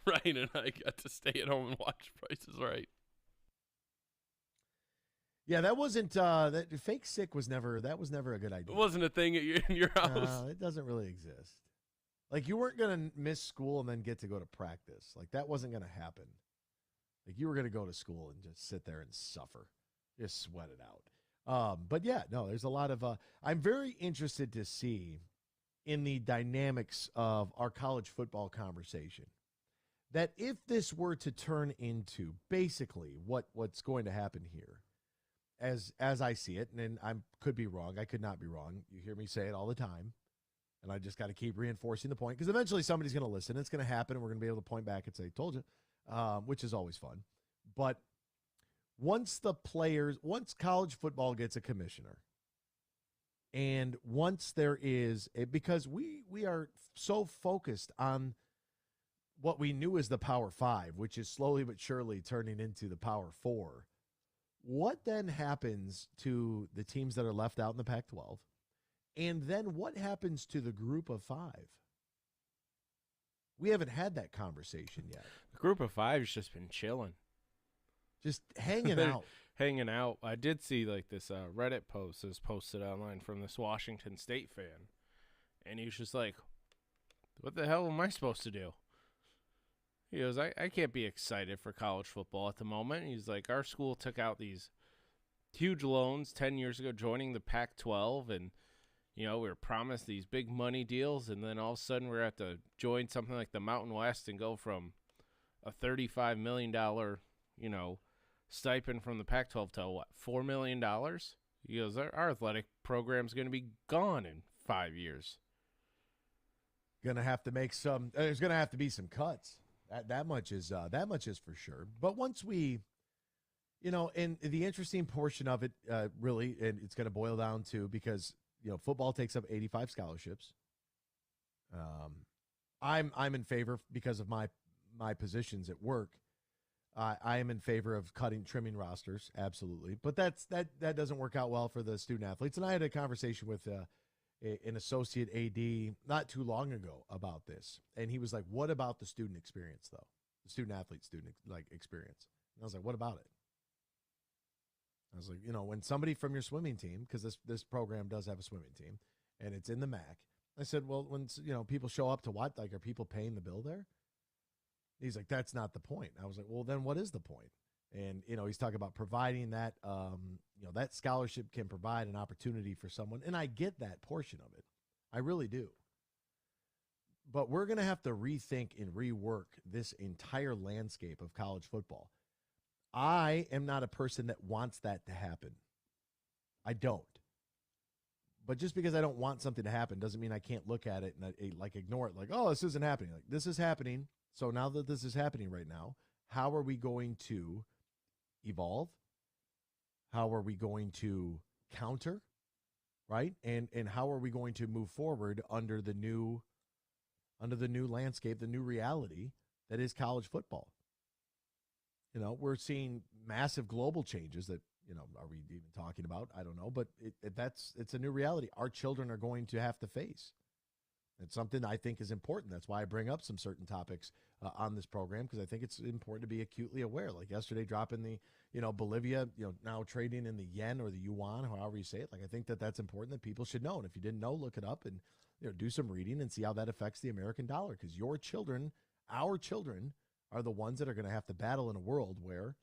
S2: Ryan and I got to stay at home and watch Price is Right.
S1: Yeah, that wasn't that fake sick was never a good idea.
S2: It wasn't a thing in your house.
S1: It doesn't really exist. Like you weren't gonna miss school and then get to go to practice. Like that wasn't gonna happen. Like you were gonna go to school and just sit there and suffer, just sweat it out. But yeah, no, there's a lot of. I'm very interested to see in the dynamics of our college football conversation. That if this were to turn into basically what's going to happen here, as I see it, and I could be wrong, I could not be wrong. You hear me say it all the time, and I just got to keep reinforcing the point because eventually somebody's going to listen. It's going to happen, and we're going to be able to point back and say, "Told you," which is always fun. But once college football gets a commissioner, and once there is because we are so focused on what we knew as the Power Five, which is slowly but surely turning into the Power Four. What then happens to the teams that are left out in the Pac-12? And then what happens to the group of five? We haven't had that conversation yet.
S7: The group of five has just been chilling.
S1: Just hanging out.
S7: Hanging out. I did see like this Reddit post that was posted online from this Washington State fan. And he was just like, what the hell am I supposed to do? He goes, I can't be excited for college football at the moment. He's like, our school took out these huge loans 10 years ago joining the Pac-12, and, we were promised these big money deals, and then all of a sudden we're at to join something like the Mountain West and go from a $35 million, stipend from the Pac-12 to what, $4 million? He goes, our athletic program's going to be gone in 5 years.
S1: There's going to have to be some cuts. That much is for sure. But once we, and the interesting portion of it, really, and it's going to boil down to because football takes up 85 scholarships. I'm in favor because of my positions at work. I am in favor of trimming rosters, absolutely. But that doesn't work out well for the student athletes. And I had a conversation with an associate AD not too long ago about this. And he was like, what about the student experience, though? The student-athlete experience. And I was like, what about it? I was like, when somebody from your swimming team, because this program does have a swimming team, and it's in the MAC. I said, well, when, people show up to what? Like, are people paying the bill there? He's like, that's not the point. I was like, well, then what is the point? And, he's talking about providing that, that scholarship can provide an opportunity for someone. And I get that portion of it. I really do. But we're going to have to rethink and rework this entire landscape of college football. I am not a person that wants that to happen. I don't. But just because I don't want something to happen doesn't mean I can't look at it and ignore it. Like, oh, this isn't happening. Like, this is happening. So now that this is happening right now, how are we going to evolve? How are we going to counter, right? And how are we going to move forward under the new landscape, the new reality that is college football? We're seeing massive global changes that, are we even talking about? I don't know, but it's a new reality our children are going to have to face. It's something I think is important. That's why I bring up some certain topics on this program, because I think it's important to be acutely aware. Like yesterday, dropping the, Bolivia, now trading in the yen or the yuan, however you say it. Like, I think that that's important that people should know. And if you didn't know, look it up and, do some reading and see how that affects the American dollar. Because your children, our children, are the ones that are going to have to battle in a world where,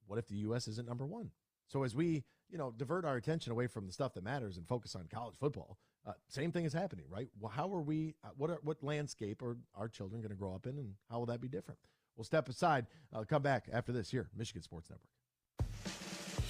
S1: what if the U.S. isn't number one? So as we, divert our attention away from the stuff that matters and focus on college football, same thing is happening, right? Well, how are we, what landscape are our children going to grow up in, and how will that be different? We'll step aside. Come back after this here, Michigan Sports Network.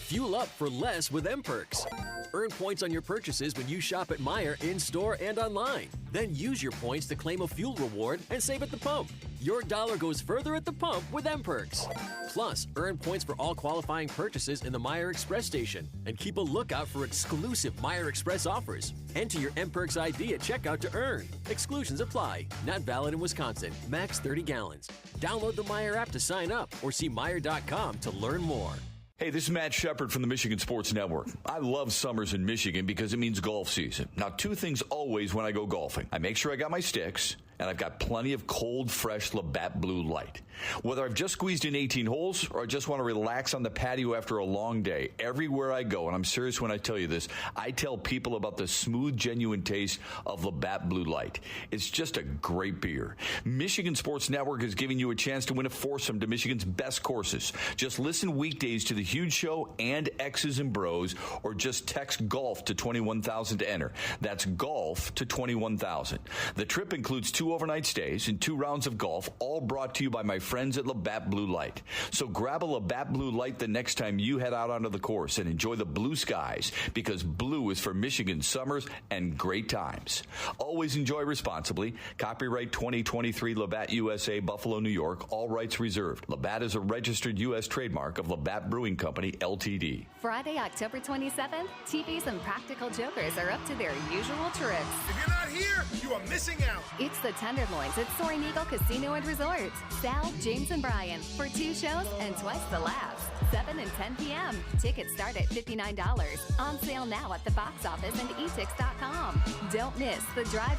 S5: Fuel up for less with M-Perks. Earn points on your purchases when you shop at Meijer in-store and online. Then use your points to claim a fuel reward and save at the pump. Your dollar goes further at the pump with M-Perks. Plus, earn points for all qualifying purchases in the Meijer Express station. And keep a lookout for exclusive Meijer Express offers. Enter your M-Perks ID at checkout to earn. Exclusions apply. Not valid in Wisconsin. Max 30 gallons. Download the Meijer app to sign up or see Meijer.com to learn more.
S15: Hey, this is Matt Shepard from the Michigan Sports Network. I love summers in Michigan because it means golf season. Now, two things always when I go golfing. I make sure I got my sticks, and I've got plenty of cold, fresh Labatt Blue Light. Whether I've just squeezed in 18 holes or I just want to relax on the patio after a long day, everywhere I go, and I'm serious when I tell you this, I tell people about the smooth, genuine taste of Labatt Blue Light. It's just a great beer. Michigan Sports Network is giving you a chance to win a foursome to Michigan's best courses. Just listen weekdays to The Huge Show and X's and Bros, or just text GOLF to 21,000 to enter. That's GOLF to 21,000. The trip includes 2 overnight stays and 2 rounds of golf, all brought to you by my friends at Labatt Blue Light. So grab a Labatt Blue Light the next time you head out onto the course and enjoy the blue skies, because blue is for Michigan summers and great times. Always enjoy responsibly. Copyright 2023 Labatt USA, Buffalo, New York. All rights reserved. Labatt is a registered U.S. trademark of Labatt Brewing Company, Ltd.
S8: Friday, October 27th, TVs and Practical Jokers are up to their usual tricks.
S12: If you're not here, you are missing out.
S8: It's the Tenderloins at Soaring Eagle Casino and Resort. Sal, James, and Brian for 2 shows and twice the laughs. 7 and 10 p.m. Tickets start at $59. On sale now at the box office and etix.com. Don't miss the Drive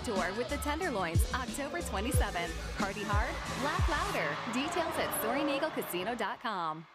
S8: Tour with the Tenderloins, October 27th. Party hard, laugh louder. Details at SoaringEagleCasino.com.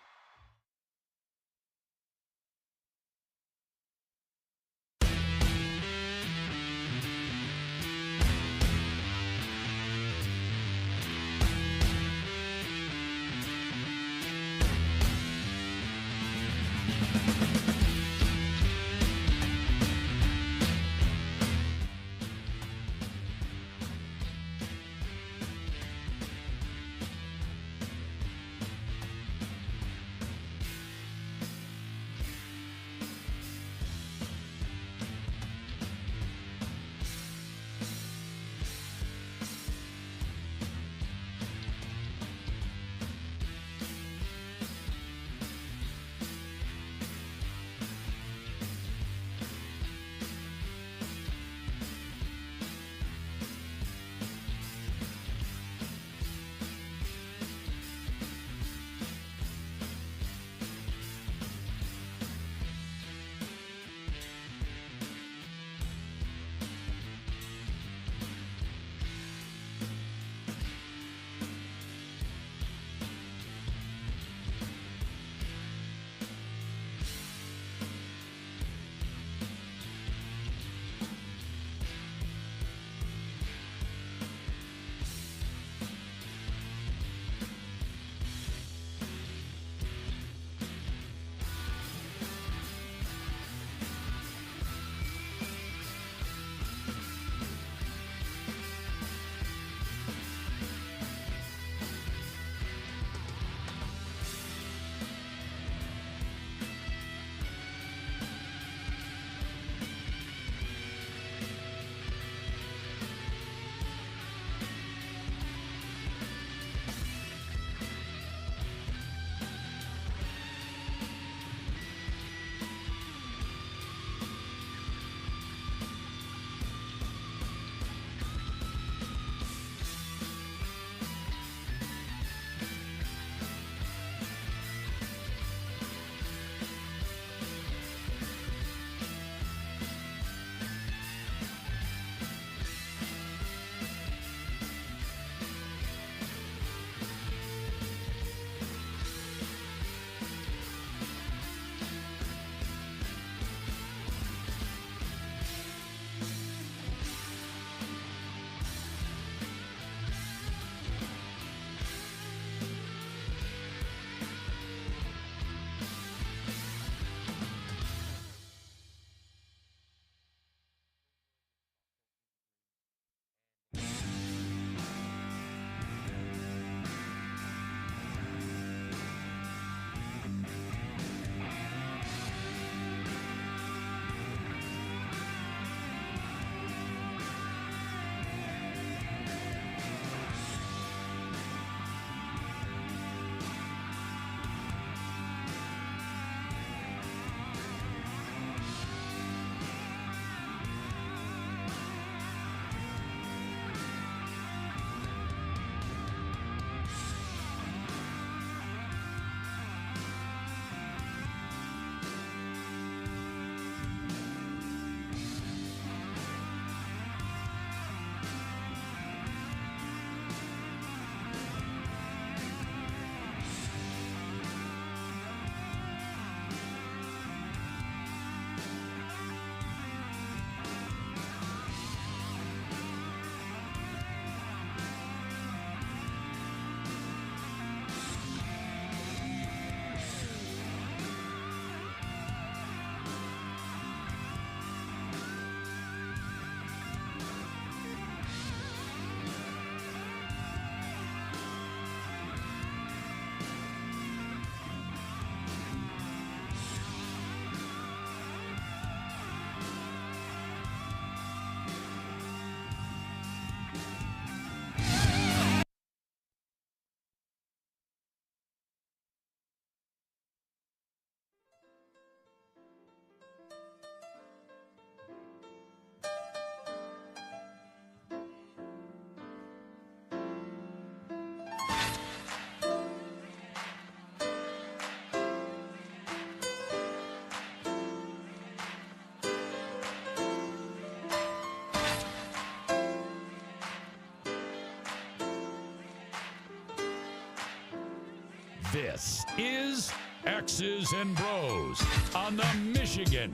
S17: This is X's and Bros on the Michigan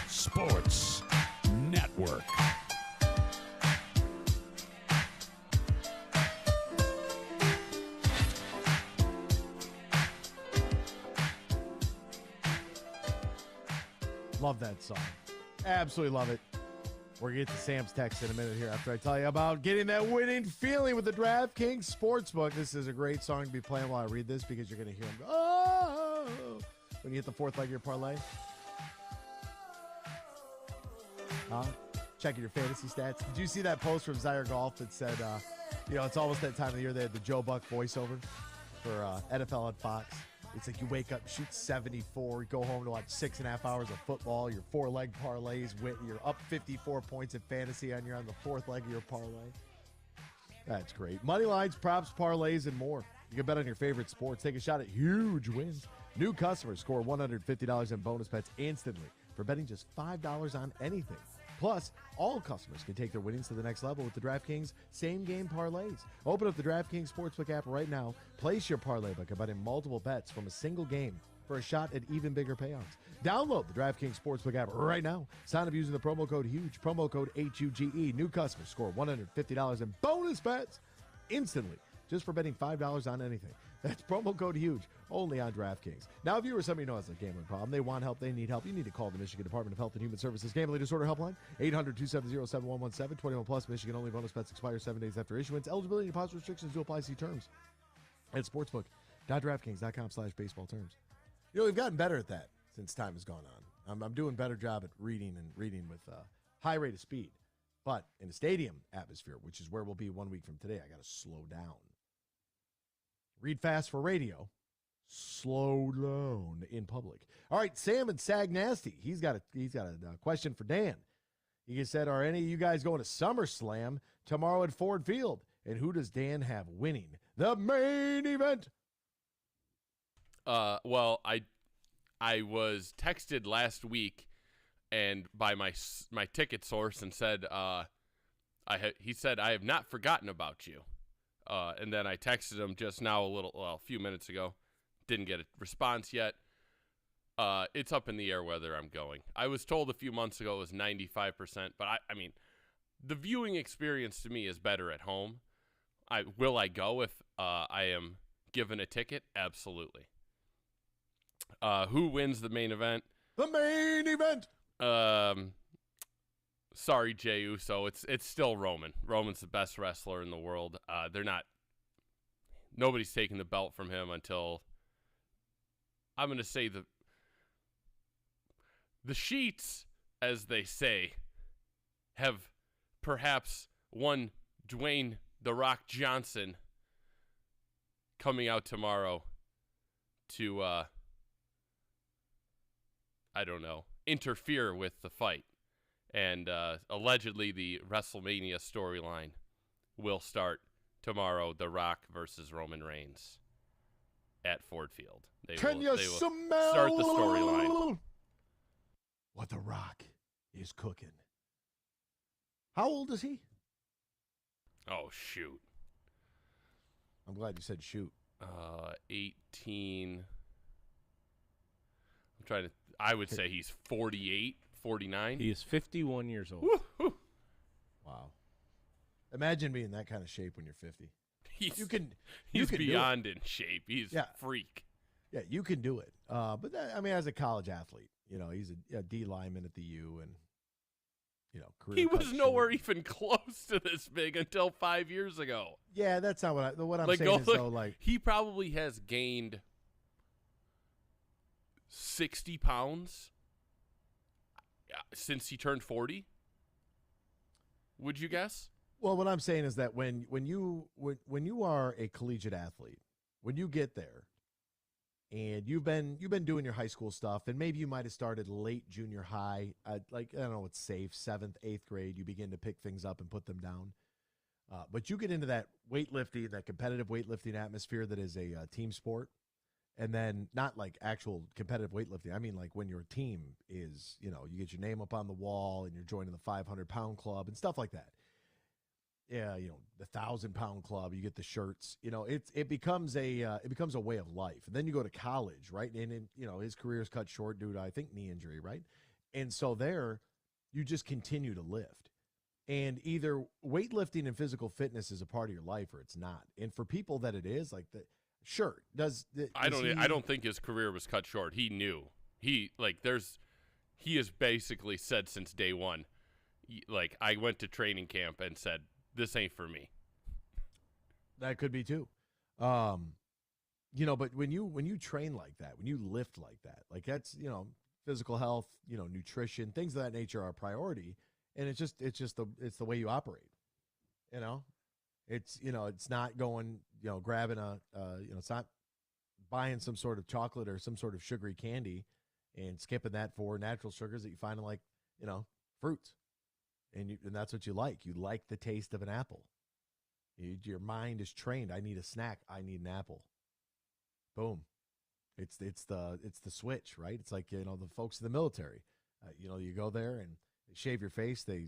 S17: Sports Network.
S1: Love that song. Absolutely love it. We're going to get to Sam's text in a minute here after I tell you about getting that winning feeling with the DraftKings Sportsbook. This is a great song to be playing while I read this because you're going to hear him go, oh, when you hit the fourth leg of your parlay. Checking your fantasy stats. Did you see that post from Zaire Golf that said, it's almost that time of the year they had the Joe Buck voiceover for NFL on Fox? It's like you wake up, shoot 74, go home to watch 6.5 hours of football, your 4-leg parlays, you're up 54 points in fantasy on the fourth leg of your parlay. That's great. Money lines, props, parlays, and more. You can bet on your favorite sports. Take a shot at huge wins. New customers score $150 in bonus bets instantly for betting just $5 on anything. Plus, all customers can take their winnings to the next level with the DraftKings same-game parlays. Open up the DraftKings Sportsbook app right now. Place your parlay by betting multiple bets from a single game for a shot at even bigger payouts. Download the DraftKings Sportsbook app right now. Sign up using the promo code HUGE, promo code HUGE. New customers score $150 in bonus bets instantly just for betting $5 on anything. That's promo code HUGE, only on DraftKings. Now, if you or somebody knows a gambling problem, they want help, they need help, you need to call the Michigan Department of Health and Human Services Gambling Disorder Helpline, 800-270-7117, 21 plus, Michigan only. Bonus bets expire 7 days after issuance. Eligibility and deposit restrictions do apply. See terms at sportsbook.draftkings.com/baseball terms. We've gotten better at that since time has gone on. I'm doing a better job at reading with high rate of speed. But in a stadium atmosphere, which is where we'll be 1 week from today, I got to slow down. Read fast for radio. Slow down in public. All right, Sam and Sag Nasty. He's got a question for Dan. He said, are any of you guys going to SummerSlam tomorrow at Ford Field? And who does Dan have winning the main event?
S2: Well, I was texted last week and by my ticket source and said he said, I have not forgotten about you. And then I texted him just now a few minutes ago. Didn't get a response yet. It's up in the air whether I'm going. I was told a few months ago it was 95%, but I mean, the viewing experience to me is better at home. Will I go if I am given a ticket? Absolutely. Who wins the main event?
S1: The main event!
S2: Sorry, Jey Uso. It's still Roman. Roman's the best wrestler in the world. Nobody's taking the belt from him until, I'm going to say the sheets, as they say, have perhaps one Dwayne "The Rock" Johnson coming out tomorrow to, interfere with the fight. And allegedly the WrestleMania storyline will start tomorrow, The Rock versus Roman Reigns at Ford Field. They will start the storyline.
S1: What The Rock is cooking. How old is he?
S2: Oh, shoot.
S1: I'm glad you said shoot.
S2: 18. I would say he's 48, 49.
S7: He is 51 years old.
S2: Woo-hoo.
S1: Wow. Imagine being in that kind of shape when you're 50.
S2: He's
S1: you can
S2: beyond in shape. He's a freak.
S1: Yeah, you can do it. But as a college athlete, he's a D lineman at the U, and career.
S2: He was nowhere even close to this big until 5 years ago.
S1: Yeah, that's not what I'm saying. Is though,
S2: he probably has gained 60 pounds since he turned 40. Would you guess?
S1: Well, what I'm saying is that when you are a collegiate athlete, when you get there, and you've been doing your high school stuff, and maybe you might have started late junior high, I don't know what's safe, 7th, 8th grade, you begin to pick things up and put them down. But you get into that weightlifting, that competitive weightlifting atmosphere that is a team sport, and then not like actual competitive weightlifting. I mean, like when your team is, you get your name up on the wall and you're joining the 500-pound club and stuff like that. the 1,000-pound club. You get the shirts. It becomes a way of life. And then you go to college, right? And his career is cut short due to, I think, knee injury, right? And so there, you just continue to lift. And either weightlifting and physical fitness is a part of your life or it's not. And for people that it is, like sure,
S2: I don't think his career was cut short. He knew. He has basically said since day one, like, I went to training camp and said, this ain't for me.
S1: That could be too. But when you train like that, when you lift like that, like that's, physical health, nutrition, things of that nature are a priority. And it's the way you operate, it's not going, grabbing it's not buying some sort of chocolate or some sort of sugary candy and skipping that for natural sugars that you find in, like, fruits. And that's what you like. You like the taste of an apple. Your mind is trained. I need a snack. I need an apple. Boom. It's the switch, right? It's like, the folks in the military, you go there and they shave your face. They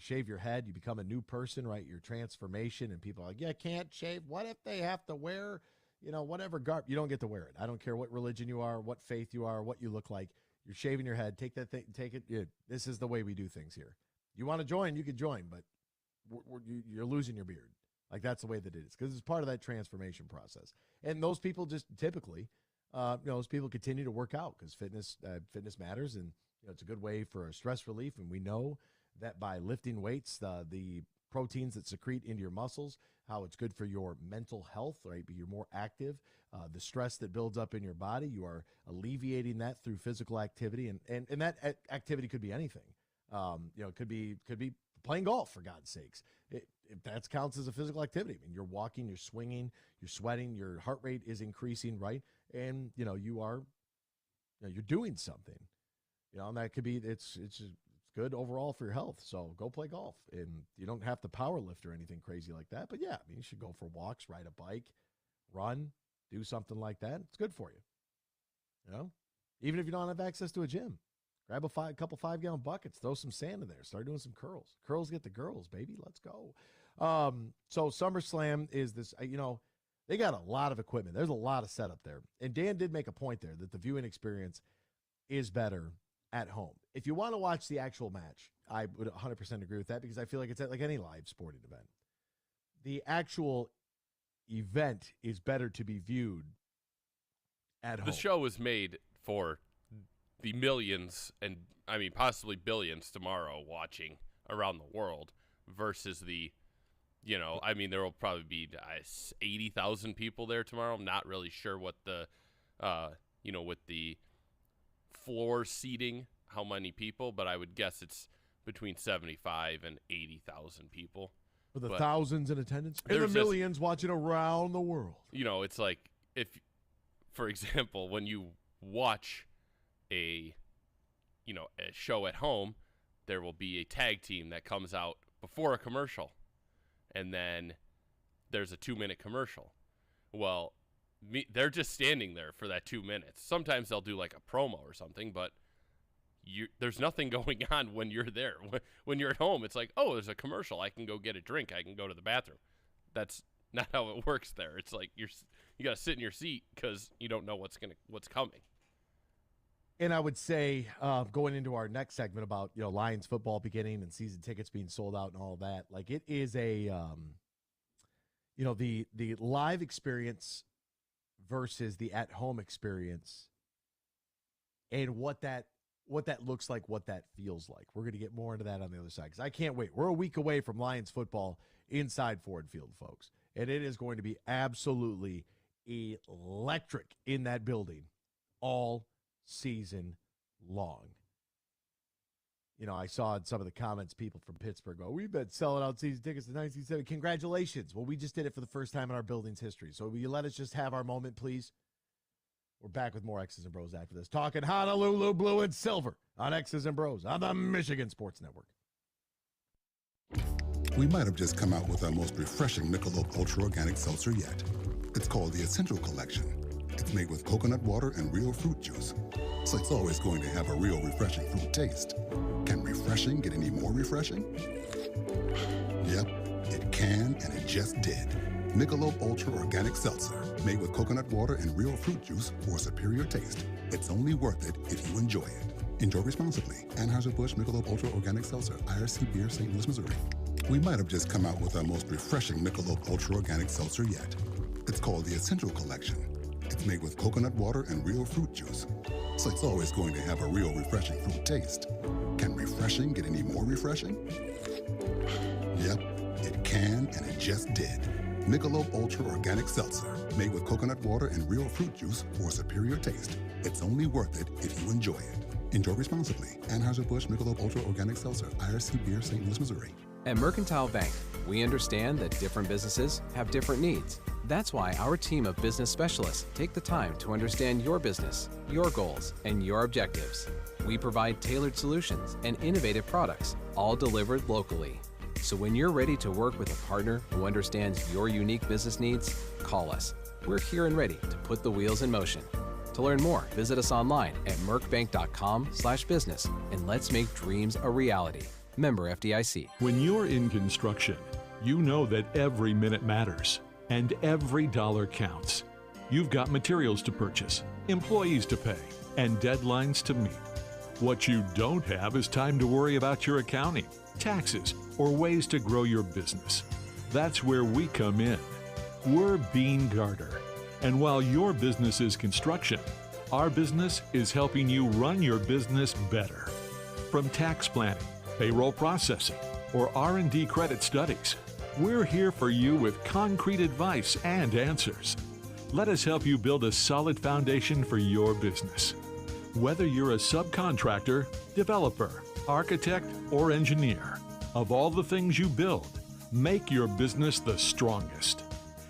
S1: shave your head. You become a new person, right? Your transformation. And people are like, yeah, can't shave. What if they have to wear, whatever garb? You don't get to wear it. I don't care what religion you are, what faith you are, what you look like. You're shaving your head. Take that thing. Take it. This is the way we do things here. You want to join, you can join, but you're losing your beard. Like, that's the way that it is, because it's part of that transformation process. And those people just typically, those people continue to work out because fitness matters, and it's a good way for stress relief. And we know that by lifting weights, the proteins that secrete into your muscles, how it's good for your mental health, right? But you're more active. The stress that builds up in your body, you are alleviating that through physical activity, and that activity could be anything. It could be playing golf, for God's sakes. If that counts as a physical activity, I mean, you're walking, you're swinging, you're sweating, your heart rate is increasing, right? And you're doing something. And that could be it's good overall for your health. So go play golf, and you don't have to power lift or anything crazy like that. But yeah, I mean, you should go for walks, ride a bike, run, do something like that. It's good for you. Even if you don't have access to a gym. Grab a couple 5-gallon buckets, throw some sand in there, start doing some curls. Curls get the girls, baby. Let's go. So SummerSlam is this, they got a lot of equipment. There's a lot of setup there. And Dan did make a point there that the viewing experience is better at home. If you want to watch the actual match, I would 100% agree with that, because I feel like it's like any live sporting event. The actual event is better to be viewed at home.
S2: The show was made for the millions, and I mean possibly billions tomorrow watching around the world, versus the, there will probably be 80,000 people there tomorrow. I'm not really sure what the, with the floor seating, how many people, but I would guess it's between 75 and 80,000 people.
S1: For the thousands in attendance, and the millions watching around the world.
S2: It's like, if, for example, when you watch a show at home, there will be a tag team that comes out before a commercial, and then there's a 2-minute commercial. Well, they're just standing there for that 2 minutes. Sometimes they'll do like a promo or something, but there's nothing going on when you're there. When you're at home, it's like, oh, there's a commercial. I can go get a drink. I can go to the bathroom. That's not how it works there. It's like you got to sit in your seat because you don't know what's coming.
S1: And I would say, going into our next segment about, Lions football beginning and season tickets being sold out and all that, like, it is a, the live experience versus the at-home experience, and what that looks like, what that feels like. We're going to get more into that on the other side, because I can't wait. We're a week away from Lions football inside Ford Field, folks, and it is going to be absolutely electric in that building all season long. I saw in some of the comments, people from Pittsburgh go, we've been selling out season tickets to 1970. Congratulations. Well, we just did it for the first time in our building's history. So will you let us just have our moment, please? We're back with more X's and Bros after this. Talking Honolulu blue and silver on X's and Bros on the Michigan Sports Network.
S13: We might have just come out with our most refreshing Michelob Ultra Organic Seltzer yet. It's called the Essential Collection. It's made with coconut water and real fruit juice, so it's always going to have a real refreshing fruit taste. Can refreshing get any more refreshing? Yep, it just did. Michelob Ultra Organic Seltzer, made with coconut water and real fruit juice for a superior taste. It's only worth it if you enjoy it. Enjoy responsibly. Anheuser-Busch Michelob Ultra Organic Seltzer, IRC Beer, St. Louis, Missouri. We might have just come out with our most refreshing Michelob Ultra Organic Seltzer yet. It's called the Essential Collection. It's made with coconut water and real fruit juice, so it's always going to have a real refreshing fruit taste. Can refreshing get any more refreshing? Yep, it can, and it just did. Michelob Ultra Organic Seltzer, made with coconut water and real fruit juice for a superior taste. It's only worth it if you enjoy it. Enjoy responsibly. Anheuser-Busch Michelob Ultra Organic Seltzer, IRC Beer, St. Louis, Missouri.
S14: At Mercantile Bank, we understand that different businesses have different needs. That's why our team of business specialists take the time to understand your business, your goals, and your objectives. We provide tailored solutions and innovative products, all delivered locally. So when you're ready to work with a partner who understands your unique business needs, call us. We're here and ready to put the wheels in motion. To learn more, visit us online at mercbank.com/business and let's make dreams a reality. Member FDIC.
S22: When you're in construction, you know that every minute matters and every dollar counts. You've got materials to purchase, employees to pay, and deadlines to meet. What you don't have is time to worry about your accounting, taxes, or ways to grow your business. That's where we come in. We're Bean Garter. And while your business is construction, our business is helping you run your business better. From tax planning, payroll processing, or R&D credit studies, we're here for you with concrete advice and answers. Let us help you build a solid foundation for your business. Whether you're a subcontractor, developer, architect, or engineer, of all the things you build, make your business the strongest.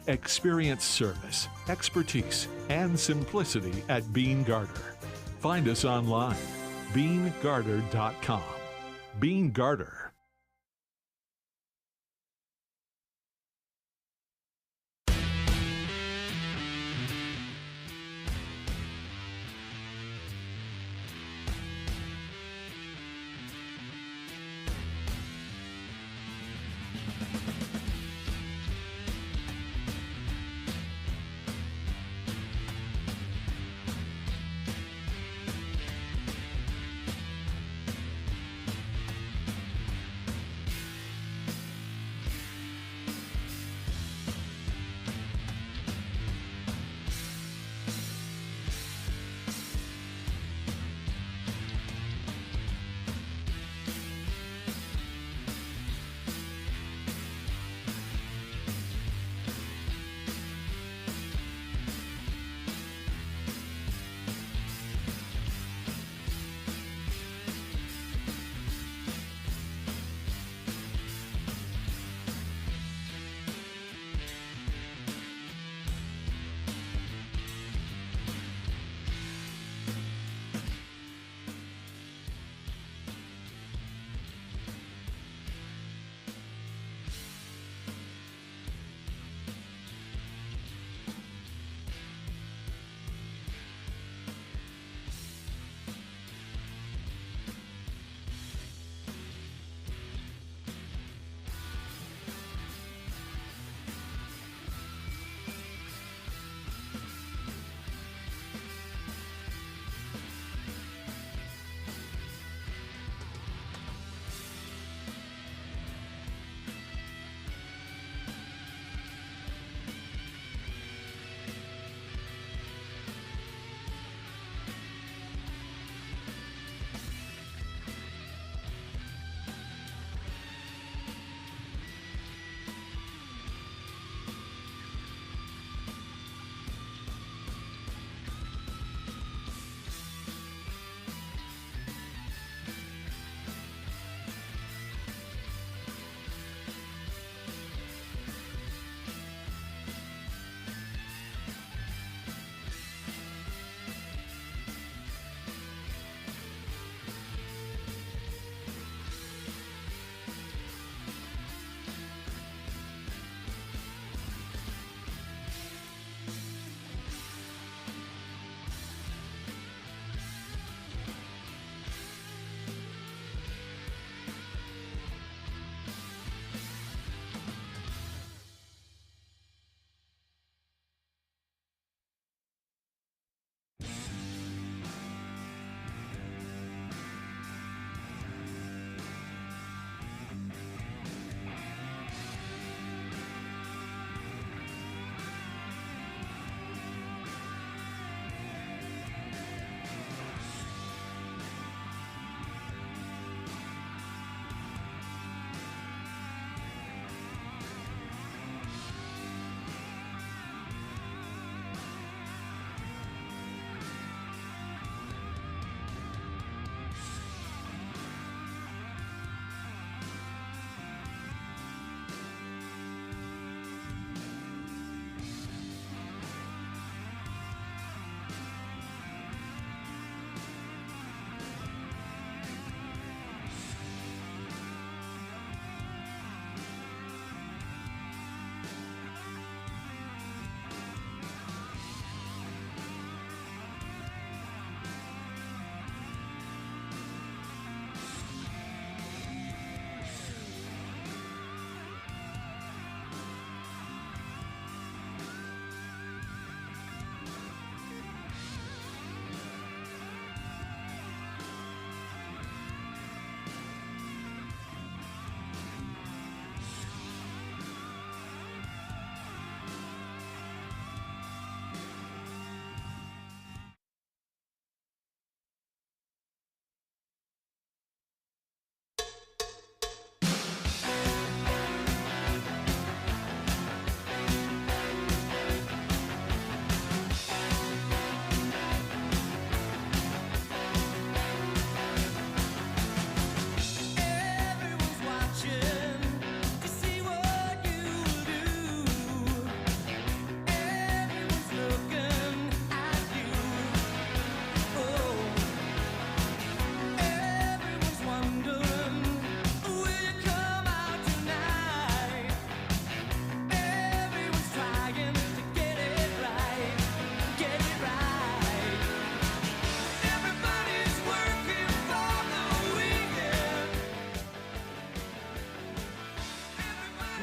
S22: Experience service, expertise, and simplicity at Bean Garter. Find us online, beangarter.com. Bean Garter.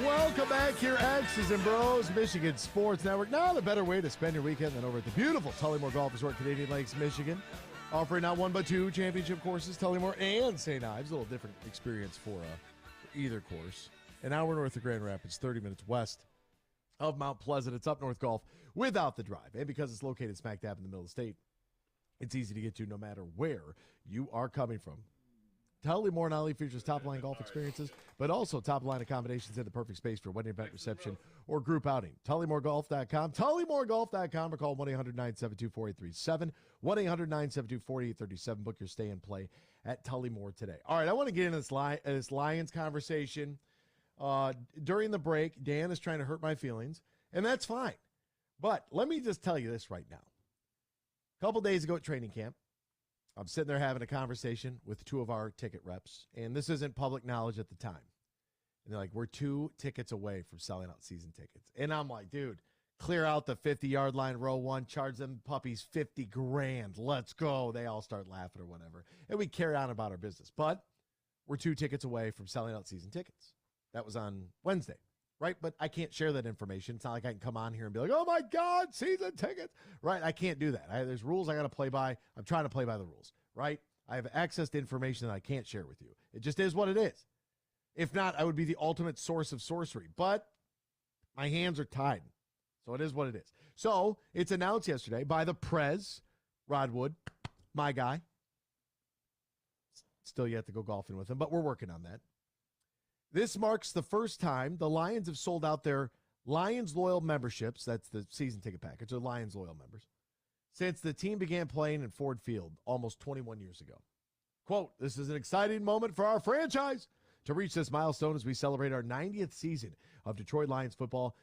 S1: Welcome back here, X's and Bros, Michigan Sports Network. Not a better way to spend your weekend than over at the beautiful Tullymore Golf Resort, Canadian Lakes, Michigan. Offering not one but two championship courses, Tullymore and St. Ives. A little different experience for either course. An hour north of Grand Rapids, 30 minutes west of Mount Pleasant. It's up north golf without the drive. And because it's located smack dab in the middle of the state, it's easy to get to no matter where you are coming from. Tullymore not only features top-line golf experiences, but also top-line accommodations in the perfect space for wedding event, reception, or group outing. TullymoreGolf.com. TullymoreGolf.com or call 1-800-972-4837. 1-800-972-4837. Book your stay and play at Tullymore today. All right, I want to get into this Lions conversation. During the break, Dan is trying to hurt my feelings, and that's fine. But let me just tell you this right now. A couple days ago at training camp, I'm sitting there having a conversation with two of our ticket reps, and this isn't public knowledge at the time. And they're like, we're 2 tickets away from selling out season tickets. And I'm like, dude, clear out the 50-yard line, row 1, charge them puppies $50,000. Let's go. They all start laughing or whatever. And we carry on about our business. But we're 2 tickets away from selling out season tickets. That was on Wednesday, right? But I can't share that information. It's not like I can come on here and be like, oh, my God, season tickets, right? I can't do that. There's rules I got to play by. I'm trying to play by the rules, right? I have access to information that I can't share with you. It just is what it is. If not, I would be the ultimate source of sorcery. But my hands are tied. So it is what it is. So it's announced yesterday by the Prez, Rod Wood, my guy. Still yet to go golfing with him, but we're working on that. This marks the first time the Lions have sold out their Lions Loyal memberships, that's the season ticket package, or Lions Loyal members, since the team began playing in Ford Field almost 21 years ago. Quote, this is an exciting moment for our franchise. To reach this milestone as we celebrate our 90th season of Detroit Lions football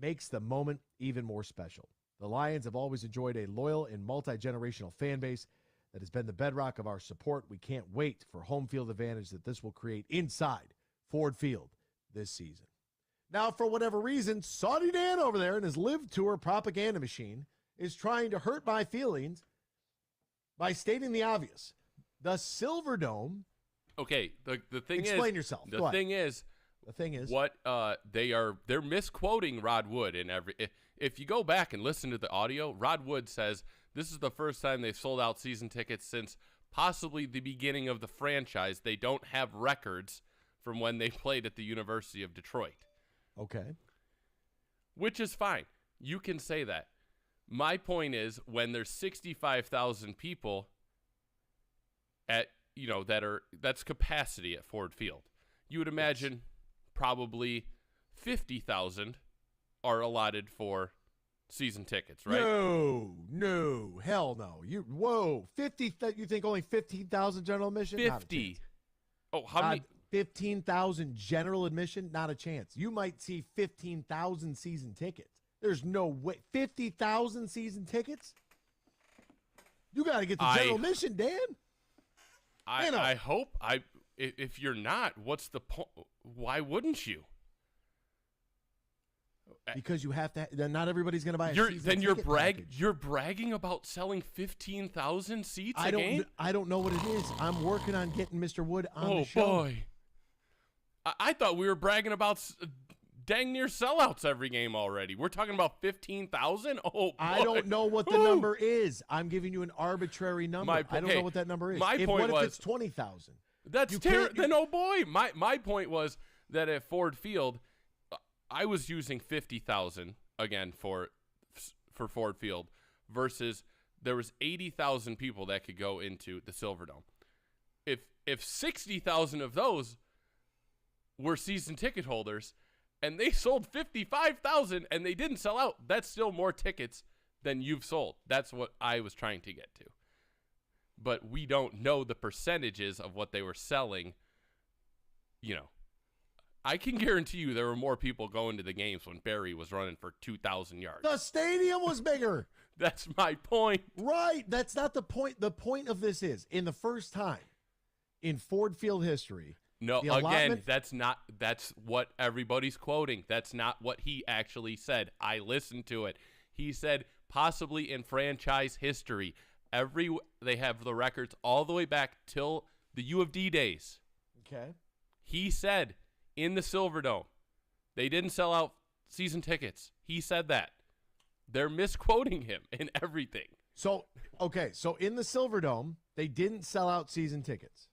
S1: makes the moment even more special. The Lions have always enjoyed a loyal and multi-generational fan base that has been the bedrock of our support. We can't wait for home field advantage that this will create inside Ford Field this season. Now, for whatever reason, Saudi Dan over there in his Live Tour propaganda machine is trying to hurt my feelings by stating the obvious. The Silverdome.
S2: Okay, the thing is.
S1: Explain yourself.
S2: The thing is.
S1: What
S2: they're misquoting Rod Wood in every. If you go back and listen to the audio, Rod Wood says this is the first time they've sold out season tickets since possibly the beginning of the franchise. They don't have records from when they played at the University of Detroit.
S1: Okay.
S2: Which is fine. You can say that. My point is when there's 65,000 people at, that's capacity at Ford Field. You would imagine probably 50,000 are allotted for season tickets, right?
S1: No, hell no. 50, you think only 15,000 general admission?
S2: 50. Oh, how many?
S1: 15,000 general admission? Not a chance. You might see 15,000 season tickets. There's no way. 50,000 season tickets? You got to get the general admission, Dan.
S2: I hope. If you're not, what's the point? Why wouldn't you?
S1: Because you have to. Then not everybody's going to buy a season ticket.
S2: You're bragging about selling 15,000 seats a game?
S1: I don't know what it is. I'm working on getting Mr. Wood on the show.
S2: Oh, boy. I thought we were bragging about dang near sellouts every game already. We're talking about 15,000? Oh, boy.
S1: I don't know what the number is. I'm giving you an arbitrary number. I don't know what that number is. What if it's 20,000?
S2: That's terrible. Then, oh, boy. My point was that at Ford Field, I was using 50,000 again for Ford Field versus there was 80,000 people that could go into the Silverdome. If 60,000 of those were season ticket holders and they sold 55,000 and they didn't sell out, that's still more tickets than you've sold. That's what I was trying to get to. But we don't know the percentages of what they were selling. I can guarantee you there were more people going to the games when Barry was running for 2,000 yards.
S1: The stadium was bigger.
S2: That's my point.
S1: Right. That's not the point. The point of this is, in the first time in Ford Field history.
S2: No, again, that's what everybody's quoting. That's not what he actually said. I listened to it. He said possibly in franchise history. They have the records all the way back till the U of D days.
S1: Okay.
S2: He said in the Silverdome, They didn't sell out season tickets. He said that. They're misquoting him in everything.
S1: So, okay, so in the Silverdome, they didn't sell out season tickets.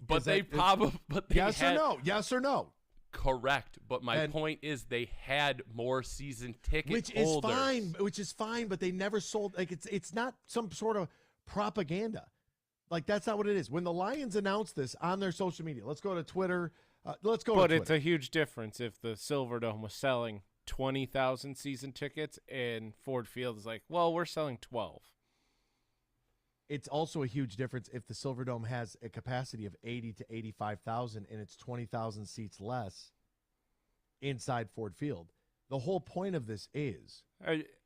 S2: But they probably
S1: Yes or no? Yes or no?
S2: Correct. But my point is they had more season ticket holders.
S1: Which is fine, but they never sold. Like, it's not some sort of propaganda. Like, that's not what it is. When the Lions announced this on their social media, let's go to Twitter.
S7: But it's a huge difference if the Silverdome was selling 20,000 season tickets and Ford Field is like, well, we're selling 12.
S1: It's also a huge difference if the Silverdome has a capacity of 80 to 85,000 and it's 20,000 seats less inside Ford Field. The whole point of this is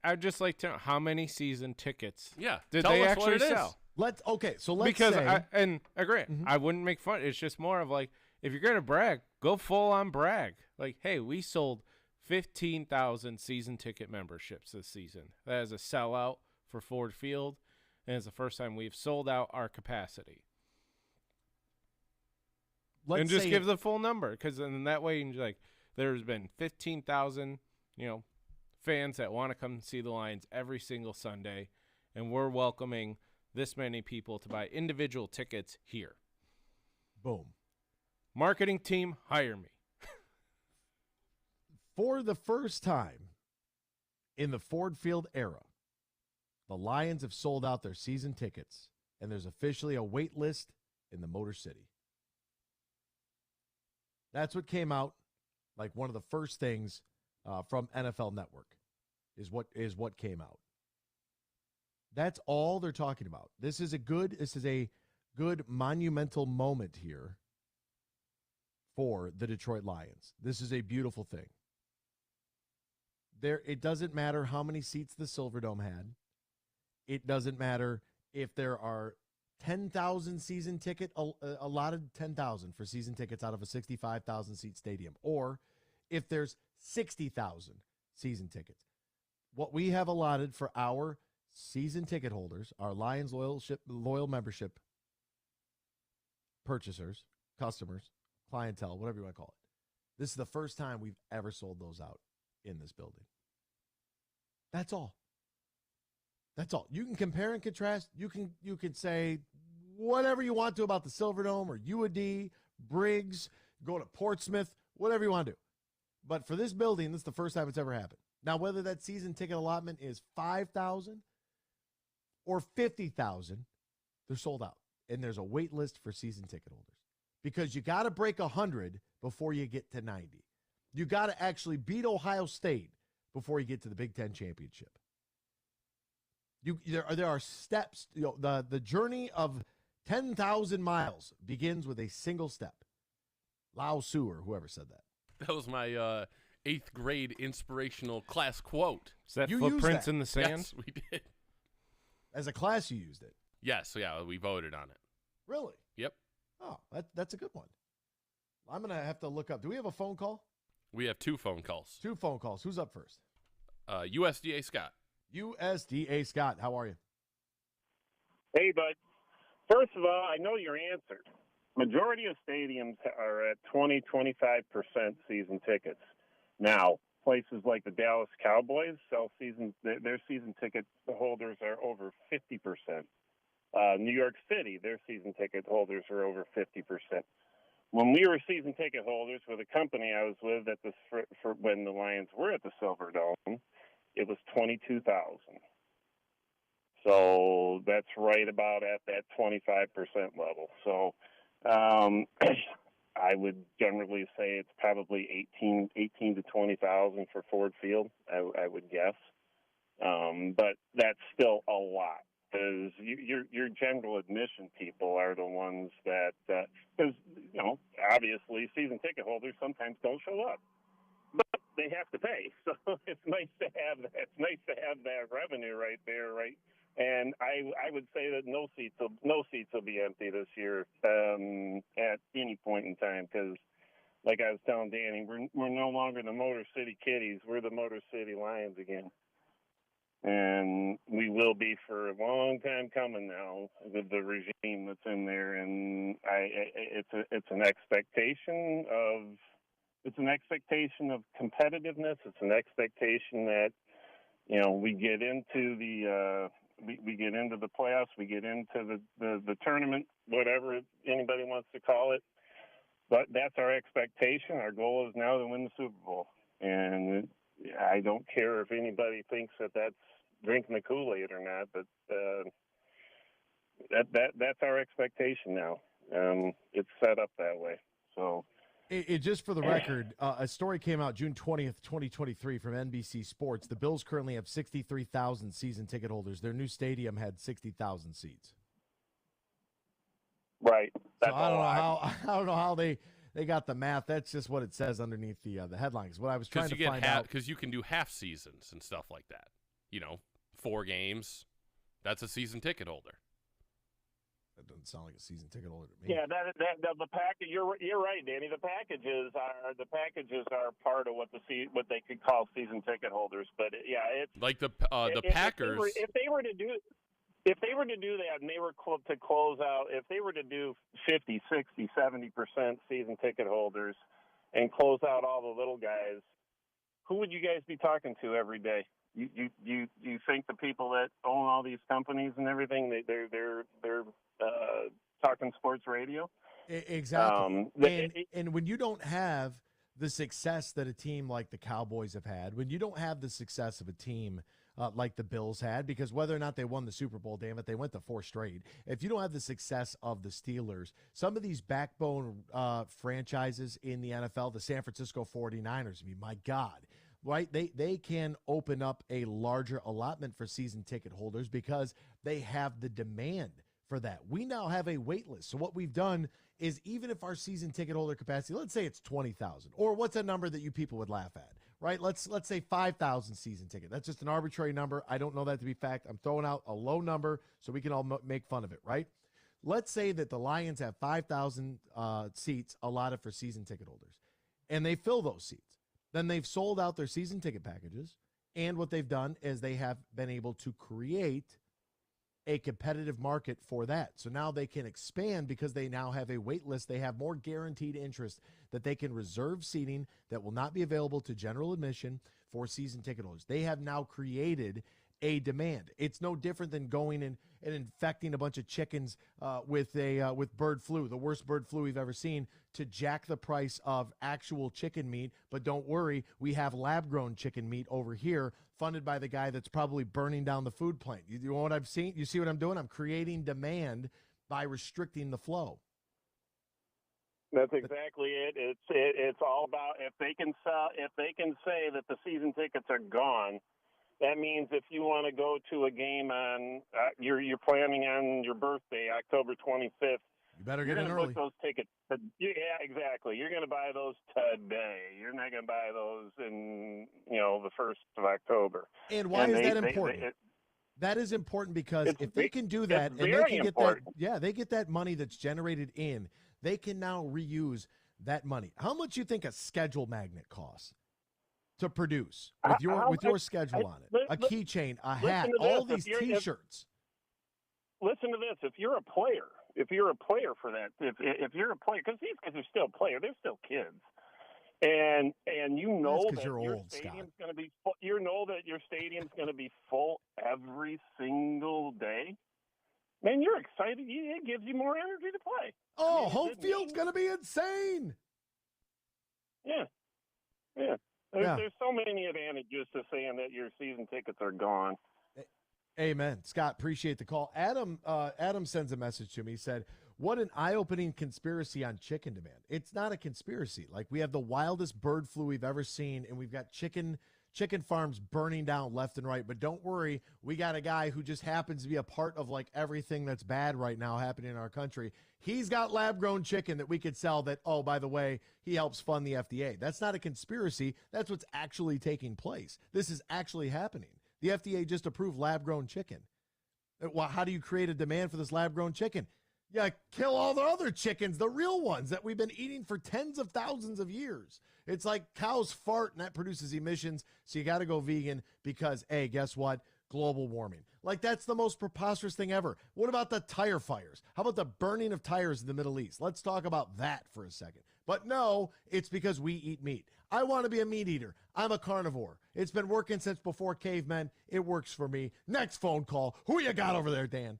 S7: I'd just like to know how many season tickets
S2: did
S7: they actually sell?
S1: Let's
S7: because
S1: say,
S7: I agree. I wouldn't make fun. It's just more of like, if you're going to brag, go full on brag. Like, hey, we sold 15,000 season ticket memberships this season. That is a sellout for Ford Field, and it's the first time we've sold out our capacity. And just give the full number, because then that way you can like, there's been 15,000, fans that want to come see the Lions every single Sunday, and we're welcoming this many people to buy individual tickets here.
S1: Boom.
S7: Marketing team, hire me.
S1: For the first time in the Ford Field era, the Lions have sold out their season tickets, and there's officially a wait list in the Motor City. That's what came out, like one of the first things from NFL Network is what came out. That's all they're talking about. This is a good monumental moment here for the Detroit Lions. This is a beautiful thing. It doesn't matter how many seats the Silverdome had. It doesn't matter if there are 10,000 season ticket, allotted 10,000 for season tickets out of a 65,000 seat stadium, or if there's 60,000 season tickets. What we have allotted for our season ticket holders, our Lions loyal membership purchasers, customers, clientele, whatever you want to call it. This is the first time we've ever sold those out in this building. That's all. That's all. You can compare and contrast. You can say whatever you want to about the Silverdome or UAD, Br0's, go to Portsmouth, whatever you want to do. But for this building, this is the first time it's ever happened. Now, whether that season ticket allotment is 5,000 or 50,000, they're sold out. And there's a wait list for season ticket holders. Because you got to break 100 before you get to 90. You got to actually beat Ohio State before you get to the Big Ten championship. There are steps. The journey of 10,000 miles begins with a single step. Lao Tzu or whoever said that.
S2: That was my 8th grade inspirational class quote.
S7: Is that footprints in the sand?
S2: Yes, we did.
S1: As a class, you used it.
S2: Yes, yeah, we voted on it.
S1: Really?
S2: Yep.
S1: Oh, that's a good one. I'm going to have to look up. Do we have a phone call?
S2: We have 2 phone calls.
S1: 2 phone calls. Who's up first?
S2: USDA Scott.
S1: USDA Scott, how are you?
S16: Hey, bud. First of all, I know your answer. Majority of stadiums are at 20-25% season tickets. Now, places like the Dallas Cowboys sell their season ticket holders are over 50%. New York City, their season ticket holders are over 50%. When we were season ticket holders with a company I was with for when the Lions were at the Silverdome, it was 22,000. So that's right about at that 25% level. So I would generally say it's probably 18 to 20,000 for Ford Field, I would guess. But that's still a lot. Because your general admission people are the ones that, because obviously season ticket holders sometimes don't show up, but they have to pay. So it's nice to have that. It's nice to have that revenue right there, right? And I would say that no seats will be empty this year at any point in time, because, like I was telling Danny, we're no longer the Motor City Kitties. We're the Motor City Lions again. And we will be for a long time coming now with the regime that's in there, and it's an expectation of It's an expectation of competitiveness. It's an expectation that, we get into the we get into the playoffs, we get into the tournament, whatever anybody wants to call it. But that's our expectation. Our goal is now to win the Super Bowl. And I don't care if anybody thinks that that's drinking the Kool-Aid or not, but that's our expectation now. It's set up that way. So,
S1: just for the record, a story came out June 20th, 2023 from NBC Sports. The Bills currently have 63,000 season ticket holders. Their new stadium had 60,000 seats.
S16: Right.
S1: So I don't know how they got the math. That's just what it says underneath the headlines. What I was trying to find out,
S2: because you can do half seasons and stuff like that. 4 games. That's a season ticket holder.
S1: That doesn't sound like a season ticket holder to me.
S16: Yeah, the package. You're right, Danny. The packages are part of what they could call season ticket holders. But yeah, it's
S2: like the Packers.
S16: If they were to do that, and they were to close out, if they were to do 50, 60, 70% season ticket holders and close out all the little guys, who would you guys be talking to every day? You think the people that own all these companies and everything, they're talking sports radio?
S1: Exactly. And when you don't have the success that a team like the Cowboys have had, when you don't have the success of a team like the Bills had, because whether or not they won the Super Bowl, damn it, they went to 4 straight. If you don't have the success of the Steelers, some of these backbone franchises in the NFL, the San Francisco 49ers, my God, right? They can open up a larger allotment for season ticket holders because they have the demand for that. We now have a wait list. So what we've done is, even if our season ticket holder capacity, let's say it's 20,000, or what's a number that you people would laugh at, right? Let's say 5,000 season ticket. That's just an arbitrary number. I don't know that to be fact. I'm throwing out a low number so we can all make fun of it, right? Let's say that the Lions have 5,000 seats allotted for season ticket holders, and they fill those seats. Then they've sold out their season ticket packages, and what they've done is they have been able to create a competitive market for that. So now they can expand because they now have a wait list. They have more guaranteed interest that they can reserve seating that will not be available to general admission for season ticket holders. They have now created a demand. It's no different than going and infecting a bunch of chickens with bird flu, the worst bird flu we've ever seen, to jack the price of actual chicken meat. But don't worry, we have lab-grown chicken meat over here, funded by the guy that's probably burning down the food plant. You know what I've seen? You see what I'm doing? I'm creating demand by restricting the flow.
S16: That's exactly it. It's all about, if they can say that the season tickets are gone, that means if you want to go to a game on you're planning on your birthday, October 25th,
S1: you better get in early.
S16: Book those tickets. Yeah, exactly. You're going to buy those today. You're not going to buy those in the 1st of October.
S1: And why is that important? That is important because if they can do that, and they can get that, they get that money that's generated in, they can now reuse that money. How much do you think a schedule magnet costs to produce with your schedule on it? A keychain, a hat, all these T-shirts.
S16: Listen to this. If you're a player for that, if you're a player, because these guys are still players, they're still kids, and you know that your stadium's going to be full, you know that your stadium's going to be full every single day. Man, you're excited. It gives you more energy to play.
S1: Oh, home field's going to be insane.
S16: Yeah. There's so many advantages to saying that your season tickets are gone.
S1: Amen. Scott, appreciate the call. Adam sends a message to me. He said, what an eye-opening conspiracy on chicken demand. It's not a conspiracy. Like, we have the wildest bird flu we've ever seen, and we've got chicken farms burning down left and right. But don't worry, we got a guy who just happens to be a part of like everything that's bad right now happening in our country. He's got lab-grown chicken that we could sell that, oh, by the way, he helps fund the FDA. That's not a conspiracy. That's what's actually taking place. This is actually happening. The FDA just approved lab-grown chicken. Well, how do you create a demand for this lab-grown chicken? Yeah, kill all the other chickens, the real ones that we've been eating for tens of thousands of years. It's like cows fart, and that produces emissions, so you got to go vegan because, hey, guess what? Global warming. Like, that's the most preposterous thing ever. What about the tire fires? How about the burning of tires in the Middle East? Let's talk about that for a second. But no, it's because we eat meat. I want to be a meat eater. I'm a carnivore. It's been working since before cavemen. It works for me. Next phone call. Who you got over there, Dan?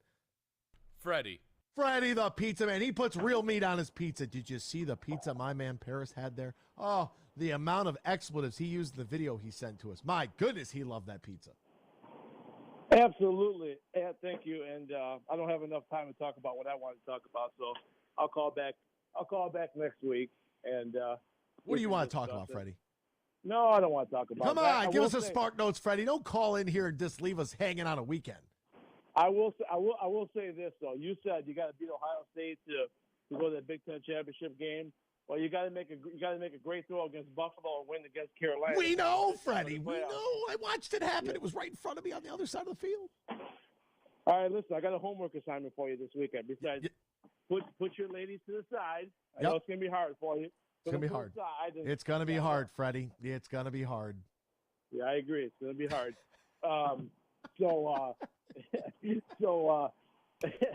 S2: Freddie
S1: the pizza man. He puts real meat on his pizza. Did you see the pizza my man Paris had there? Oh, the amount of expletives he used in the video he sent to us. My goodness, he loved that pizza.
S18: Absolutely. Thank you. And I don't have enough time to talk about what I want to talk about, so I'll call back next week. And
S1: what do you want to talk about, Freddie?
S18: No, I don't want to talk about
S1: Come on, give us a spark notes, Freddie. Don't call in here and just leave us hanging on a weekend.
S18: I will say this though. You said you got to beat Ohio State to go to the Big Ten championship game. Well, you got to make a great throw against Buffalo and win against Carolina.
S1: We know, Freddie. We know. I watched it happen.
S18: Yeah.
S1: It was right in front of me on the other side of the field.
S18: All right, listen. I got a homework assignment for you this weekend. Besides, put your ladies to the side. I know it's gonna be hard for you.
S1: It's gonna be hard. It's gonna be hard, Freddie. It's gonna be hard.
S18: Yeah, I agree. It's gonna be hard.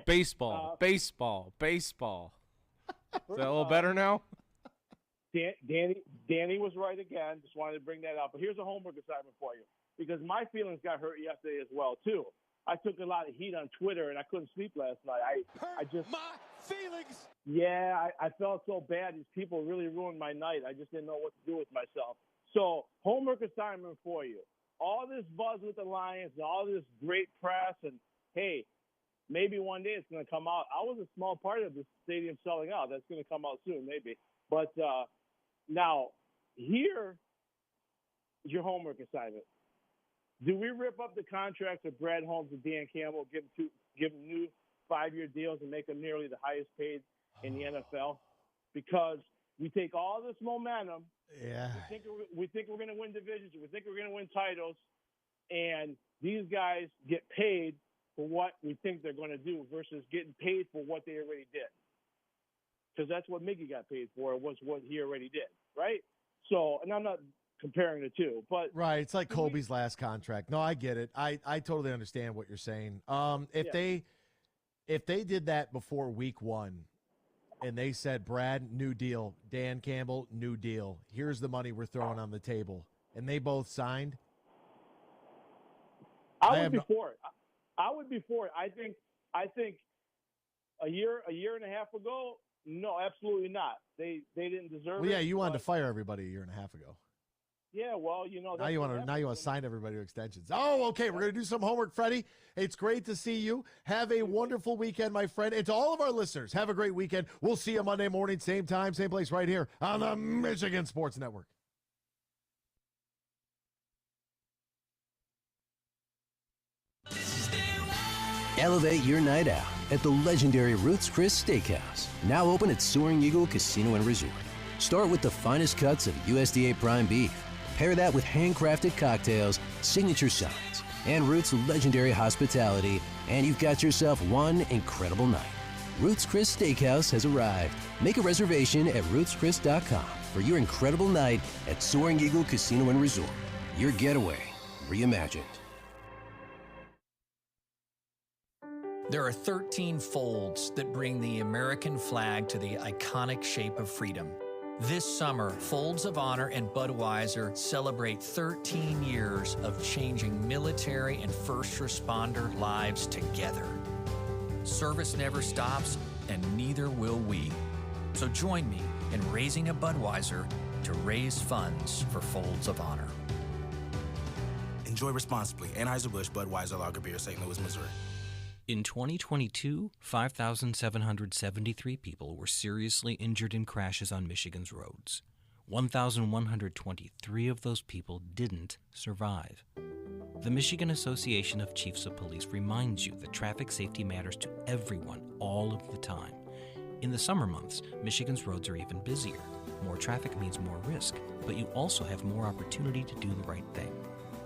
S7: Baseball. Is that a little better now?
S18: Danny was right again. Just wanted to bring that up. But here's a homework assignment for you, because my feelings got hurt yesterday as well too. I took a lot of heat on Twitter and I couldn't sleep last night. I just my feelings. Yeah, I felt so bad. These people really ruined my night. I just didn't know what to do with myself. So homework assignment for you. All this buzz with the Lions and all this great press, and hey, maybe one day it's going to come out. I was a small part of the stadium selling out. That's going to come out soon, maybe. But now, here is your homework assignment. Do we rip up the contracts of Brad Holmes and Dan Campbell, give them new 5-year deals and make them nearly the highest paid in the NFL? Because we take all this momentum.
S1: Yeah.
S18: We think we're going to win divisions. We think we're going to win titles. And these guys get paid for what we think they're going to do versus getting paid for what they already did. Because that's what Miggy got paid for, was what he already did, right? So, and I'm not comparing the two, but
S1: right, it's like Kobe's last contract. No, I get it. I totally understand what you're saying. If they did that before week 1 and they said, Brad, new deal, Dan Campbell, new deal, here's the money we're throwing on the table, and they both signed,
S18: I would be for it. I would be for it. I think a year and a half ago, no, absolutely not. They didn't deserve it.
S1: Well, yeah, you wanted to fire everybody a year and a half ago.
S18: Yeah, well,
S1: now you want to sign everybody to extensions. Oh, okay. We're going to do some homework, Freddie. It's great to see you. Have a wonderful weekend, my friend. And to all of our listeners, have a great weekend. We'll see you Monday morning, same time, same place, right here on the Michigan Sports Network.
S21: Elevate your night out at the legendary Ruth's Chris Steakhouse, now open at Soaring Eagle Casino and Resort. Start with the finest cuts of USDA prime beef. Pair that with handcrafted cocktails, signature sides, and Ruth's legendary hospitality, and you've got yourself one incredible night. Ruth's Chris Steakhouse has arrived. Make a reservation at ruthschris.com for your incredible night at Soaring Eagle Casino and Resort. Your getaway reimagined.
S19: There are 13 folds that bring the American flag to the iconic shape of freedom. This summer, Folds of Honor and Budweiser celebrate 13 years of changing military and first responder lives together. Service never stops, and neither will we. So join me in raising a Budweiser to raise funds for Folds of Honor.
S23: Enjoy responsibly. Anheuser-Busch Budweiser Lager Beer, St. Louis, Missouri.
S3: In 2022, 5,773 people were seriously injured in crashes on Michigan's roads. 1,123 of those people didn't survive. The Michigan Association of Chiefs of Police reminds you that traffic safety matters to everyone all of the time. In the summer months, Michigan's roads are even busier. More traffic means more risk, but you also have more opportunity to do the right thing.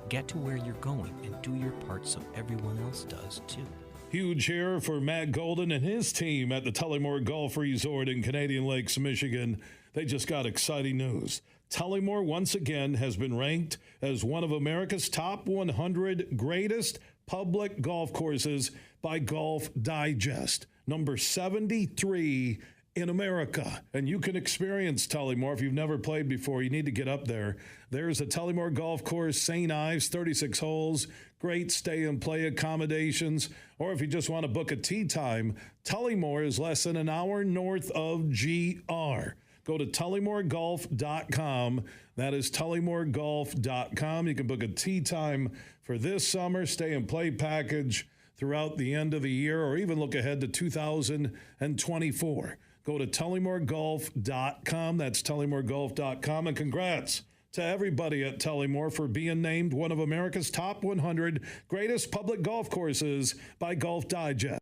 S3: Get to where you're going and do your part so everyone else does too.
S4: Huge here for Matt Golden and his team at the Tullymore Golf Resort in Canadian Lakes, Michigan. They just got exciting news. Tullymore, once again, has been ranked as one of America's top 100 greatest public golf courses by Golf Digest, number 73 in America. And you can experience Tullymore. If you've never played before, you need to get up there. There's a Tullymore Golf Course, St. Ives, 36 holes, great stay and play accommodations. Or if you just want to book a tee time, Tullymore is less than an hour north of GR. Go to tullymoregolf.com. That is tullymoregolf.com. You can book a tee time for this summer, stay and play package throughout the end of the year, or even look ahead to 2024. Go to tullymoregolf.com. That's tullymoregolf.com. And congrats to everybody at Tullymore for being named one of America's top 100 greatest public golf courses by Golf Digest.